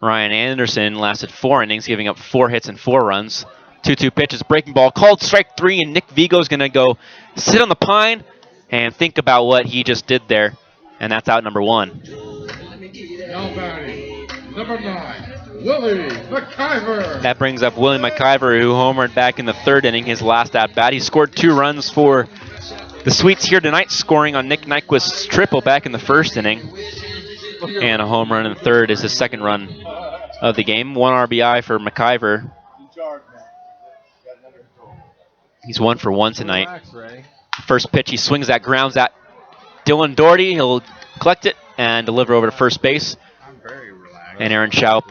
Ryan Anderson lasted 4 innings, giving up 4 hits and 4 runs. 2-2 pitches, breaking ball, called strike 3, and Nick Vigo's going to go sit on the pine and think about what he just did there. And that's out number 1. Now batting, number 9, Willie McIver. That brings up Willie McIver, who homered back in the 3rd inning, his last at-bat. He scored 2 runs for the Sweets here tonight, scoring on Nick Nyquist's triple back in the 1st inning. And a home run in the 3rd is his 2nd run of the game. 1 RBI for McIver. He's 1 for 1 tonight. First pitch, he swings that, grounds at Dylan Doherty. He'll collect it and deliver over to first base. And Aaron Schaup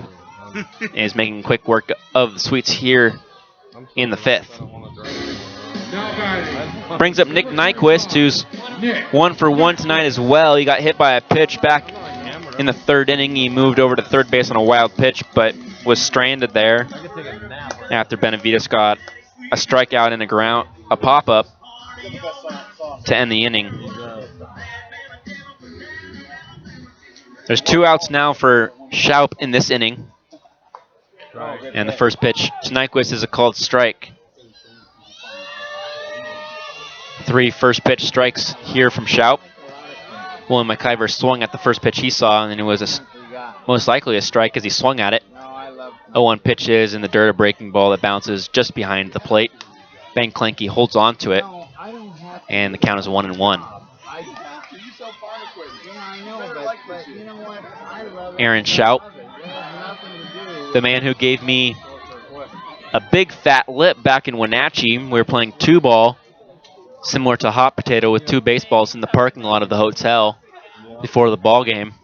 is making quick work of the Sweets here in the 5th. Brings up Nick Nyquist, who's 1 for 1 tonight as well. He got hit by a pitch back in the 3rd inning. He moved over to third base on a wild pitch, but was stranded there after Benavides got a strikeout and a pop-up to end the inning. There's 2 outs now for Schaup in this inning. And the first pitch to Nyquist is a called strike. 3 first pitch strikes here from Schaup. William McIver swung at the first pitch he saw, and it was most likely a strike as he swung at it. 0-1 pitch is in the dirt, a breaking ball that bounces just behind the plate. Ben Klenke holds on to it, and the count is 1-1. Aaron Schaup, the man who gave me a big fat lip back in Wenatchee. We were playing 2-ball, similar to hot potato with 2 baseballs in the parking lot of the hotel before the ball game.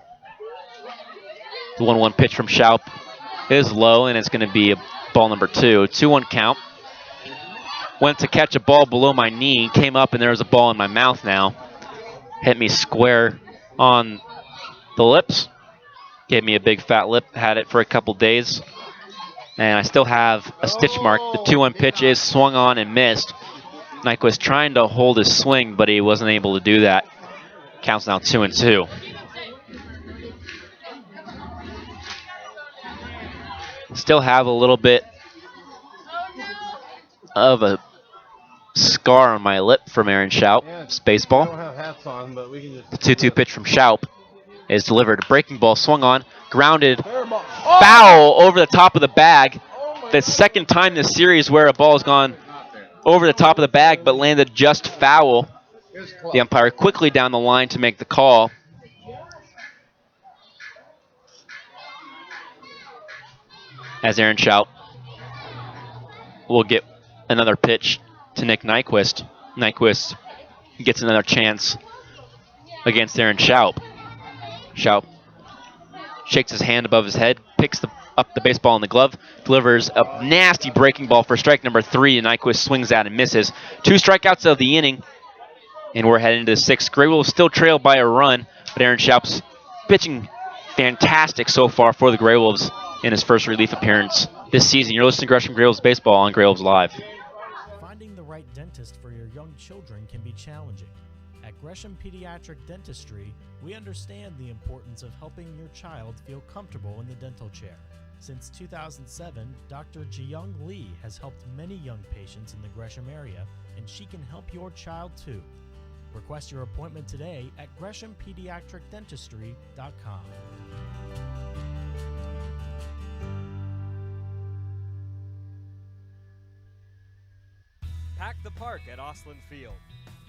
The 1-1 pitch from Schaup is low, and it's going to be a ball number 2. 2-1 count. Went to catch a ball below my knee, came up, and there was a ball in my mouth now. Hit me square on the lips. Gave me a big fat lip, had it for a couple days. And I still have a stitch mark. The 2-1 pitch is swung on and missed. Nyquist trying to hold his swing, but he wasn't able to do that. Counts now 2-2. Still have a little bit of a scar on my lip from Aaron Schaup. It's baseball. The 2-2 pitch from Schaup is delivered. Breaking ball swung on, grounded, foul over the top of the bag. The second time this series where a ball has gone over the top of the bag but landed just foul. The umpire quickly down the line to make the call. As Aaron Schaup will get another pitch to Nick Nyquist. Nyquist gets another chance against Aaron Schaup. Schaup shakes his hand above his head, picks up the baseball in the glove, delivers a nasty breaking ball for strike number 3, and Nyquist swings at and misses. 2 strikeouts of the inning, and we're heading into the 6th. Grey Wolves still trail by a run, but Aaron Schaup's pitching fantastic so far for the Grey Wolves in his first relief appearance this season. You're listening to Gresham Grey Wolves Baseball on Grey Wolves Live. Finding the right dentist for your young children can be challenging. At Gresham Pediatric Dentistry, we understand the importance of helping your child feel comfortable in the dental chair. Since 2007, Dr. Jiyoung Lee has helped many young patients in the Gresham area, and she can help your child too. Request your appointment today at GreshamPediatricDentistry.com. Pack the park at Osland Field.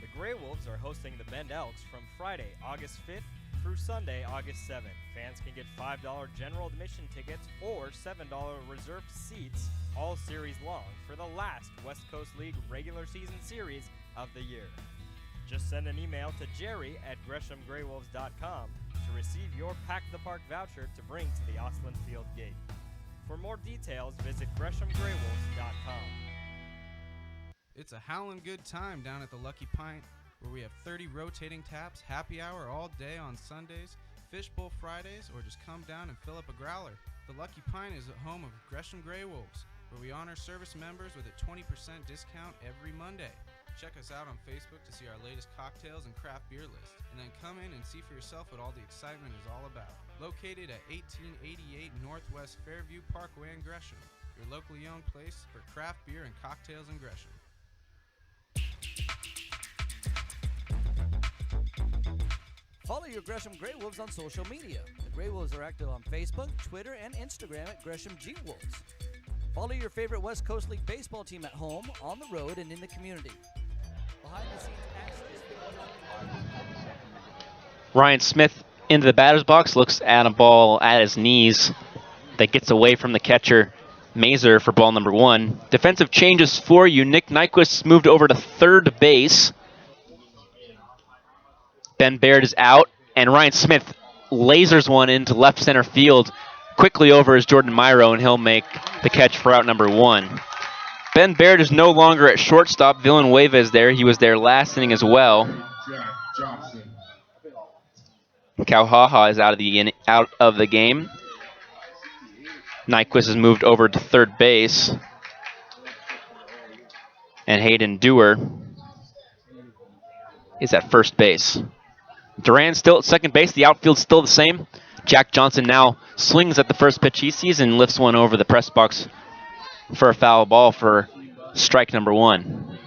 The Grey Wolves are hosting the Bend Elks from Friday, August 5th through Sunday, August 7th. Fans can get $5 general admission tickets or $7 reserved seats all series long for the last West Coast League regular season series of the year. Just send an email to jerry@GreshamGreyWolves.com to receive your Pack the Park voucher to bring to the Osland Field gate. For more details, visit GreshamGreyWolves.com. It's a howlin' good time down at the Lucky Pint, where we have 30 rotating taps, happy hour all day on Sundays, fishbowl Fridays, or just come down and fill up a growler. The Lucky Pint is the home of Gresham Grey Wolves, where we honor service members with a 20% discount every Monday. Check us out on Facebook to see our latest cocktails and craft beer list, and then come in and see for yourself what all the excitement is all about. Located at 1888 Northwest Fairview Parkway in Gresham, your locally owned place for craft beer and cocktails in Gresham. Follow your Gresham Grey Wolves on social media. The Grey Wolves are active on Facebook, Twitter, and Instagram at Gresham G Wolves. Follow your favorite West Coast League baseball team at home, on the road, and in the community. Behind the scenes action. Ryan Smith into the batter's box, looks at a ball at his knees that gets away from the catcher, Mazer, for ball number 1. Defensive changes for you. Nick Nyquist moved over to third base. Ben Baird is out, and Ryan Smith lasers one into left center field. Quickly over is Jordan Myro, and he'll make the catch for out number 1. Ben Baird is no longer at shortstop. Villanueva is there. He was there last inning as well. Kauhaha is out of the game. Nyquist has moved over to third base. And Hayden Dewar is at first base. Duran still at second base. The outfield's still the same. Jack Johnson now swings at the first pitch he sees and lifts one over the press box for a foul ball for strike number 1.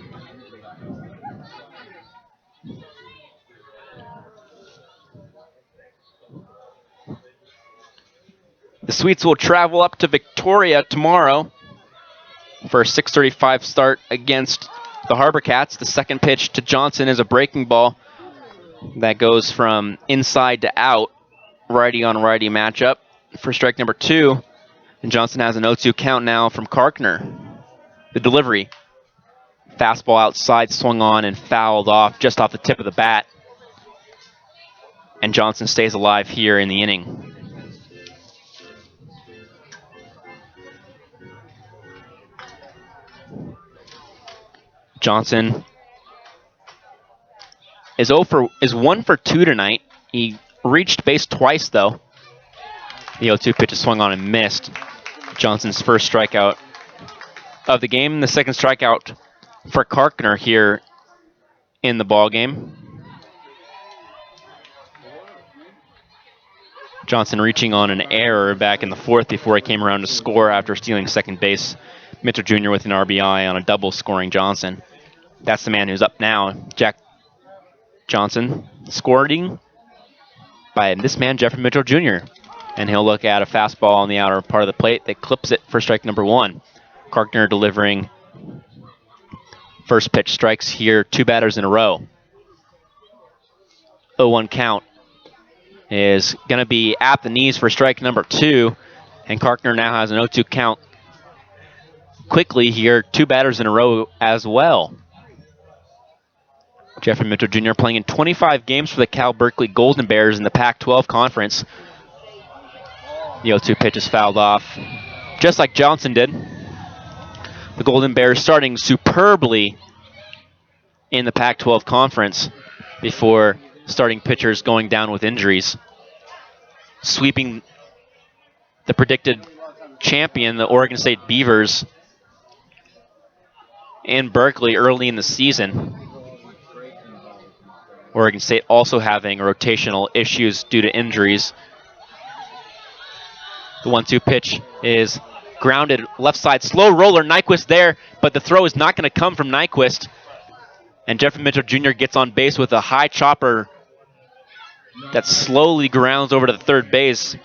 The Sweets will travel up to Victoria tomorrow for a 6:35 start against the Harbor Cats. The second pitch to Johnson is a breaking ball that goes from inside to out. Righty on righty matchup for strike number 2. And Johnson has an 0-2 count now from Karkner. The delivery. Fastball outside, swung on and fouled off just off the tip of the bat. And Johnson stays alive here in the inning. Johnson is 1 for 2 tonight. He reached base twice though. The 0-2 pitch is swung on and missed. Johnson's first strikeout of the game. The second strikeout for Karkner here in the ball game. Johnson reaching on an error back in the 4th before he came around to score after stealing second base. Mitchell Jr. with an RBI on a double scoring Johnson. That's the man who's up now. Jack Johnson scoring by this man, Jeffrey Mitchell Jr. And he'll look at a fastball on the outer part of the plate that clips it for strike number 1. Karkner delivering first pitch strikes here, 2 batters in a row. 0-1 count is going to be at the knees for strike number 2. And Karkner now has an 0-2 count. Quickly here, 2 batters in a row as well. Jeffrey Mitchell Jr. playing in 25 games for the Cal Berkeley Golden Bears in the Pac-12 Conference. The 0-2 pitch is fouled off, just like Johnson did. The Golden Bears starting superbly in the Pac-12 Conference before starting pitchers going down with injuries. Sweeping the predicted champion, the Oregon State Beavers, in Berkeley early in the season. Oregon State also having rotational issues due to injuries. The 1-2 pitch is grounded left side, slow roller. Nyquist there, but the throw is not going to come from Nyquist. And Jeffrey Mitchell Jr. gets on base with a high chopper that slowly grounds over to the third base,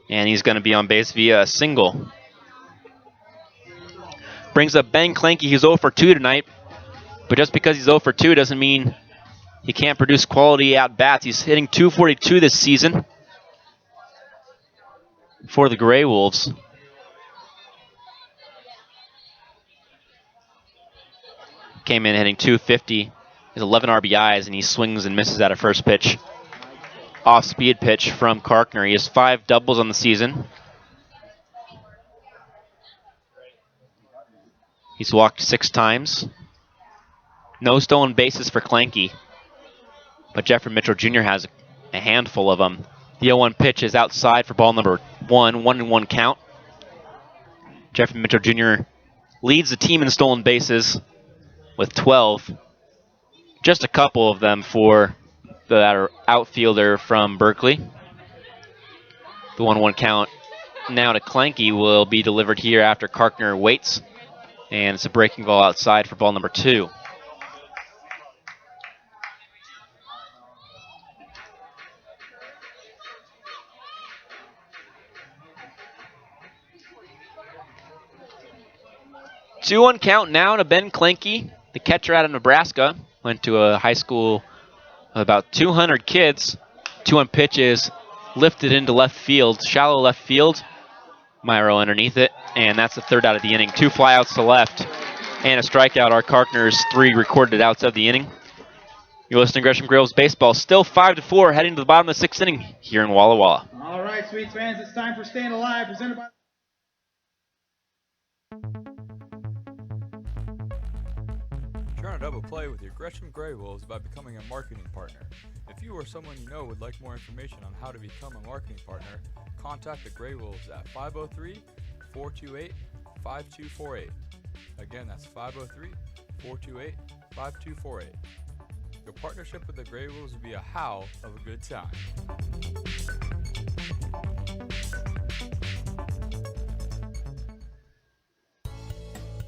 and he's going to be on base via a single. Brings up Ben Clanky. He's 0 for 2 tonight, but just because he's 0 for 2 doesn't mean he can't produce quality at-bats. He's hitting .242 this season for the Gray Wolves. Came in hitting .250. His 11 RBIs, and he swings and misses at a first pitch. Off-speed pitch from Karkner. He has 5 doubles on the season. He's walked 6 times. No stolen bases for Clanky. But Jeffrey Mitchell Jr. has a handful of them. The 0-1 pitch is outside for ball number 1, 1-1 count. Jeffrey Mitchell Jr. leads the team in stolen bases with 12. Just a couple of them for the outfielder from Berkeley. The 1-1 count now to Clanky will be delivered here after Karkner waits. And it's a breaking ball outside for ball number 2. Two-one count now to Ben Clanky, the catcher out of Nebraska. Went to a high school of about 200 kids. 2-1 pitch is lifted into left field, shallow left field. Myro underneath it, and that's the 3rd out of the inning. 2 flyouts to left and a strikeout are Karkner's 3 recorded outs of the inning. You're listening to Gresham Grey Wolves Baseball. Still 5-4, heading to the bottom of the 6th inning here in Walla Walla. All right, Sweets fans, it's time for Staying Alive, presented by... Turn a double play with your Gresham Grey Wolves by becoming a marketing partner. If you or someone you know would like more information on how to become a marketing partner, contact the Grey Wolves at 503-428-5248. Again, that's 503-428-5248. Your partnership with the Grey Wolves will be a howl of a good time.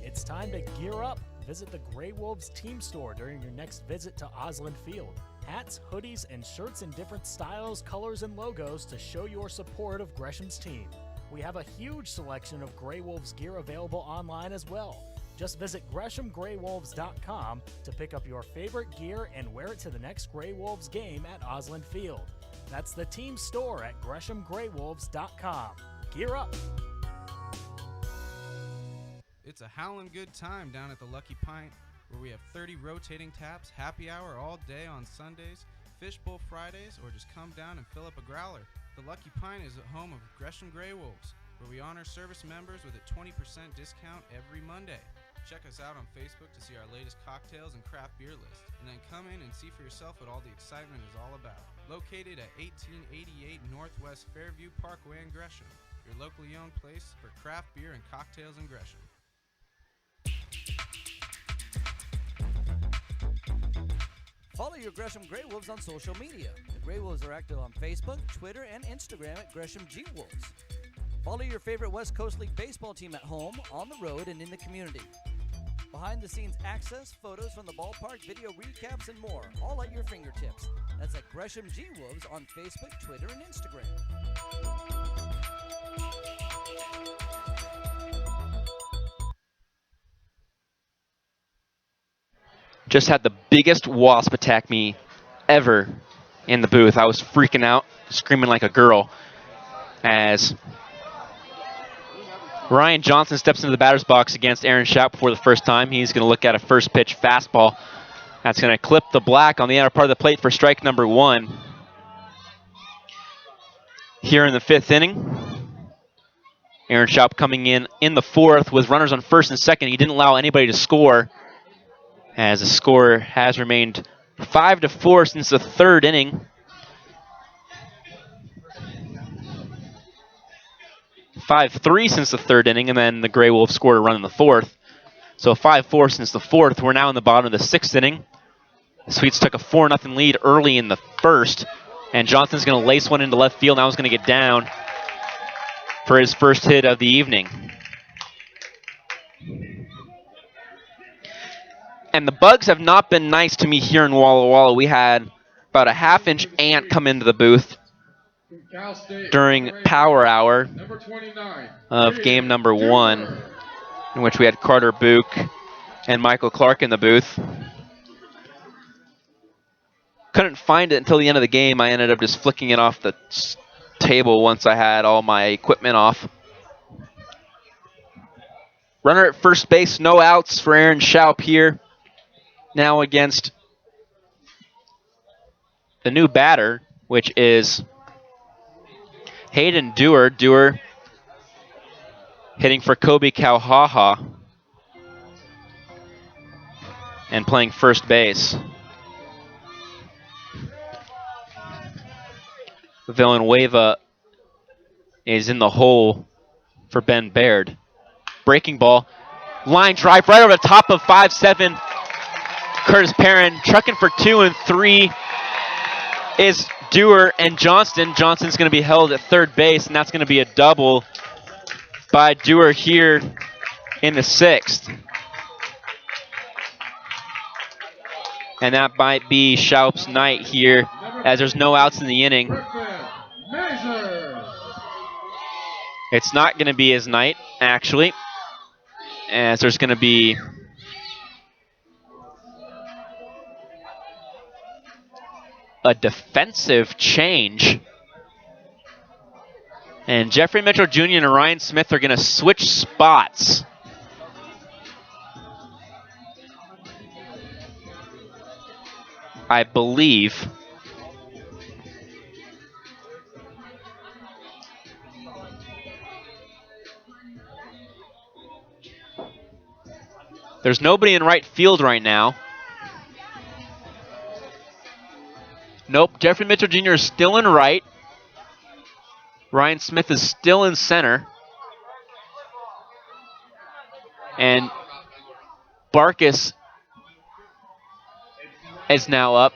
It's time to gear up. Visit the Grey Wolves team store during your next visit to Osland Field. Hats, hoodies, and shirts in different styles, colors, and logos to show your support of Gresham's team. We have a huge selection of Grey Wolves gear available online as well. Just visit GreshamGreyWolves.com to pick up your favorite gear and wear it to the next Grey Wolves game at Osland Field. That's the team store at GreshamGreyWolves.com. Gear up! It's a howlin' good time down at the Lucky Pint, where we have 30 rotating taps, happy hour all day on Sundays, fishbowl Fridays, or just come down and fill up a growler. The Lucky Pint is the home of Gresham Grey Wolves, where we honor service members with a 20% discount every Monday. Check us out on Facebook to see our latest cocktails and craft beer list, and then come in and see for yourself what all the excitement is all about. Located at 1888 Northwest Fairview Parkway in Gresham, your locally owned place for craft beer and cocktails in Gresham. Follow your Gresham Grey Wolves on social media. The Grey Wolves are active on Facebook, Twitter, and Instagram at Gresham G Wolves. Follow your favorite West Coast League baseball team at home, on the road, and in the community. Behind-the-scenes access, photos from the ballpark, video recaps, and more, all at your fingertips. That's at Gresham G Wolves on Facebook, Twitter, and Instagram. Just had the biggest wasp attack me ever in the booth. I was freaking out, screaming like a girl, as Ryan Johnson steps into the batter's box against Aaron Schaub for the first time. He's going to look at a first pitch fastball. That's going to clip the black on the outer part of the plate for strike number 1. Here in the 5th inning, Aaron Schaub coming in the 4th with runners on first and second. He didn't allow anybody to score, as the score has remained 5-4 since the 3rd inning. 5-3 since the 3rd inning, and then the Grey Wolves scored a run in the 4th. So 5-4 since the 4th. We're now in the bottom of the 6th inning. The Sweets took a 4-0 lead early in the 1st, and Johnson's going to lace one into left field. Now he's going to get down for his first hit of the evening. And the bugs have not been nice to me here in Walla Walla. We had about a half-inch ant come into the booth during power hour of game number 1, in which we had Carter Book and Michael Clark in the booth. Couldn't find it until the end of the game. I ended up just flicking it off the table once I had all my equipment off. Runner at first base, no outs for Aaron Schaub here. Now against the new batter, which is Hayden Dewar. Dewar hitting for Kobe Kauhaha and playing first base. Villanueva is in the hole for Ben Baird. Breaking ball. Line drive right over the top of 5-7. Curtis Perrin trucking for 2 and 3 is Dewar and Johnston. Johnston's going to be held at third base, and that's going to be a double by Dewar here in the 6th. And that might be Schaub's night here, as there's no outs in the inning. It's not going to be his night, actually, as there's going to be a defensive change. And Jeffrey Mitchell Jr. and Ryan Smith are going to switch spots. I believe. There's nobody in right field right now. Nope, Jeffrey Mitchell Jr. is still in right. Ryan Smith is still in center. And Barkis is now up.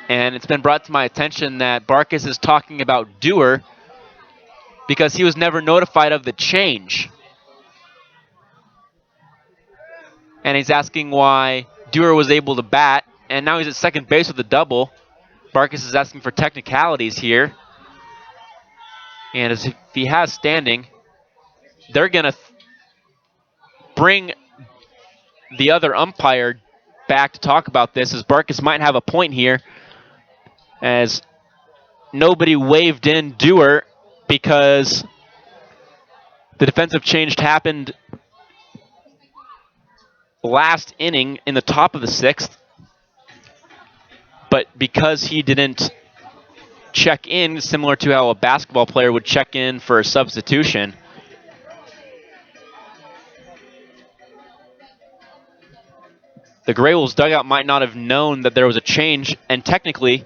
And it's been brought to my attention that Barkis is talking about Dewar because he was never notified of the change. And he's asking why Dewar was able to bat, and now he's at second base with a double. Barkis is asking for technicalities here. And as if he has standing, they're going to bring the other umpire back to talk about this, as Barkis might have a point here, as nobody waved in Dewar because the defensive change happened last inning in the top of the sixth, but because he didn't check in, similar to how a basketball player would check in for a substitution, the Grey Wolves dugout might not have known that there was a change, and technically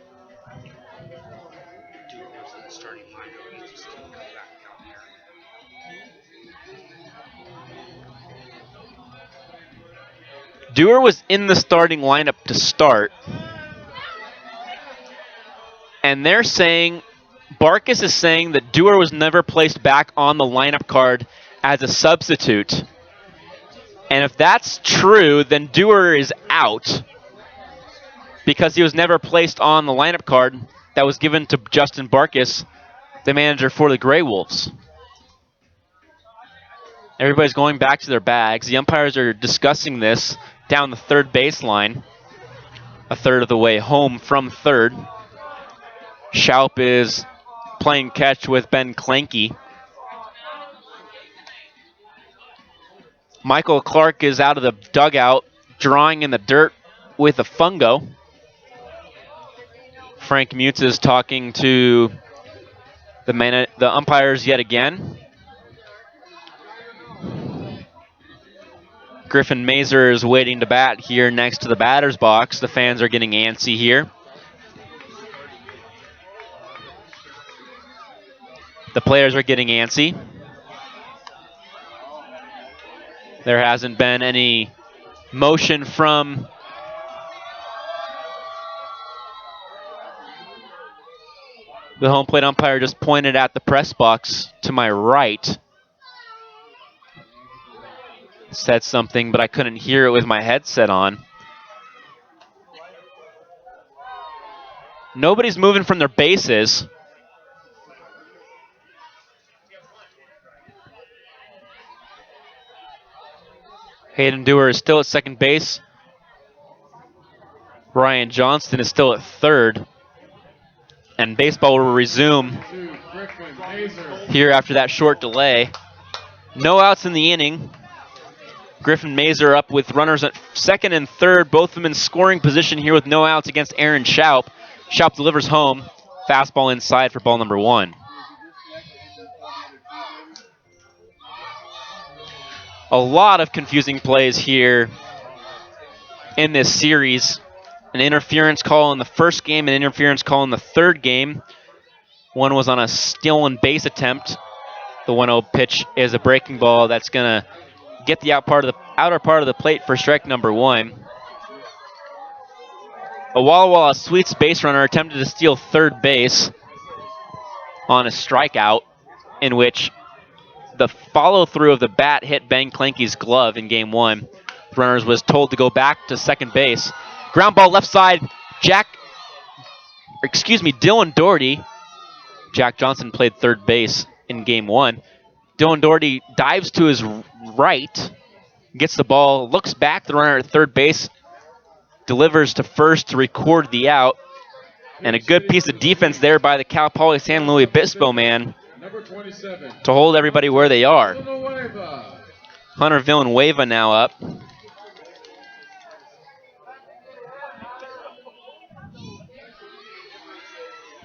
Dewar was in the starting lineup to start, and they're saying, Barkis is saying that Dewar was never placed back on the lineup card as a substitute. And if that's true, then Dewar is out because he was never placed on the lineup card that was given to Justin Barkis, the manager for the Grey Wolves. Everybody's going back to their bags. The umpires are discussing this down the third baseline, a third of the way home from third. Schaup is playing catch with Ben Clanky. Michael Clark is out of the dugout, drawing in the dirt with a fungo. Frank Mutz is talking to the umpires yet again. Griffin Mazer is waiting to bat here next to the batter's box. The fans are getting antsy here. The players are getting antsy. There hasn't been any motion from the home plate umpire, just pointed at the press box to my right. Said something, but I couldn't hear it with my headset on. Nobody's moving from their bases. Hayden Dewar is still at second base. Ryan Johnston is still at third. And baseball will resume here after that short delay. No outs in the inning. Griffin Mazer up with runners at second and third, both of them in scoring position here with no outs against Aaron Schaup. Schaup delivers home. Fastball inside for ball number one. A lot of confusing plays here in this series. An interference call in the first game, an interference call in the third game. One was on a stolen base attempt. The 1-0 pitch is a breaking ball that's going to get the outer part of the plate for strike number one. A Walla Sweets base runner attempted to steal third base on a strikeout, in which the follow-through of the bat hit Ben Clanky's glove in game one. The runners was told to go back to second base. Ground ball left side, Dylan Doherty. Jack Johnson played third base in game one. Dylan Doherty dives to his right, gets the ball, looks back, the runner at third base, delivers to first to record the out. And a good piece of defense there by the Cal Poly San Luis Obispo man to hold everybody where they are. Hunter Villanueva now up.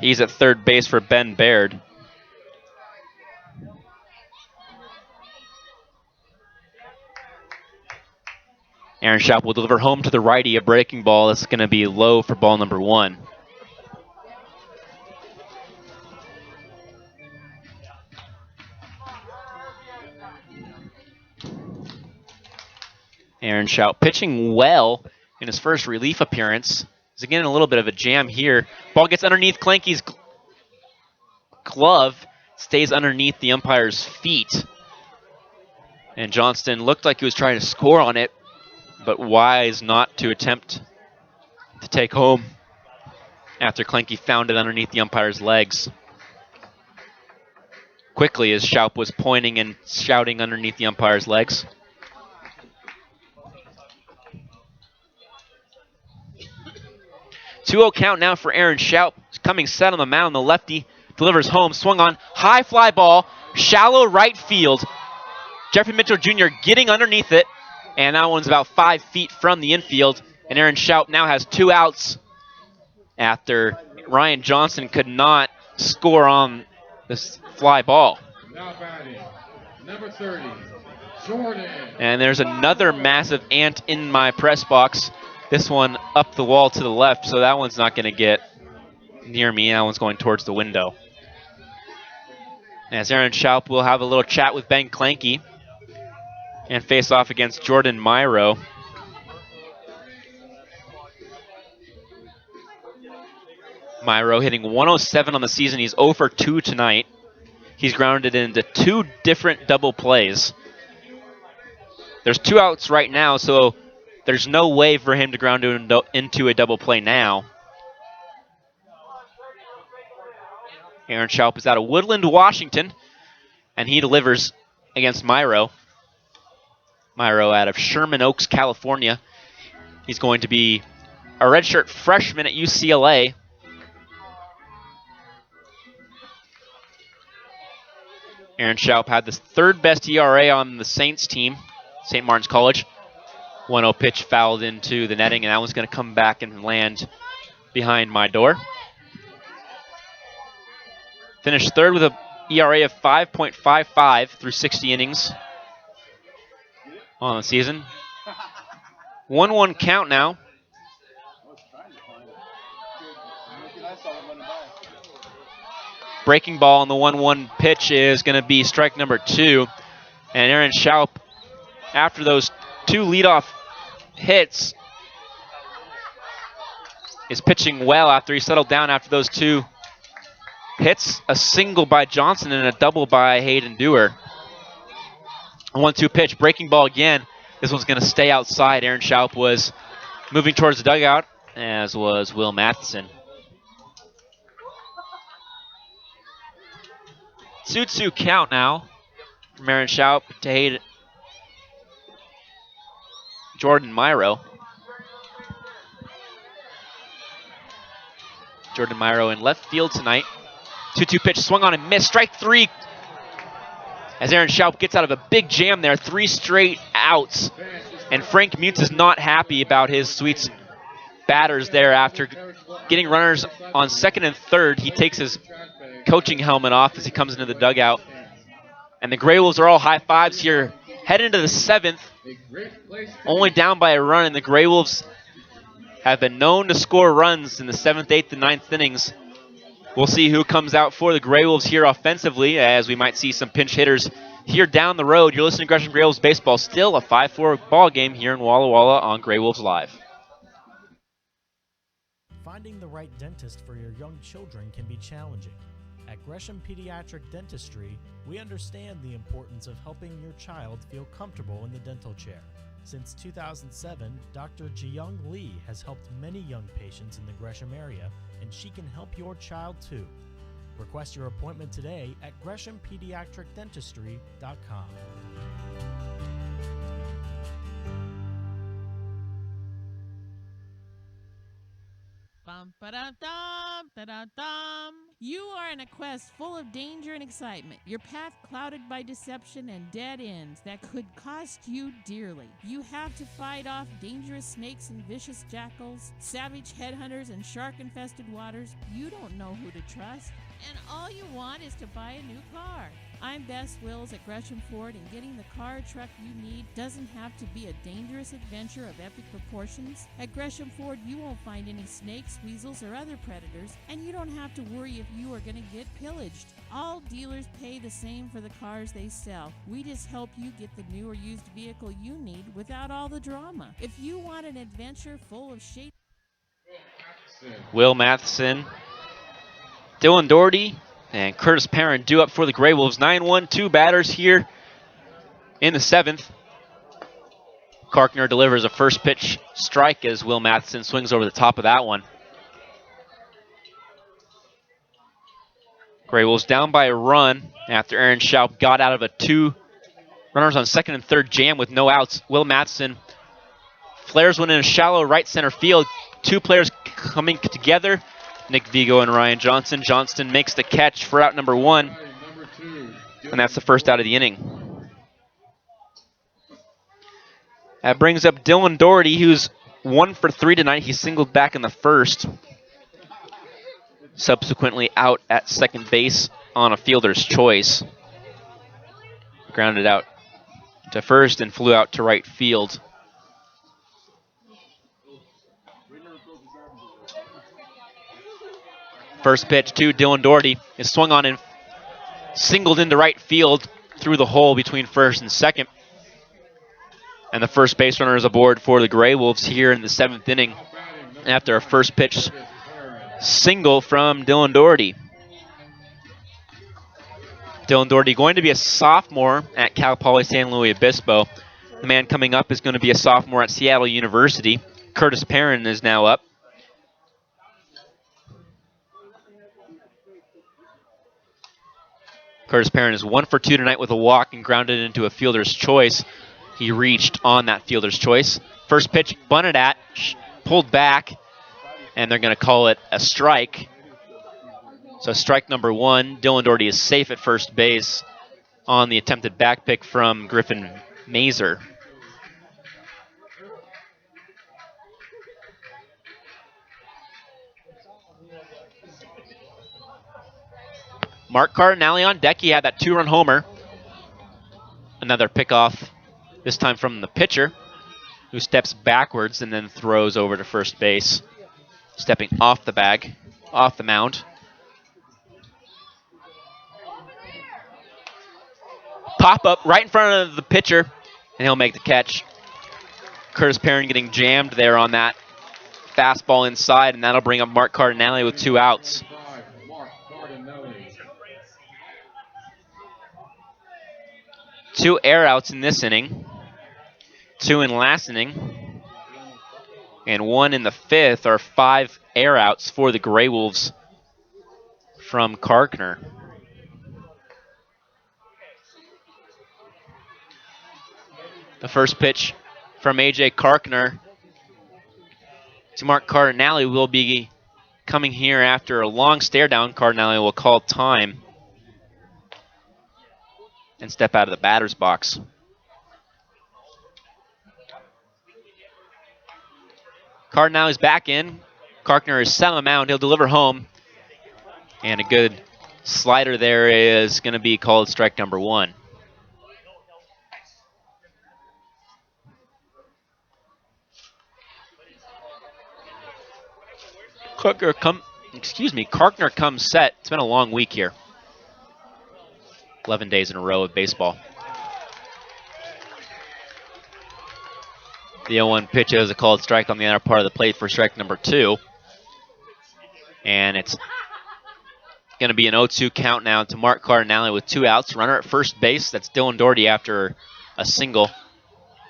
He's at third base for Ben Baird. Aaron Schaub will deliver home to the righty, a breaking ball that's going to be low for ball number 1. Aaron Schaub pitching well in his first relief appearance. He's again in a little bit of a jam here. Ball gets underneath Clanky's glove, stays underneath the umpire's feet. And Johnston looked like he was trying to score on it, but wise not to attempt to take home after Clanky found it underneath the umpire's legs. Quickly as Schaub was pointing and shouting underneath the umpire's legs. Two-0 count now for Aaron Schaub. Coming set on the mound, the lefty delivers home, swung on, high fly ball, shallow right field. Jeffrey Mitchell Jr. getting underneath it, and that one's about 5 feet from the infield. And Aaron Schaub now has 2 outs after Ryan Johnson could not score on this fly ball. Now batting, number 30, Jordan. And there's another massive ant in my press box. This one up the wall to the left, so that one's not going to get near me. That one's going towards the window. As Aaron Schaub will have a little chat with Ben Clanky and face off against Jordan Myro. Myro hitting 107 on the season. He's 0 for 2 tonight. He's grounded into 2 different double plays. There's 2 outs right now, so there's no way for him to ground into a double play now. Aaron Schaub is out of Woodland, Washington, and he delivers against Myro. Myro out of Sherman Oaks, California. He's going to be a redshirt freshman at UCLA. Aaron Schaub had the 3rd best ERA on the Saints team, St. Martin's College. 1-0 pitch fouled into the netting, and that one's going to come back and land behind my door. Finished 3rd with an ERA of 5.55 through 60 innings on the season. 1-1 count now. Breaking ball on the 1-1 pitch is going to be strike number 2. And Aaron Schaub, after those 2 leadoff hits, is pitching well after he settled down after those 2 hits. A single by Johnson and a double by Hayden Dewar. A 1-2 pitch, breaking ball again. This one's going to stay outside. Aaron Schaub was moving towards the dugout, as was Will Matheson. 2-2 count now from Aaron Schaub to Hayden Jordan Myro. Jordan Myro in left field tonight. 2-2 pitch, swung on and missed. Strike 3 as Aaron Schaub gets out of a big jam there. 3 straight outs. And Frank Mutz is not happy about his Sweets batters there. After getting runners on 2nd and 3rd, he takes his coaching helmet off as he comes into the dugout. And the Grey Wolves are all high fives here. Head into the 7th. Only down by a run, and the Grey Wolves have been known to score runs in the 7th, 8th, and 9th innings. We'll see who comes out for the Grey Wolves here offensively, as we might see some pinch hitters here down the road. You're listening to Gresham Grey Wolves Baseball. Still a 5-4 ball game here in Walla Walla on Grey Wolves Live. Finding the right dentist for your young children can be challenging. At Gresham Pediatric Dentistry, we understand the importance of helping your child feel comfortable in the dental chair. Since 2007, Dr. Jiyoung Lee has helped many young patients in the Gresham area, and she can help your child too. Request your appointment today at GreshamPediatricDentistry.com. Bum Ba-dum, da-dum. You are in a quest full of danger and excitement. Your path clouded by deception and dead ends that could cost you dearly. You have to fight off dangerous snakes and vicious jackals, savage headhunters and shark-infested waters. You don't know who to trust, and all you want is to buy a new car. I'm Bess Wills at Gresham Ford, and getting the car or truck you need doesn't have to be a dangerous adventure of epic proportions. At Gresham Ford, you won't find any snakes, weasels, or other predators, and you don't have to worry if you are going to get pillaged. All dealers pay the same for the cars they sell. We just help you get the new or used vehicle you need without all the drama. If you want an adventure full of shade... Will Matheson, Dylan Doherty, and Curtis Perrin due up for the Grey Wolves. 9-1, 2 batters here in the 7th. Karkner delivers a first pitch strike as Will Matheson swings over the top of that one. Grey Wolves down by a run after Aaron Schaub got out of a 2 runners on second and third jam with no outs. Will Matheson flares one in a shallow right center field. 2 players coming together. Nick Vigo and Ryan Johnson. Johnston makes the catch for out number 1. And that's the first out of the inning. That brings up Dylan Doherty, who's 1 for 3 tonight. He singled back in the first. Subsequently out at second base on a fielder's choice. Grounded out to first and flew out to right field. First pitch to Dylan Doherty is swung on and singled into right field through the hole between first and second. And the first base runner is aboard for the Grey Wolves here in the 7th inning after a first pitch single from Dylan Doherty. Dylan Doherty going to be a sophomore at Cal Poly San Luis Obispo. The man coming up is going to be a sophomore at Seattle University. Curtis Perrin is now up. Curtis Perrin is 1 for 2 tonight with a walk and grounded into a fielder's choice. He reached on that fielder's choice. First pitch bunted at, pulled back, and they're going to call it a strike. So strike number 1. Dylan Doherty is safe at first base on the attempted back pick from Griffin Mazer. Mark Cardinale on deck. He had that 2-run homer. Another pickoff, this time from the pitcher, who steps backwards and then throws over to first base. Stepping off the bag, off the mound. Pop up right in front of the pitcher, and he'll make the catch. Curtis Perrin getting jammed there on that fastball inside, and that'll bring up Mark Cardinale with 2 outs. 2 air outs in this inning, 2 in last inning, and 1 in the 5th are 5 air outs for the Grey Wolves from Karkner. The first pitch from A.J. Karkner to Mark Cardinale will be coming here after a long stare down. Cardinale will call time and step out of the batter's box. Cardinale is back in. Karkner is set on the mound. He'll deliver home. And a good slider there is going to be called strike number 1. Karkner comes set. It's been a long week here. 11 days in a row of baseball. The 0-1 pitch is a called strike on the other part of the plate for strike number 2. And it's going to be an 0-2 count now to Mark Cardinale with 2 outs. Runner at first base. That's Dylan Doherty after a single.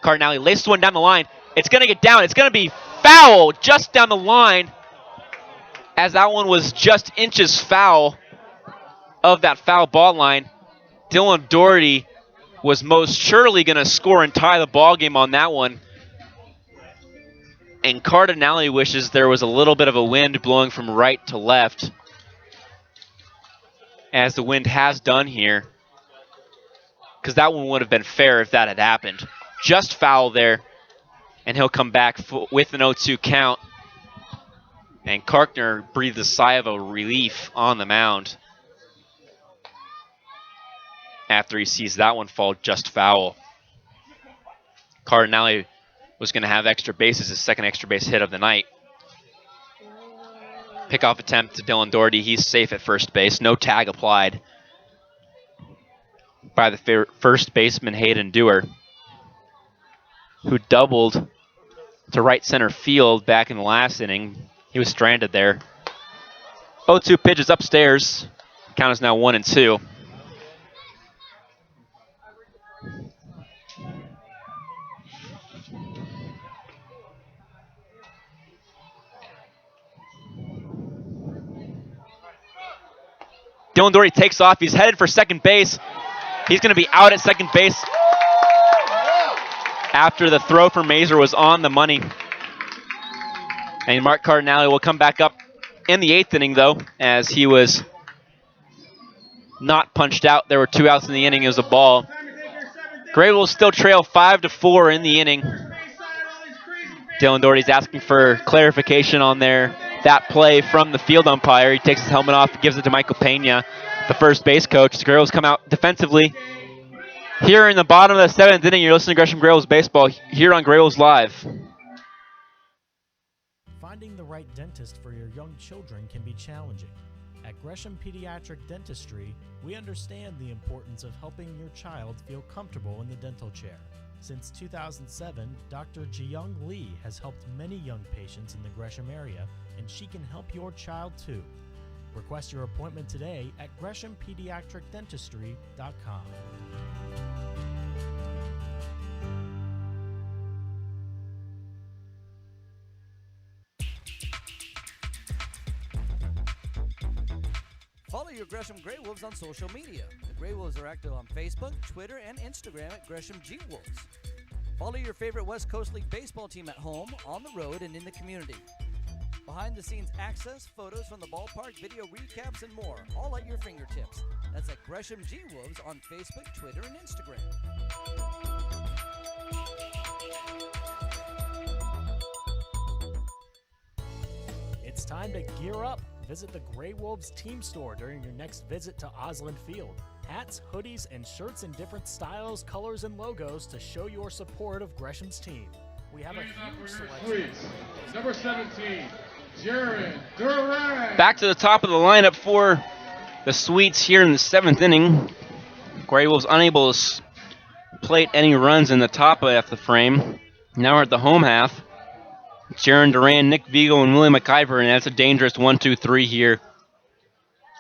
Cardinale laces one down the line. It's going to get down. It's going to be foul just down the line, as that one was just inches foul of that foul ball line. Dylan Doherty was most surely going to score and tie the ball game on that one. And Cardinale wishes there was a little bit of a wind blowing from right to left, as the wind has done here, because that one would have been fair if that had happened. Just foul there, and he'll come back with an 0-2 count. And Karkner breathed a sigh of a relief on the mound after he sees that one fall just foul. Cardinale was going to have extra bases, his second extra base hit of the night. Pickoff attempt to Dylan Doherty. He's safe at first base. No tag applied by the first baseman, Hayden Dewar, who doubled to right center field back in the last inning. He was stranded there. 0-2 pitch is upstairs. Count is now 1-2. Dylan Doherty takes off. He's headed for second base. He's going to be out at second base after the throw from Mazer was on the money. And Mark Cardinale will come back up in the 8th inning, though, as he was not punched out. There were 2 outs in the inning. It was a ball. Gray will still trail 5-4 in the inning. Dylan Doherty's asking for clarification on that play from the field umpire. He takes his helmet off, gives it to Michael Pena, the first base coach. The Gray Wolves come out defensively. Here in the bottom of the 7th inning, you're listening to Gresham Gray Wolves Baseball here on Gray Wolves Live. Finding the right dentist for your young children can be challenging. At Gresham Pediatric Dentistry, we understand the importance of helping your child feel comfortable in the dental chair. Since 2007, Dr. Jiyoung Lee has helped many young patients in the Gresham area, and she can help your child too. Request your appointment today at GreshamPediatricDentistry.com. Follow your Gresham Grey Wolves on social media. The Grey Wolves are active on Facebook, Twitter, and Instagram at Gresham G Wolves. Follow your favorite West Coast League baseball team at home, on the road, and in the community. Behind-the-scenes access, photos from the ballpark, video recaps, and more, all at your fingertips. That's at Gresham G Wolves on Facebook, Twitter, and Instagram. It's time to gear up. Visit the Grey Wolves team store during your next visit to Osland Field. Hats, hoodies, and shirts in different styles, colors, and logos to show your support of Gresham's team. We have a huge selection. Number 17, Jaron Duran. Back to the top of the lineup for the Sweets here in the 7th inning. Grey Wolves unable to plate any runs in the top half of the frame. Now we're at the home half. Jaron Duran, Nick Vigo, and William McIver, and that's a dangerous 1-2-3 here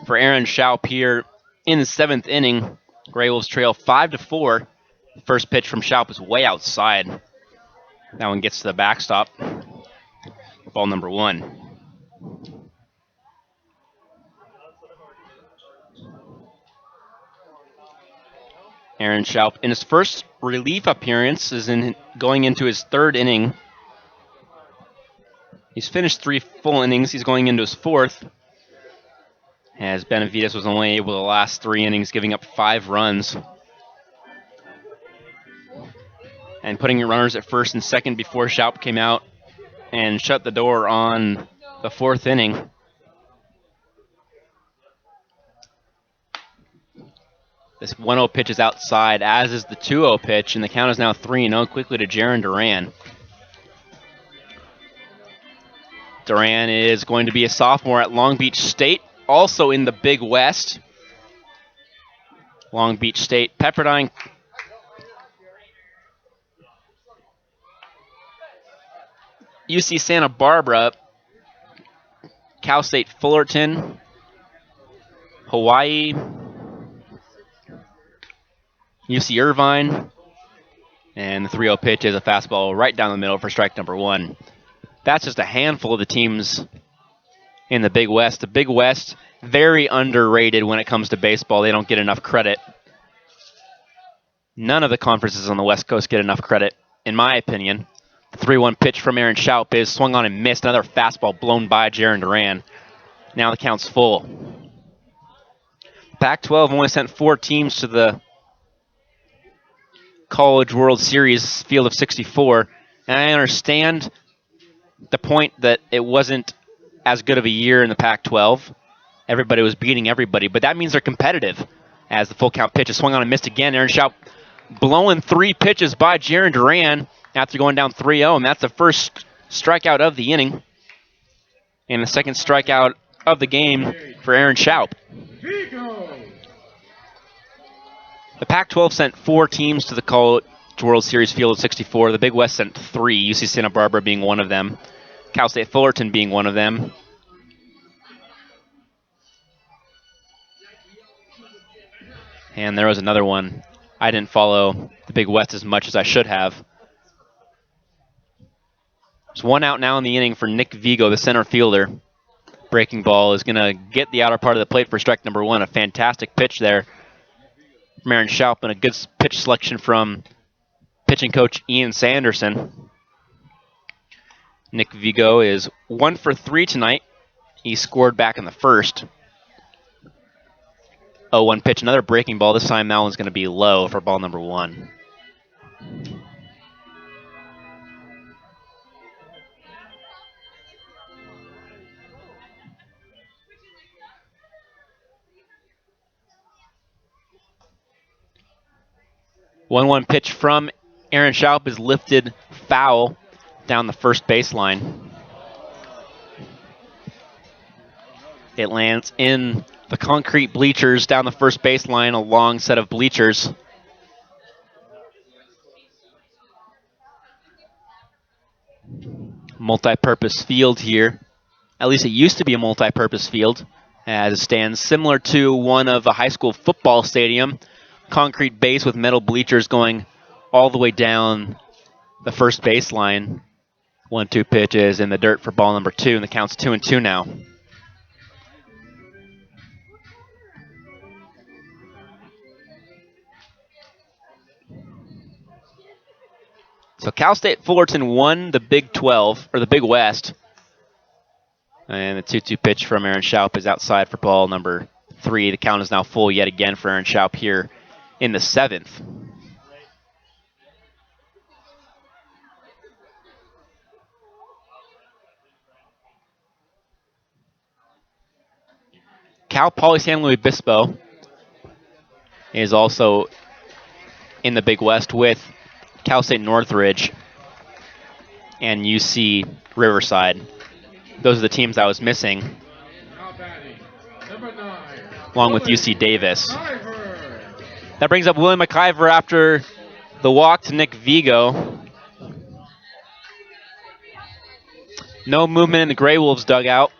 for Aaron Schaup here in the 7th inning. Grey Wolves trail 5-4. First pitch from Schaup is way outside. That one gets to the backstop. Ball number 1. Aaron Schaup, in his first relief appearance, is going into his 3rd inning. He's finished 3 full innings. He's going into his 4th. As Benavides was only able the last 3 innings, giving up 5 runs. And putting runners at first and second before Schaup came out and shut the door on the 4th inning. This 1-0 pitch is outside, as is the 2-0 pitch, and the count is now 3-0 quickly to Jaron Duran. Duran is going to be a sophomore at Long Beach State, also in the Big West. Long Beach State, Pepperdine, UC Santa Barbara, Cal State Fullerton, Hawaii, UC Irvine, and the 3-0 pitch is a fastball right down the middle for strike number 1. That's just a handful of the teams in the Big West. The Big West, very underrated when it comes to baseball. They don't get enough credit. None of the conferences on the West Coast get enough credit, in my opinion. The 3-1 pitch from Aaron Schaup is swung on and missed. Another fastball blown by Jaron Duran. Now the count's full. Pac-12 only sent 4 teams to the College World Series field of 64. And I understand the point that it wasn't as good of a year in the Pac-12. Everybody was beating everybody, but that means they're competitive. As the full count pitch is swung on and missed again, Aaron Schaup blowing 3 pitches by Jaron Duran after going down 3-0, and that's the first strikeout of the inning and the second strikeout of the game for Aaron Schaup. The Pac-12 sent 4 teams to the College World Series field of 64. The Big West sent 3, UC Santa Barbara being one of them, Cal State Fullerton being one of them. And there was another one. I didn't follow the Big West as much as I should have. There's 1 out now in the inning for Nick Vigo, the center fielder. Breaking ball is going to get the outer part of the plate for strike number 1. A fantastic pitch there from Aaron Schaup, and a good pitch selection from pitching coach Ian Sanderson. Nick Vigo is 1 for 3 tonight. He scored back in the first. 0-1 pitch, another breaking ball. This time that one's going to be low for ball number 1. One pitch from Aaron Schaup is lifted foul down the first baseline. It lands in the concrete bleachers down the first baseline, a long set of bleachers. Multi-purpose field here. At least it used to be a multi-purpose field, as it stands similar to one of a high school football stadium. Concrete base with metal bleachers going all the way down the first baseline. 1-2 pitches in the dirt for ball number 2, and the count's 2-2 now. So Cal State Fullerton won the Big 12, or the Big West. And the 2-2 pitch from Aaron Schaup is outside for ball number 3. The count is now full yet again for Aaron Schaup here in the 7th. Cal Poly San Luis Obispo is also in the Big West with Cal State Northridge and UC Riverside. Those are the teams I was missing, along with UC Davis. That brings up William McIver after the walk to Nick Vigo. No movement in the Grey Wolves dugout.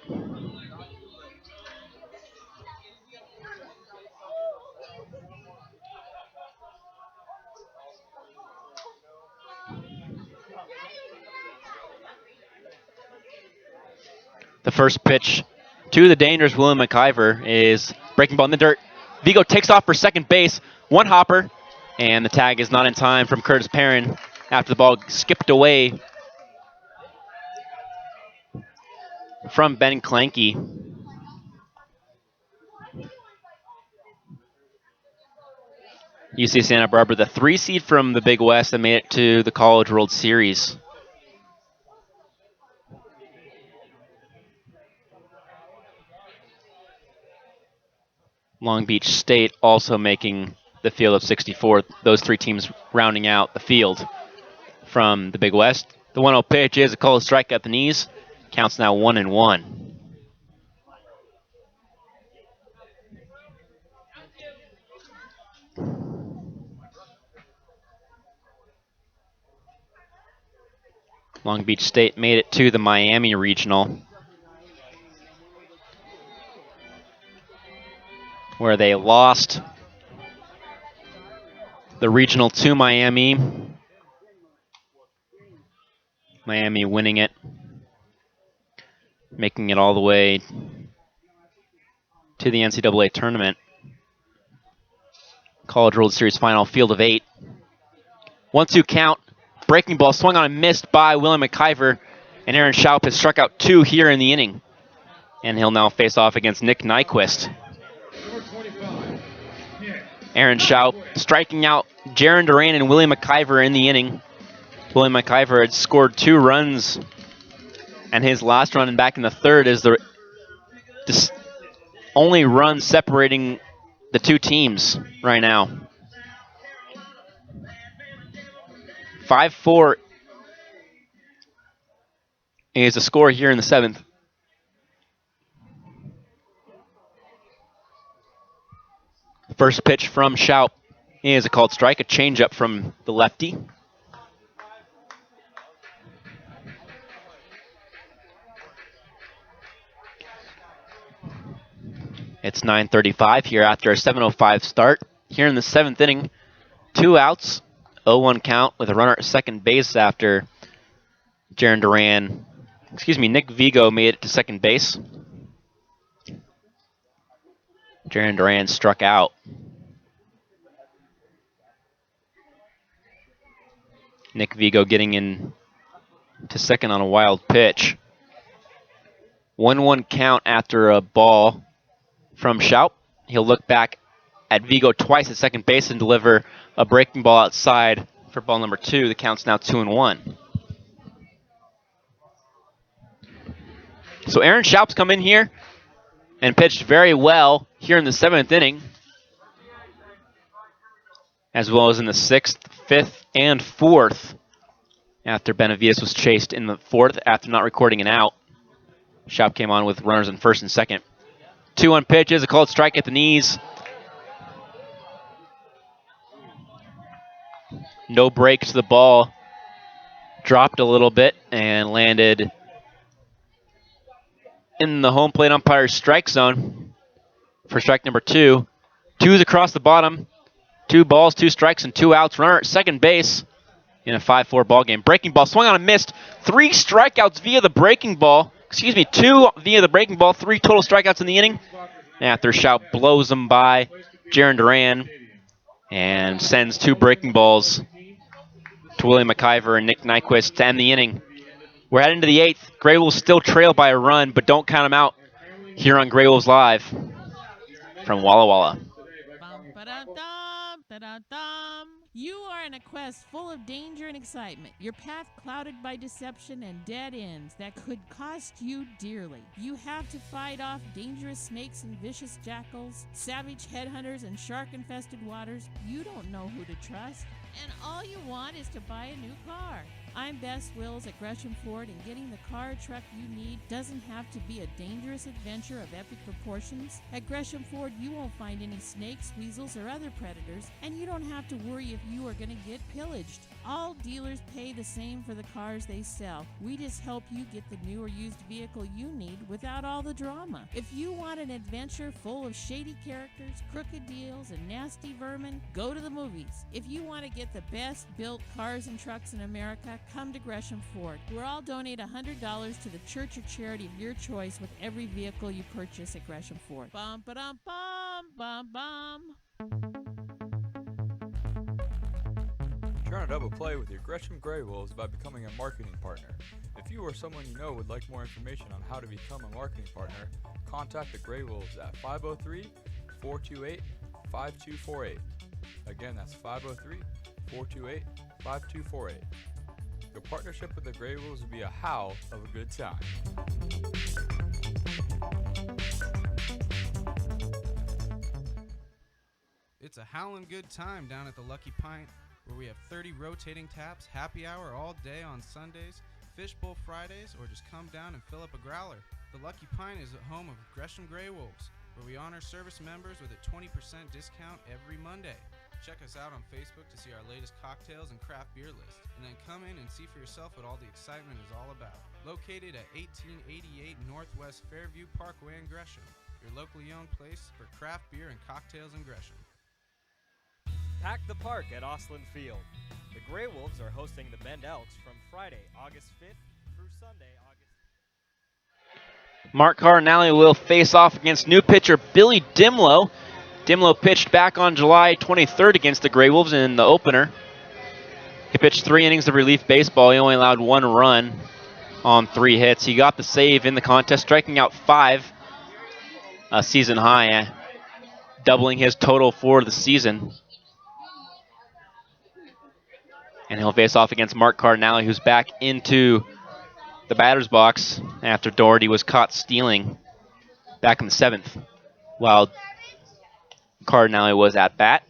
The first pitch to the dangerous William McIver is breaking ball in the dirt. Vigo takes off for second base. One hopper, and the tag is not in time from Curtis Perrin after the ball skipped away from Ben Clanky. UC Santa Barbara, the 3 seed from the Big West that made it to the College World Series. Long Beach State also making the field of 64. Those 3 teams rounding out the field from the Big West. The 1-0 pitch is a called strike at the knees. Counts now 1-1. Long Beach State made it to the Miami Regional, where they lost the regional to Miami. Miami winning it, making it all the way to the NCAA tournament. College World Series final, field of 8. 1-2 count breaking ball swung on and missed by William McIver, and Aaron Schaup has struck out 2 here in the inning. And he'll now face off against Nick Nyquist. Aaron Schaup striking out Jaron Duran and William McIver in the inning. William McIver had scored 2 runs, and his last run back in the third is the only run separating the 2 teams right now. 5-4 is the score here in the 7th. First pitch from Schaup is a called strike, a changeup from the lefty. It's 9:35 here after a 7:05 start. Here in the 7th inning, 2 outs, 0-1 count with a runner at second base after Nick Vigo made it to second base. Jaron Duran struck out. Nick Vigo getting in to second on a wild pitch. 1-1 count after a ball from Schaup. He'll look back at Vigo twice at second base and deliver a breaking ball outside for ball number 2. The count's now 2-1. So Aaron Schaup's come in here and pitched very well here in the 7th inning, as well as in the 6th, 5th, and 4th, after Benavides was chased in the 4th after not recording an out. Schaup came on with runners in first and second. 2-1 pitch is a called strike at the knees. No break to the ball. Dropped a little bit and landed in the home plate umpire's strike zone for strike number 2. 2's across the bottom. 2 balls, 2 strikes, and 2 outs. Runner at second base in a 5-4 ball game. Breaking ball swung on and missed. 3 strikeouts via the breaking ball. 2 via the breaking ball. 3 total strikeouts in the inning. After Schaup blows them by Jaron Duran and sends 2 breaking balls to William McIver and Nick Nyquist to end the inning. We're heading to the 8th. Grey Wolves still trail by a run, but don't count them out here on Grey Wolves Live from Walla Walla. You are in a quest full of danger and excitement. Your path clouded by deception and dead ends that could cost you dearly. You have to fight off dangerous snakes and vicious jackals, savage headhunters and shark-infested waters. You don't know who to trust, and all you want is to buy a new car. I'm Bess Wills at Gresham Ford, and getting the car or truck you need doesn't have to be a dangerous adventure of epic proportions. At Gresham Ford, you won't find any snakes, weasels, or other predators, and you don't have to worry if you are going to get pillaged. All dealers pay the same for the cars they sell. We just help you get the new or used vehicle you need without all the drama. If you want an adventure full of shady characters, crooked deals, and nasty vermin, go to the movies. If you want to get the best built cars and trucks in America, come to Gresham Ford. We'll all donate $100 to the church or charity of your choice with every vehicle you purchase at Gresham Ford. Bum ba dum bum bum bum. Try to double play with your Gresham Grey Wolves by becoming a marketing partner. If you or someone you know would like more information on how to become a marketing partner, contact the Grey Wolves at 503-428-5248. Again, that's 503-428-5248. Your partnership with the Grey Wolves will be a howl of a good time. It's a howlin' good time down at the Lucky Pint, where we have 30 rotating taps, happy hour all day on Sundays, fishbowl Fridays, or just come down and fill up a growler. The Lucky Pint is the home of Gresham Grey Wolves, where we honor service members with a 20% discount every Monday. Check us out on Facebook to see our latest cocktails and craft beer list, and then come in and see for yourself what all the excitement is all about. Located at 1888 Northwest Fairview Parkway in Gresham, your locally owned place for craft beer and cocktails in Gresham. Pack the park at Osland Field. The Grey Wolves are hosting the Bend Elks from Friday, August 5th through Sunday, August. Mark Cardinale will face off against new pitcher Billy Dimlow. Dimlow pitched back on July 23rd against the Grey Wolves in the opener. He pitched 3 innings of relief baseball. He only allowed 1 run on 3 hits. He got the save in the contest, striking out 5, a season high, doubling his total for the season. And he'll face off against Mark Cardinale, who's back into the batter's box after Doherty was caught stealing back in the 7th, while Cardinale was at bat.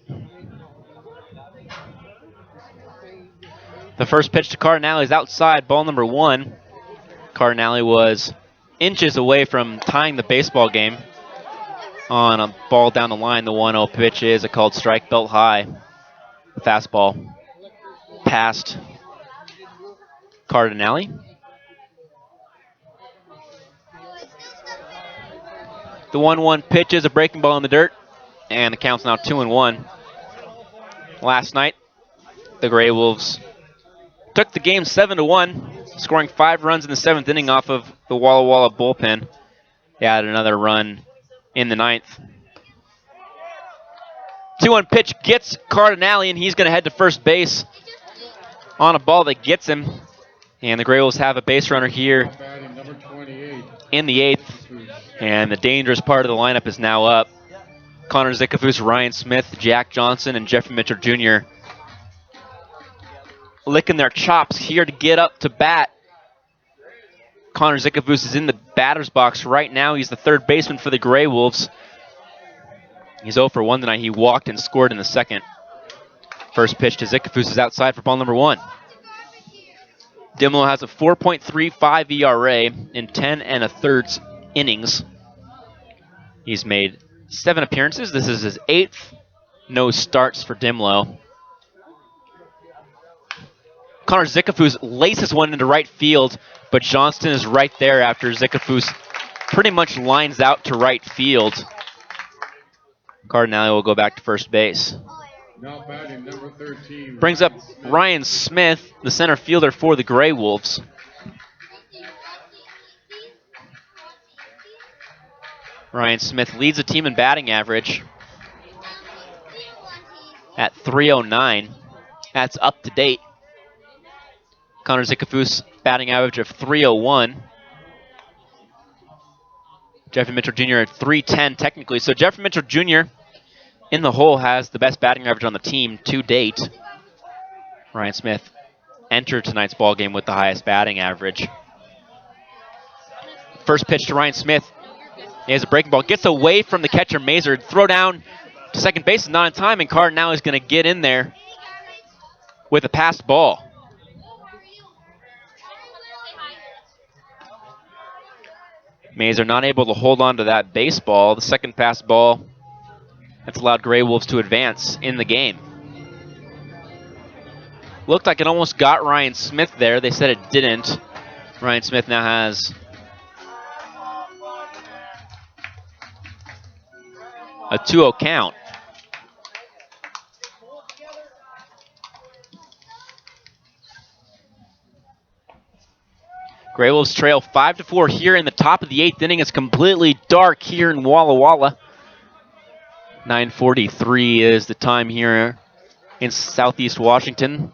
The first pitch to Cardinale is outside, ball number 1. Cardinale was inches away from tying the baseball game on a ball down the line. The 1-0 pitch is a called strike, belt high. Fastball past Cardinale. The 1-1 pitch is a breaking ball in the dirt, and the count's now 2-1. Last night, the Gray Wolves took the game 7-1, scoring 5 runs in the 7th inning off of the Walla Walla bullpen. They added another run in the 9th. 2-1 pitch gets Cardinale, and he's going to head to first base on a ball that gets him. And the Gray Wolves have a base runner here in the 8th. And the dangerous part of the lineup is now up. Connor Zickafoose, Ryan Smith, Jack Johnson, and Jeffrey Mitchell Jr. licking their chops here to get up to bat. Connor Zickafoose is in the batter's box right now. He's the third baseman for the Gray Wolves. He's 0 for 1 tonight. He walked and scored in the 2nd. First pitch to Zickafoose is outside for ball number 1. Dimlo has a 4.35 ERA in 10 1/3 innings. He's made 7 appearances. This is his 8th. No starts for Dimlo. Connor Zickafoose laces one into right field, but Johnston is right there after Zickafoose pretty much lines out to right field. Cardinale will go back to first base. Now batting number 13. Brings up Ryan Smith, the center fielder for the Gray Wolves. Ryan Smith leads the team in batting average at .309. That's up to date. Connor Zickafoose batting average of .301. Jeffrey Mitchell Jr. at .310 technically. So Jeffrey Mitchell Jr. in the hole has the best batting average on the team to date. Ryan Smith entered tonight's ball game with the highest batting average. First pitch to Ryan Smith. He has a breaking ball. Gets away from the catcher, Mazer. Throw down to second base is not in time, and Cardinale is going to get in there with a passed ball. Mazer not able to hold on to that baseball. The second pass ball that's allowed Gray Wolves to advance in the game. Looked like it almost got Ryan Smith there. They said it didn't. Ryan Smith now has a 2-0 count. Gray Wolves trail 5-4 here in the top of the 8th inning. It's completely dark here in Walla Walla. 9:43 is the time here in Southeast Washington.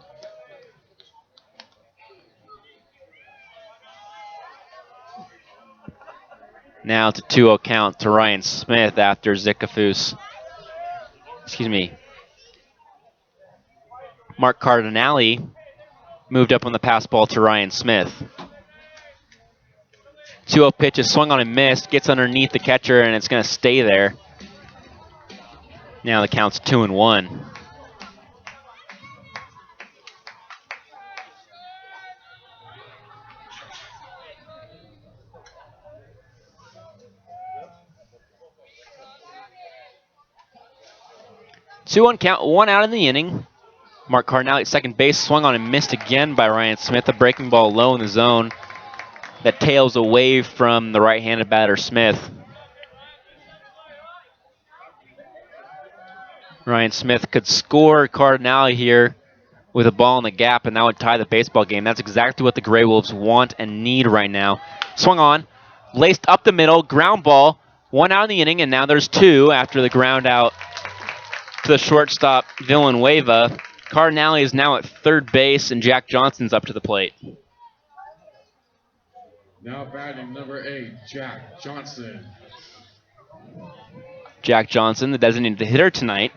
Now to 2-0 count to Ryan Smith after Zickafoose. Mark Cardinale moved up on the pass ball to Ryan Smith. 2-0 pitch is swung on and missed, gets underneath the catcher, and it's going to stay there. Now the count's 2-1. Two-one count, 1 out in the inning. Mark Cardinale at second base, swung on and missed again by Ryan Smith. A breaking ball low in the zone that tails away from the right-handed batter Smith. Ryan Smith could score Cardinale here with a ball in the gap, and that would tie the baseball game. That's exactly what the Gray Wolves want and need right now. Swung on, laced up the middle, ground ball, 1 out in the inning, and now there's 2 after the ground out to the shortstop, Villanueva. Cardinale is now at third base, and Jack Johnson's up to the plate. Now batting number 8, Jack Johnson. Jack Johnson, the designated hitter tonight,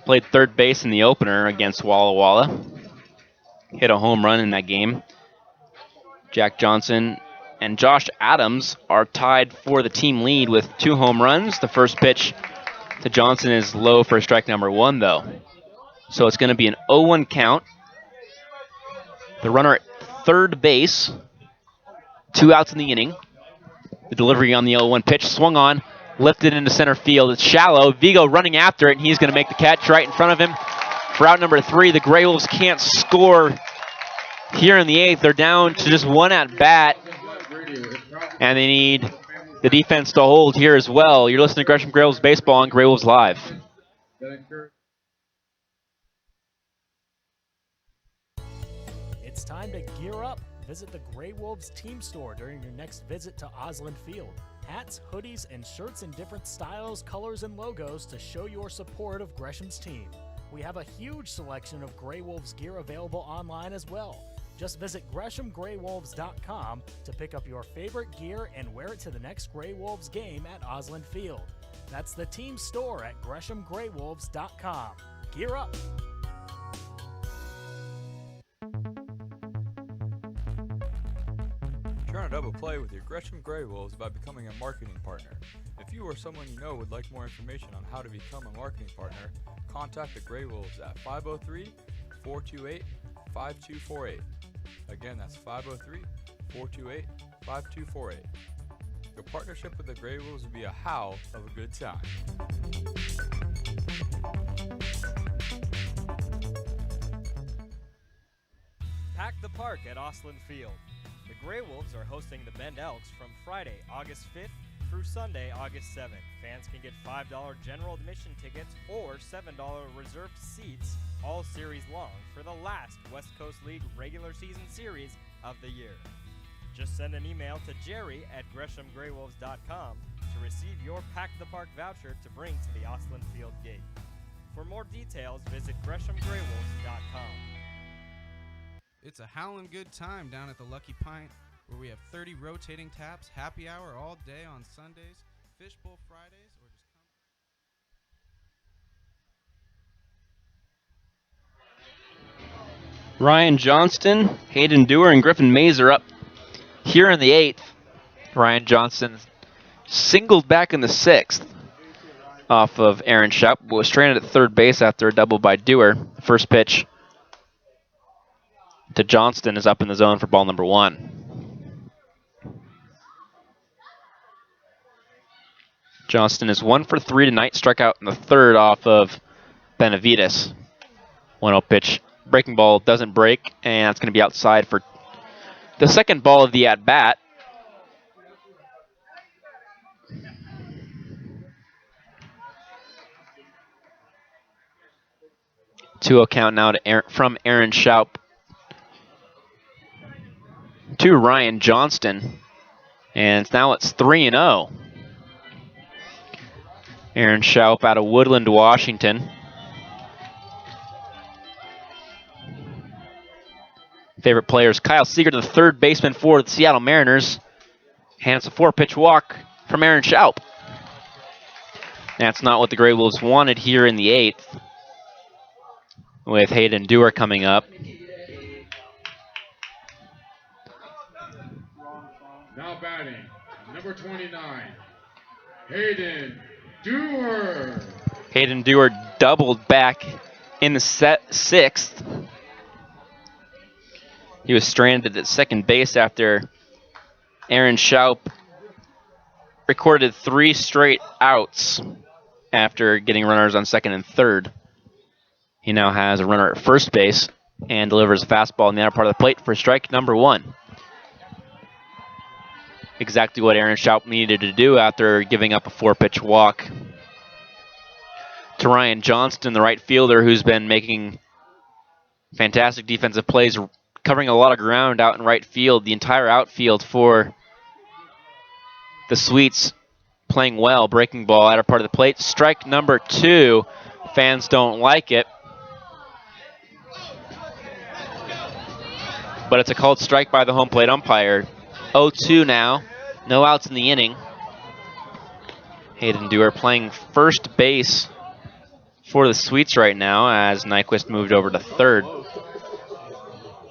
played third base in the opener against Walla Walla. Hit a home run in that game. Jack Johnson and Josh Adams are tied for the team lead with 2 home runs. The first pitch to Johnson is low for strike number 1, though. So it's going to be an 0-1 count. The runner at third base. 2 outs in the inning. The delivery on the 0-1 pitch swung on, lifted into center field. It's shallow. Vigo running after it, and he's going to make the catch right in front of him. For out number 3, the Grey Wolves can't score here in the 8th. They're down to just 1 at bat, and they need the defense to hold here as well. You're listening to Gresham Grey Wolves Baseball on Grey Wolves Live. It's time to gear up. Visit the Grey Wolves team store during your next visit to Osland Field. Hats, hoodies, and shirts in different styles, colors, and logos to show your support of Gresham's team. We have a huge selection of Grey Wolves gear available online as well. Just visit GreshamGreyWolves.com to pick up your favorite gear and wear it to the next Grey Wolves game at Osland Field. That's the team store at GreshamGreyWolves.com. Gear up! Turn a double play with your Gresham Grey Wolves by becoming a marketing partner. If you or someone you know would like more information on how to become a marketing partner, contact the Grey Wolves at 503-428-5248. Again, that's 503-428-5248. Your partnership with the Grey Wolves will be a howl of a good time. Pack the park at Osland Field. The Grey Wolves are hosting the Bend Elks from Friday, August 5th through Sunday, August 7th. Fans can get $5 general admission tickets or $7 reserved seats all series long for the last West Coast League regular season series of the year. Just send an email to Jerry at GreshamGreyWolves.com to receive your Pack the Park voucher to bring to the Osland Field gate. For more details, visit GreshamGreyWolves.com. It's a howlin' good time down at the Lucky Pint, where we have 30 rotating taps, happy hour all day on Sundays, fishbowl Fridays, or just come. Ryan Johnston, Hayden Dewar, and Griffin Mays are up here in the 8th. Ryan Johnston singled back in the 6th off of Aaron Schaup, but was stranded at third base after a double by Dewar. The first pitch to Johnston is up in the zone for ball number 1. Johnston is 1 for 3 tonight, struck out in the 3rd off of Benavides. 1-0 pitch. Breaking ball doesn't break, and it's going to be outside for the second ball of the at-bat. Two count now to from Aaron Schaup to Ryan Johnston, and now it's 3-0. Aaron Schaup out of Woodland, Washington. Favorite players, Kyle Seeger, the third baseman for the Seattle Mariners. And it's a 4-pitch walk from Aaron Schaup. That's not what the Grey Wolves wanted here in the 8th, with Hayden Dewar coming up. Now batting, number 29, Hayden Dewar. Hayden Dewar doubled back in the 6th. He was stranded at second base after Aaron Schaup recorded 3 straight outs after getting runners on second and third. He now has a runner at first base and delivers a fastball in the outer part of the plate for strike number 1. Exactly what Aaron Schaup needed to do after giving up a 4-pitch walk to Ryan Johnston, the right fielder, who's been making fantastic defensive plays, covering a lot of ground out in right field. The entire outfield for the Sweets playing well. Breaking ball, outer part of the plate. Strike number 2. Fans don't like it. but it's a called strike by the home plate umpire. 0-2 now. No outs in the inning. Hayden Dewar playing first base for the Sweets right now as Nyquist moved over to third.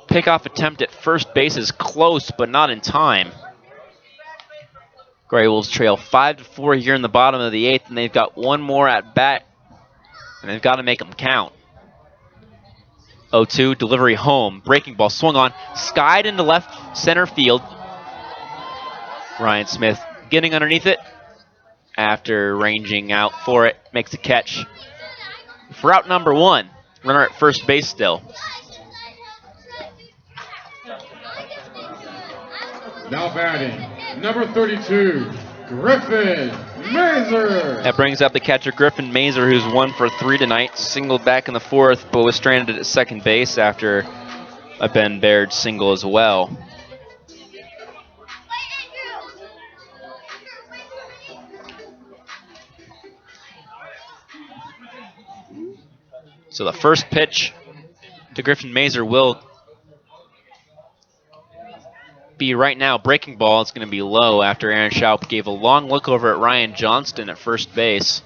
Pickoff attempt at first base is close, but not in time. Grey Wolves trail 5-4 here in the bottom of the 8th, and they've got one more at bat, and they've got to make them count. 0-2, delivery home. Breaking ball swung on, skied into left center field. Ryan Smith getting underneath it after ranging out for it, makes a catch. For out number 1, runner at first base still. Now batting, number 32, Griffin Mazer. That brings up the catcher Griffin Mazer, who's 1 for 3 tonight. Singled back in the 4th, but was stranded at second base after a Ben Baird single as well. So the first pitch to Griffin Mazer will be right now breaking ball. It's going to be low after Aaron Schaup gave a long look over at Ryan Johnston at first base.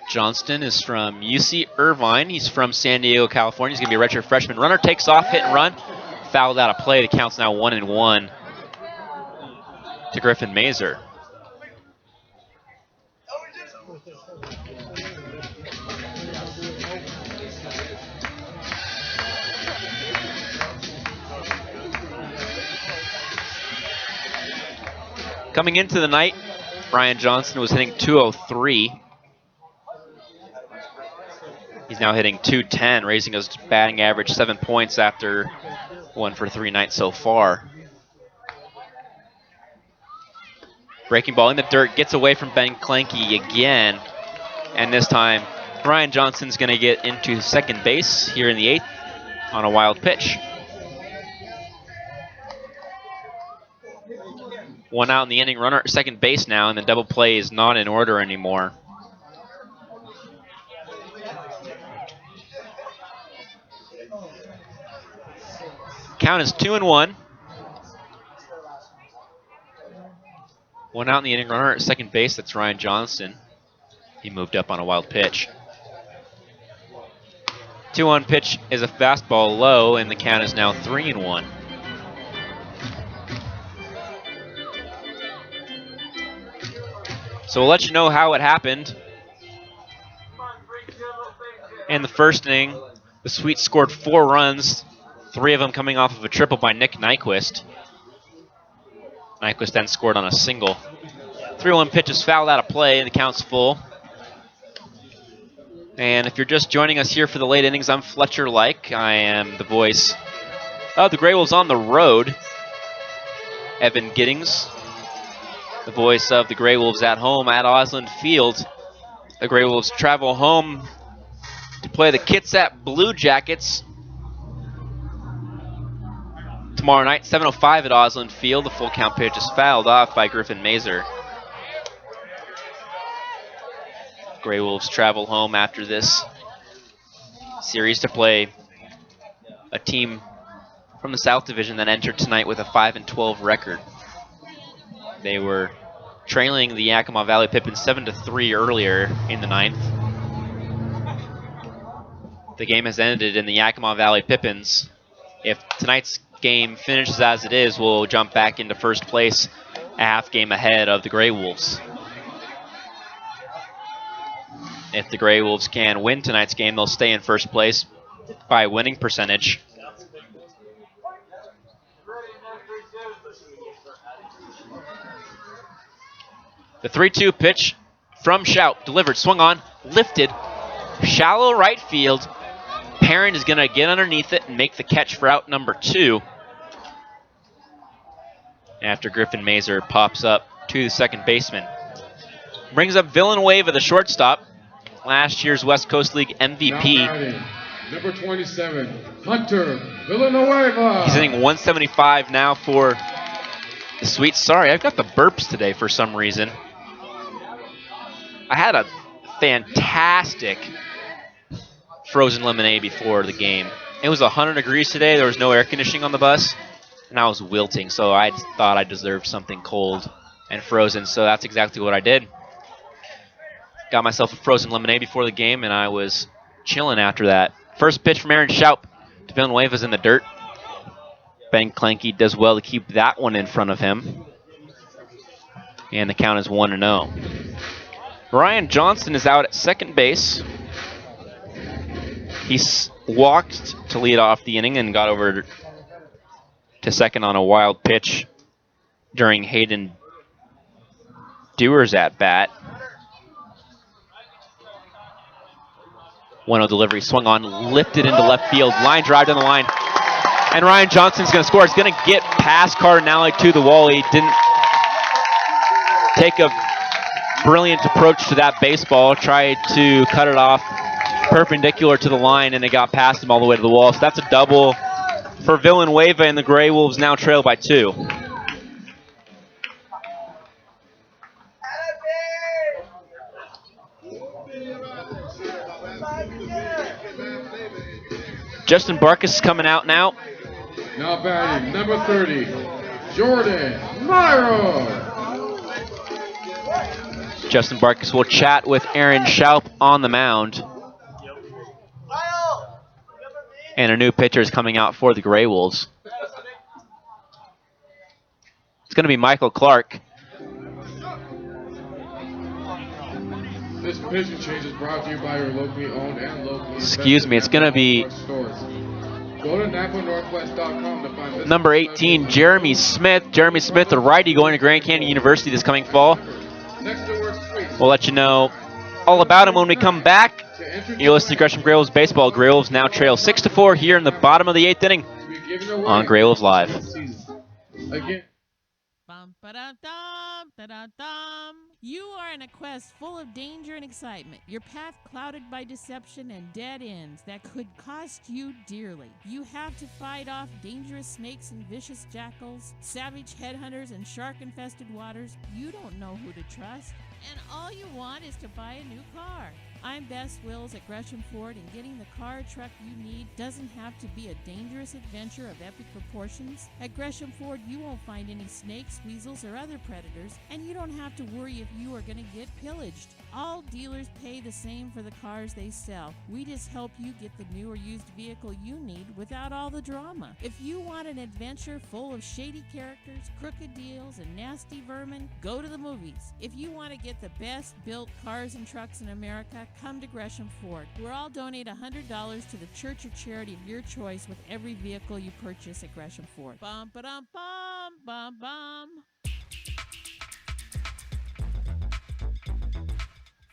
Johnston is from UC Irvine. He's from San Diego, California. He's going to be a redshirt freshman. Runner takes off, hit and run. Fouled out of play. The count's now 1-1 to Griffin Mazer. Coming into the night, Ryan Johnston was hitting .203. He's now hitting .210, raising his batting average 7 points after 1 for 3 nights so far. Breaking ball in the dirt, gets away from Ben Klenke again. And this time, Ryan Johnston's going to get into second base here in the 8th on a wild pitch. 1 out in the inning, runner at second base now, and the double play is not in order anymore. Count is 2-1. 1 out in the inning, runner at second base. That's Ryan Johnston. He moved up on a wild pitch. 2-1 pitch is a fastball low, and the count is now 3-1. So we'll let you know how it happened. In the first inning, the Sweets scored 4 runs, 3 of them coming off of a triple by Nick Nyquist. Nyquist then scored on a single. 3-1 pitch is fouled out of play, and the count's full. And if you're just joining us here for the late innings, I'm Fletcher Like. I am the voice of the Grey Wolves on the road. Evan Giddings, the voice of the Grey Wolves at home at Osland Field. The Grey Wolves travel home to play the Kitsap Blue Jackets tomorrow night, 7:05 at Osland Field. The full count pitch is fouled off by Griffin Mazer. Grey Wolves travel home after this series to play a team from the South Division that entered tonight with a 5-12 record. They were trailing the Yakima Valley Pippins 7-3 earlier in the 9th. The game has ended in the Yakima Valley Pippins. If tonight's game finishes as it is, we'll jump back into first place, a half game ahead of the Grey Wolves. If the Grey Wolves can win tonight's game, they'll stay in first place by winning percentage. The 3-2 pitch from Schaup, delivered, swung on, lifted, shallow right field. Perrin is going to get underneath it and make the catch for out number 2. After Griffin Mazer pops up to the second baseman. Brings up Villanueva, the shortstop, last year's West Coast League MVP. Number 27, Hunter Villanueva. He's hitting 175 now for Sweet, sorry, I've got the burps today for some reason. I had a fantastic frozen lemonade before the game. It was 100 degrees today. There was no air conditioning on the bus, and I was wilting, so I thought I deserved something cold and frozen, so that's exactly what I did. Got myself a frozen lemonade before the game, and I was chilling after that. First pitch from Aaron Schaup to Villanueva's in the dirt. Ben Clanky does well to keep that one in front of him. And the count is 1-0. Ryan Johnston is out at second base. He walked to lead off the inning and got over to second on a wild pitch during Hayden Dewar's at bat. 1-0 delivery, swung on, lifted into left field, line drive down the line. And Ryan Johnston's going to score. He's going to get past Cardinale to the wall. He didn't take a brilliant approach to that baseball, tried to cut it off perpendicular to the line, and it got past him all the way to the wall. So that's a double for Villanueva, and the Gray Wolves now trail by 2. Justin Barkas is coming out now. Now batting, number 30, Jordan Myro. Justin Barkas will chat with Aaron Schaup on the mound. And a new pitcher is coming out for the Gray Wolves. It's going to be Michael Clark. This pitching change is brought to you by your locally owned and locally Excuse me, it's going to be Go to NapaNorthwest.com to find this number 18, Jeremy Smith. Jeremy Smith, a righty going to Grand Canyon University this coming fall. We'll let you know all about him when we come back. You're listening to Gresham Gray Wolves Baseball. Gray Wolves now trail 6-4 here in the bottom of the 8th inning on Gray Wolves Live. Again. Bum, ba-da-dum, da-da-dum. You are in a quest full of danger and excitement. Your path clouded by deception and dead ends that could cost you dearly. You have to fight off dangerous snakes and vicious jackals, savage headhunters and shark-infested waters. You don't know who to trust, and all you want is to buy a new car. I'm Bess Wills at Gresham Ford, and getting the car or truck you need doesn't have to be a dangerous adventure of epic proportions. At Gresham Ford, you won't find any snakes, weasels, or other predators, and you don't have to worry if you are going to get pillaged. All dealers pay the same for the cars they sell. We just help you get the new or used vehicle you need without all the drama. If you want an adventure full of shady characters, crooked deals, and nasty vermin, go to the movies. If you want to get the best built cars and trucks in America, come to Gresham Ford. We'll all donate $100 to the church or charity of your choice with every vehicle you purchase at Gresham Ford. Bum, ba-dum, bum, bum, bum.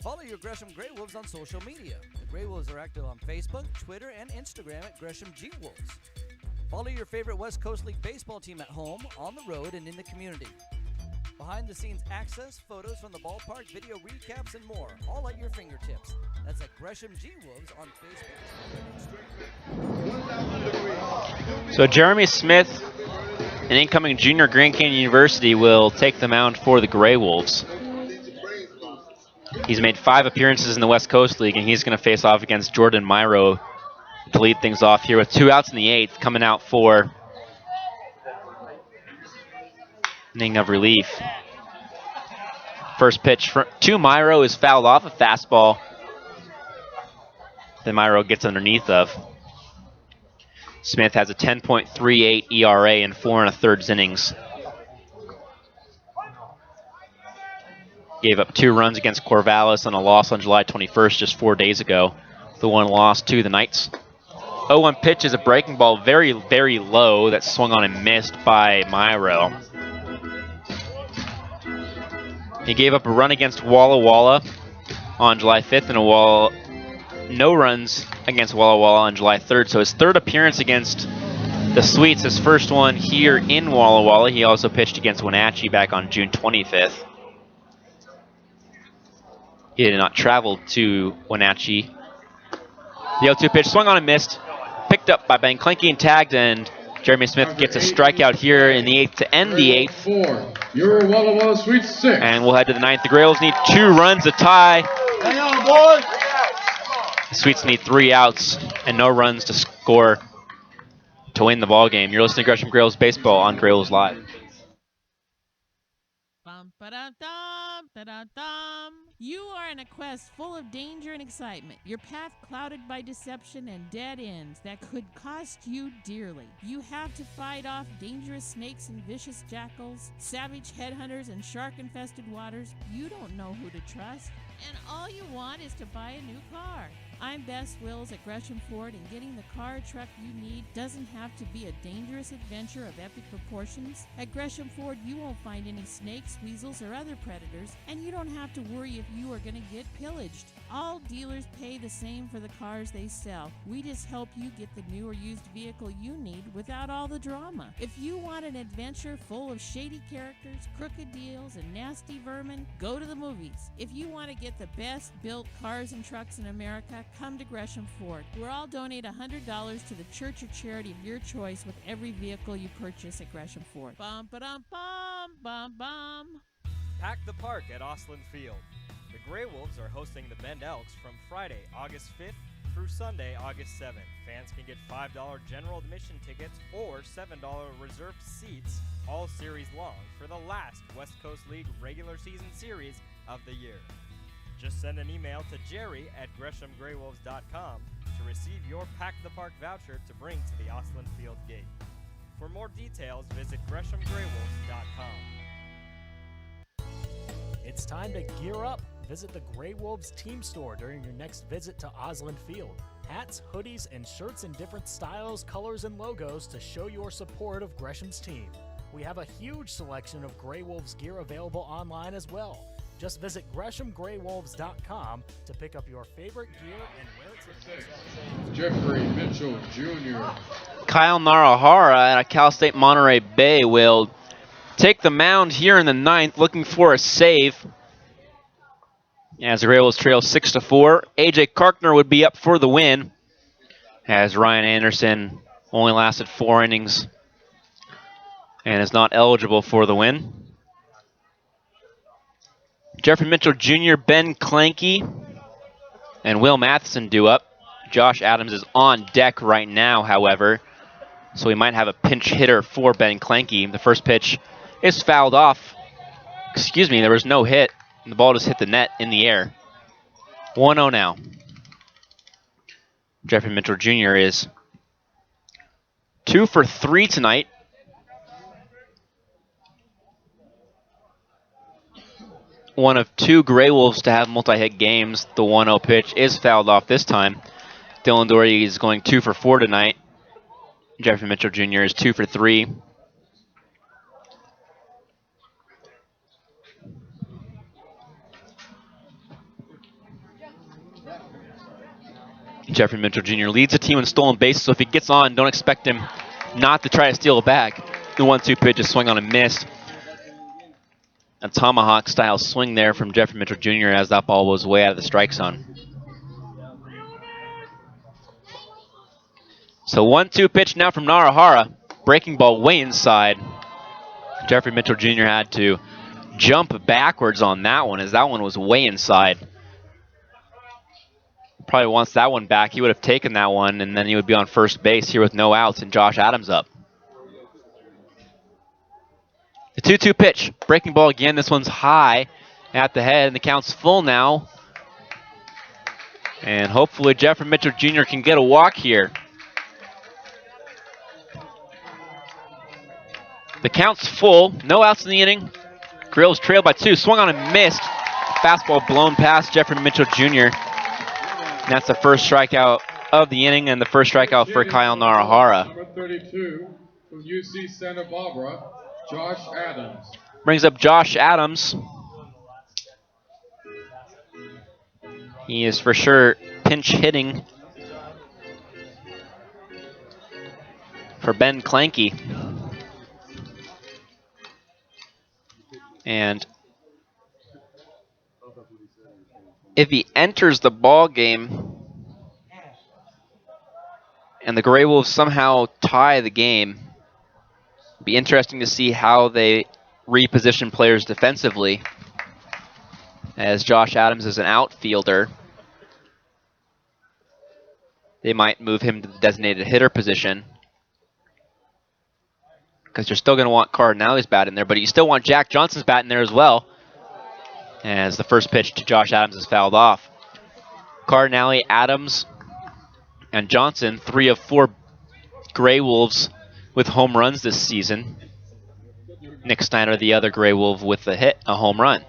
Follow your Gresham Gray Wolves on social media. The Gray Wolves are active on Facebook, Twitter, and Instagram at Gresham G Wolves. Follow your favorite West Coast League baseball team at home, on the road, and in the community. Behind-the-scenes access, photos from the ballpark, video recaps, and more, all at your fingertips. That's at Gresham G Wolves on Facebook. So Jeremy Smith, an incoming junior Grand Canyon University, will take the mound for the Gray Wolves. He's made 5 appearances in the West Coast League, and he's going to face off against Jordan Myro to lead things off here with 2 outs in the 8th, coming out for inning of relief. First pitch to Myro is fouled off a fastball that Myro gets underneath of. Smith has a 10.38 ERA in 4 1/3 innings. Gave up 2 runs against Corvallis on a loss on July 21st, just 4 days ago. The one loss to the Knights. 0-1 pitch is a breaking ball, very, very low, that swung on and missed by Myro. He gave up a run against Walla on July 5th and no runs against Walla on July 3rd. So his 3rd appearance against the Sweets, his first one here in Walla. He also pitched against Wenatchee back on June 25th. He did not travel to Wenatchee. The 0-2 pitch swung on and missed. Picked up by Ben Clanky and tagged, and Jeremy Smith gets a strikeout here in the 8th to end the 8th. 4. Your Walla Walla Sweets 6. And we'll head to the 9th. The Grey Wolves need 2 runs to tie. Hang on, boys. The Sweets need 3 outs and no runs to score to win the ball game. You're listening to Gresham Grey Wolves Baseball on Grey Wolves Live. Bum, ba-dum-dum, da-dum-dum. You are in a quest full of danger and excitement. Your path clouded by deception and dead ends that could cost you dearly. You have to fight off dangerous snakes and vicious jackals, savage headhunters and shark-infested waters. You don't know who to trust. And all you want is to buy a new car. I'm Bess Wills at Gresham Ford, and getting the car or truck you need doesn't have to be a dangerous adventure of epic proportions. At Gresham Ford, you won't find any snakes, weasels, or other predators, and you don't have to worry if you are going to get pillaged. All dealers pay the same for the cars they sell. We just help you get the new or used vehicle you need without all the drama. If you want an adventure full of shady characters, crooked deals, and nasty vermin, go to the movies. If you want to get the best built cars and trucks in America, come to Gresham Ford. We'll all donate $100 to the church or charity of your choice with every vehicle you purchase at Gresham Ford. Bum, ba-dum, bum, bum, bum. Pack the park at Osland Field. The Grey Wolves are hosting the Bend Elks from Friday, August 5th through Sunday, August 7th. Fans can get $5 general admission tickets or $7 reserved seats all series long for the last West Coast League regular season series of the year. Just send an email to Jerry at GreshamGreyWolves.com to receive your Pack the Park voucher to bring to the Osland Field gate. For more details, visit GreshamGreyWolves.com. It's time to gear up. Visit the Grey Wolves team store during your next visit to Osland Field. Hats, hoodies, and shirts in different styles, colors, and logos to show your support of Gresham's team. We have a huge selection of Grey Wolves gear available online as well. Just visit GreshamGreyWolves.com to pick up your favorite gear and wear it to the next episode. Jeffrey Mitchell Jr. Kyle Narahara at Cal State Monterey Bay will take the mound here in the 9th, looking for a save. As the Grey Wolves trail 6-4, AJ Karkner would be up for the win, as Ryan Anderson only lasted 4 innings and is not eligible for the win. Jeffrey Mitchell Jr., Ben Clanky, and Will Matheson due up. Josh Adams is on deck right now, however, so we might have a pinch hitter for Ben Clanky. The first pitch is fouled off. Excuse me, there was no hit. The ball just hit the net in the air. 1-0 now. Jeffrey Mitchell Jr. is 2 for 3 tonight. One of 2 Grey Wolves to have multi-hit games. The 1-0 pitch is fouled off this time. Dylan Doherty is going 2 for 4 tonight. Jeffrey Mitchell Jr. is 2 for 3. Jeffrey Mitchell Jr. leads the team in stolen bases, so if he gets on, don't expect him not to try to steal it back. The 1-2 pitch is swung on and missed. A tomahawk-style swing there from Jeffrey Mitchell Jr. as that ball was way out of the strike zone. So 1-2 pitch now from Narahara. Breaking ball way inside. Jeffrey Mitchell Jr. had to jump backwards on that one, as that one was way inside. Probably wants that one back. He would have taken that one, and then he would be on first base here with no outs and Josh Adams up. The 2-2 pitch. Breaking ball again. This one's high at the head, and the count's full now. And hopefully Jeffrey Mitchell Jr. can get a walk here. The count's full. No outs in the inning. Grills trailed by 2. Swung on and missed. Fastball blown past Jeffrey Mitchell Jr. And that's the first strikeout of the inning and the first strikeout for Kyle Narahara. Number 32 from UC Santa Barbara, Josh Adams. Brings up Josh Adams. He is for sure pinch hitting for Ben Clanky. And if he enters the ball game and the Grey Wolves somehow tie the game, Be interesting to see how they reposition players defensively, as Josh Adams is an outfielder. They might move him to the designated hitter position, because you're still going to want Cardinale's bat in there, but you still want Jack Johnson's bat in there as well, as the first pitch to Josh Adams is fouled off. Cardinale, Adams, and Johnson, 3 of 4 Gray Wolves with home runs this season. Nick Steiner, the other Gray Wolf, with a home run.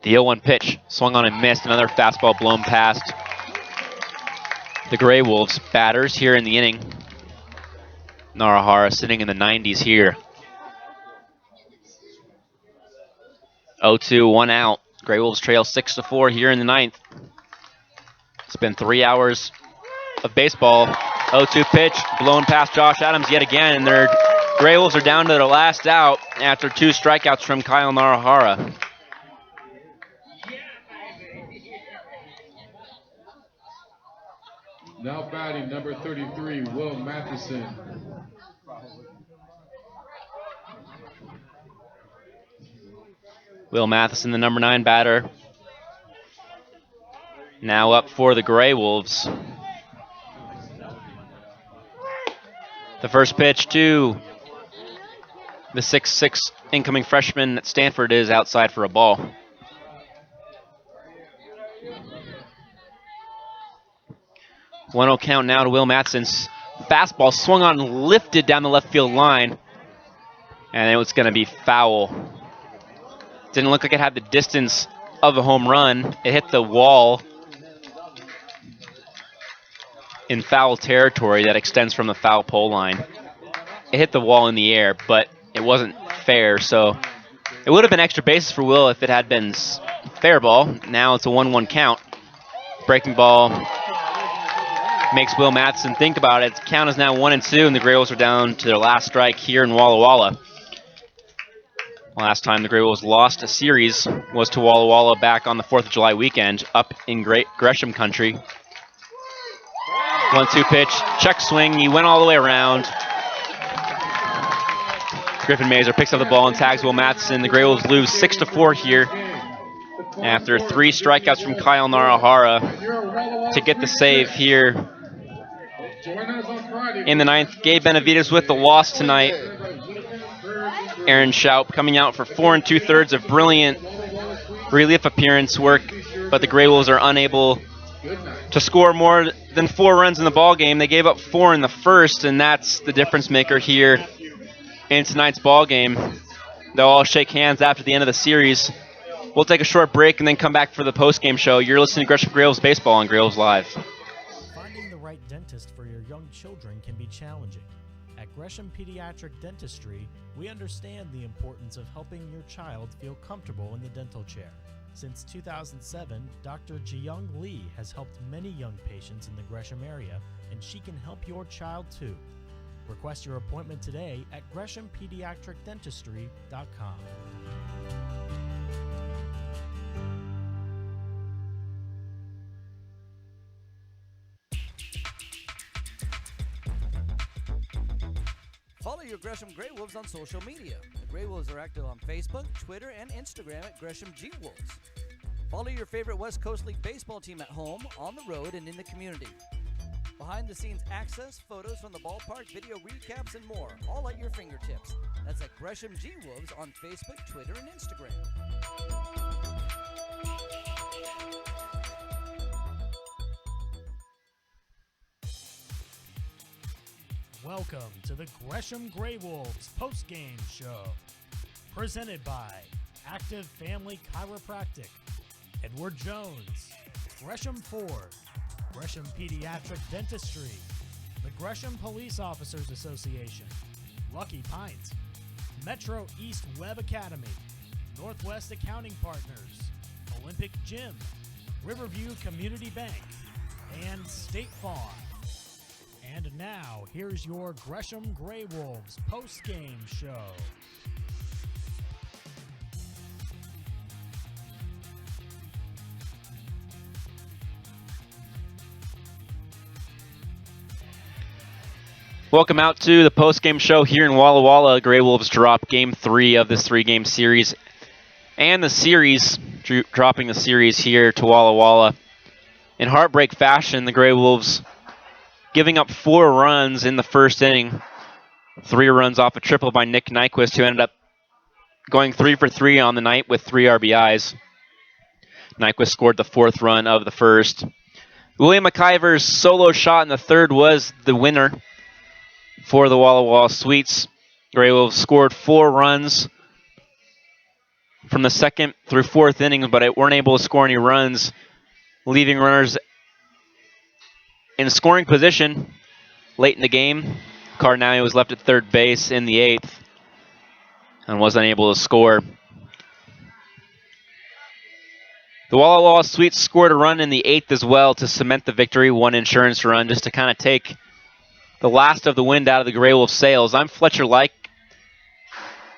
The 0-1 pitch, swung on and missed. Another fastball blown past the Gray Wolves. Batters here in the inning. Narahara sitting in the 90s here. 0-2, 1 out. Gray Wolves trail 6-4 here in the 9th. It's been 3 hours of baseball. 0-2 pitch, blown past Josh Adams yet again, and their Gray Wolves are down to their last out after 2 strikeouts from Kyle Narahara. Now batting number 33, Will Matheson. Will Matheson, the number 9 batter, now up for the Gray Wolves. The first pitch to the 6'6" incoming freshman at Stanford is outside for a ball. One-oh count now to Will Matheson's fastball swung on and lifted down the left field line, and it was going to be foul. Didn't look like it had the distance of a home run. It hit the wall in foul territory that extends from the foul pole line. It hit the wall in the air, but it wasn't fair, so it would have been extra bases for Will if it had been fair ball. Now it's a 1-1 count. Breaking ball makes Will Matheson think about it. The count is now 1-2, and the Gray Wolves are down to their last strike here in Walla Walla. Last time the Gray Wolves lost a series was to Walla Walla back on the 4th of July weekend up in Gresham country. 1-2 pitch, check swing, he went all the way around. Griffin Mazer picks up the ball and tags Will Matheson. The Gray Wolves lose 6-4 here after 3 strikeouts from Kyle Narahara to get the save here in the 9th. Gabe Benavides with the loss tonight. Aaron Schaup coming out for 4 2/3 of brilliant relief appearance work, but the Gray Wolves are unable to score more than 4 runs in the ball game. They gave up 4 in the first, and that's the difference maker here in tonight's ball game. They'll all shake hands after the end of the series. We'll take a short break and then come back for the post-game show. You're listening to Gresham Gray Wolves Baseball on Gray Wolves Live. Finding the right dentist for your young children can be challenging. At Gresham Pediatric Dentistry, we understand the importance of helping your child feel comfortable in the dental chair. Since 2007, Dr. Jiyoung Lee has helped many young patients in the Gresham area, and she can help your child too. Request your appointment today at GreshamPediatricDentistry.com. Follow your Gresham Gray Wolves on social media. The Gray Wolves are active on Facebook, Twitter, and Instagram at Gresham G Wolves. Follow your favorite West Coast League baseball team at home, on the road, and in the community. Behind-the-scenes access, photos from the ballpark, video recaps, and more, all at your fingertips. That's at Gresham G Wolves on Facebook, Twitter, and Instagram. Welcome to the Gresham Gray Wolves post-game show, presented by Active Family Chiropractic, Edward Jones, Gresham Ford, Gresham Pediatric Dentistry, the Gresham Police Officers Association, Lucky Pint, Metro East Web Academy, Northwest Accounting Partners, Olympic Gym, Riverview Community Bank, and State Farm. And now, here's your Gresham Gray Wolves post-game show. Welcome out to the post-game show here in Walla Walla. Grey Wolves drop Game 3 of this 3-game series. And the series, dropping the series here to Walla Walla. In heartbreak fashion, the Grey Wolves giving up 4 runs in the first inning. 3 runs off a triple by Nick Nyquist, who ended up going 3 for 3 on the night with 3 RBIs. Nyquist scored the 4th run of the first. William McIver's solo shot in the third was the winner for the Walla Walla Sweets. Grey Wolves scored 4 runs from the second through 4th innings, but weren't able to score any runs, leaving runners in scoring position late in the game. Cardinale was left at third base in the 8th and was unable to score. The Walla Walla Sweets scored a run in the 8th as well to cement the victory, 1 insurance run, just to kind of take the last of the wind out of the Grey Wolves' sails. I'm Fletcher Like.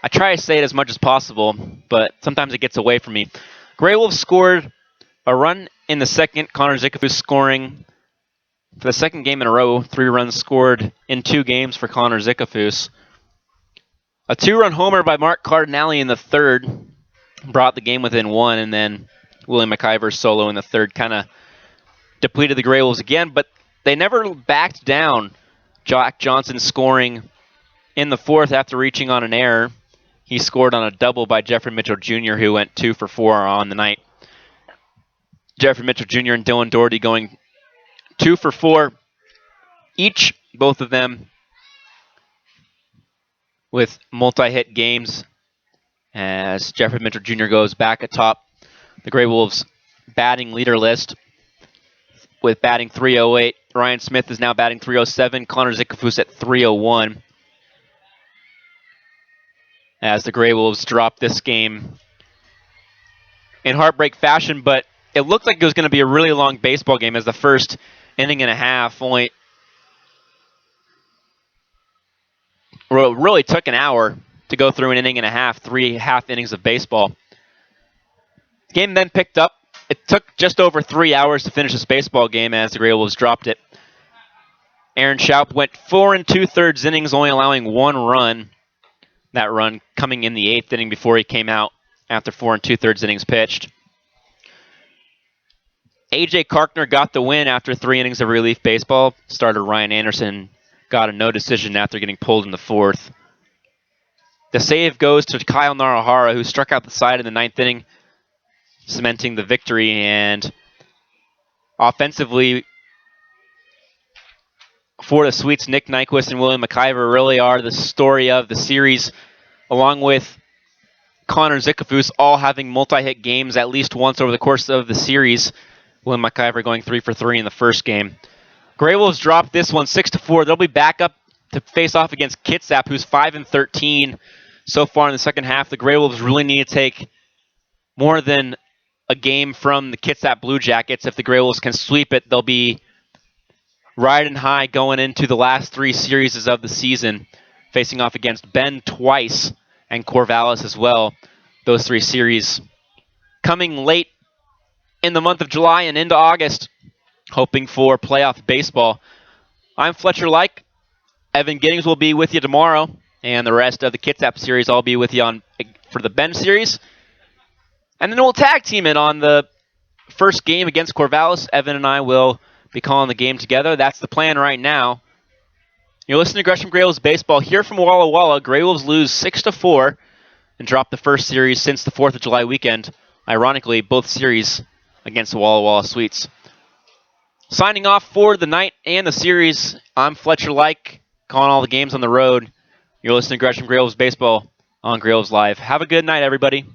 I try to say it as much as possible, but sometimes it gets away from me. Grey Wolves scored a run in the second. Connor Zickafoose scoring for the second game in a row. 3 runs scored in 2 games for Connor Zickafoose. A 2-run homer by Mark Cardinale in the third brought the game within 1, and then William McIver's solo in the third kind of depleted the Grey Wolves again, but they never backed down. Jack Johnson scoring in the 4th after reaching on an error. He scored on a double by Jeffrey Mitchell Jr., who went 2 for 4 on the night. Jeffrey Mitchell Jr. and Dylan Doherty going 2 for 4 each, both of them with multi-hit games, as Jeffrey Mitchell Jr. goes back atop the Grey Wolves batting leader list with batting 308. Ryan Smith is now batting 307. Connor Zickafoose at 301. As the Grey Wolves drop this game in heartbreak fashion, but it looked like it was going to be a really long baseball game, as the first inning and a half only really took an hour to go through an inning and a half, 3 half innings of baseball. The game then picked up. It took just over 3 hours to finish this baseball game as the Grey Wolves dropped it. Aaron Schaup went 4 2/3 innings, only allowing 1 run. That run coming in the 8th inning before he came out after 4 2/3 innings pitched. A.J. Karkner got the win after 3 innings of relief baseball. Starter Ryan Anderson got a no decision after getting pulled in the 4th. The save goes to Kyle Narahara, who struck out the side in the 9th inning, cementing the victory. And offensively, for the Sweets, Nick Nyquist and William McIver really are the story of the series, along with Connor Zickafoose, all having multi-hit games at least once over the course of the series. William McIver going 3 for 3 in the first game. Grey Wolves dropped this one 6-4. They'll be back up to face off against Kitsap, who's 5-13 so far in the second half. The Grey Wolves really need to take more than a game from the Kitsap Blue Jackets. If the Grey Wolves can sweep it, they'll be riding high going into the last 3 series of the season, facing off against Bend twice and Corvallis as well. Those 3 series coming late in the month of July and into August, hoping for playoff baseball. I'm Fletcher Like. Evan Giddings will be with you tomorrow, and the rest of the Kitsap series I'll be with you for the Bend series. And then we'll tag team it on the first game against Corvallis. Evan and I will be calling the game together. That's the plan right now. You're listening to Gresham Grey Wolves Baseball here from Walla Walla. Grey Wolves lose 6-4 and drop the first series since the 4th of July weekend. Ironically, both series against the Walla Walla Sweets. Signing off for the night and the series, I'm Fletcher Like, calling all the games on the road. You're listening to Gresham Grey Wolves Baseball on Grey Wolves Live. Have a good night, everybody.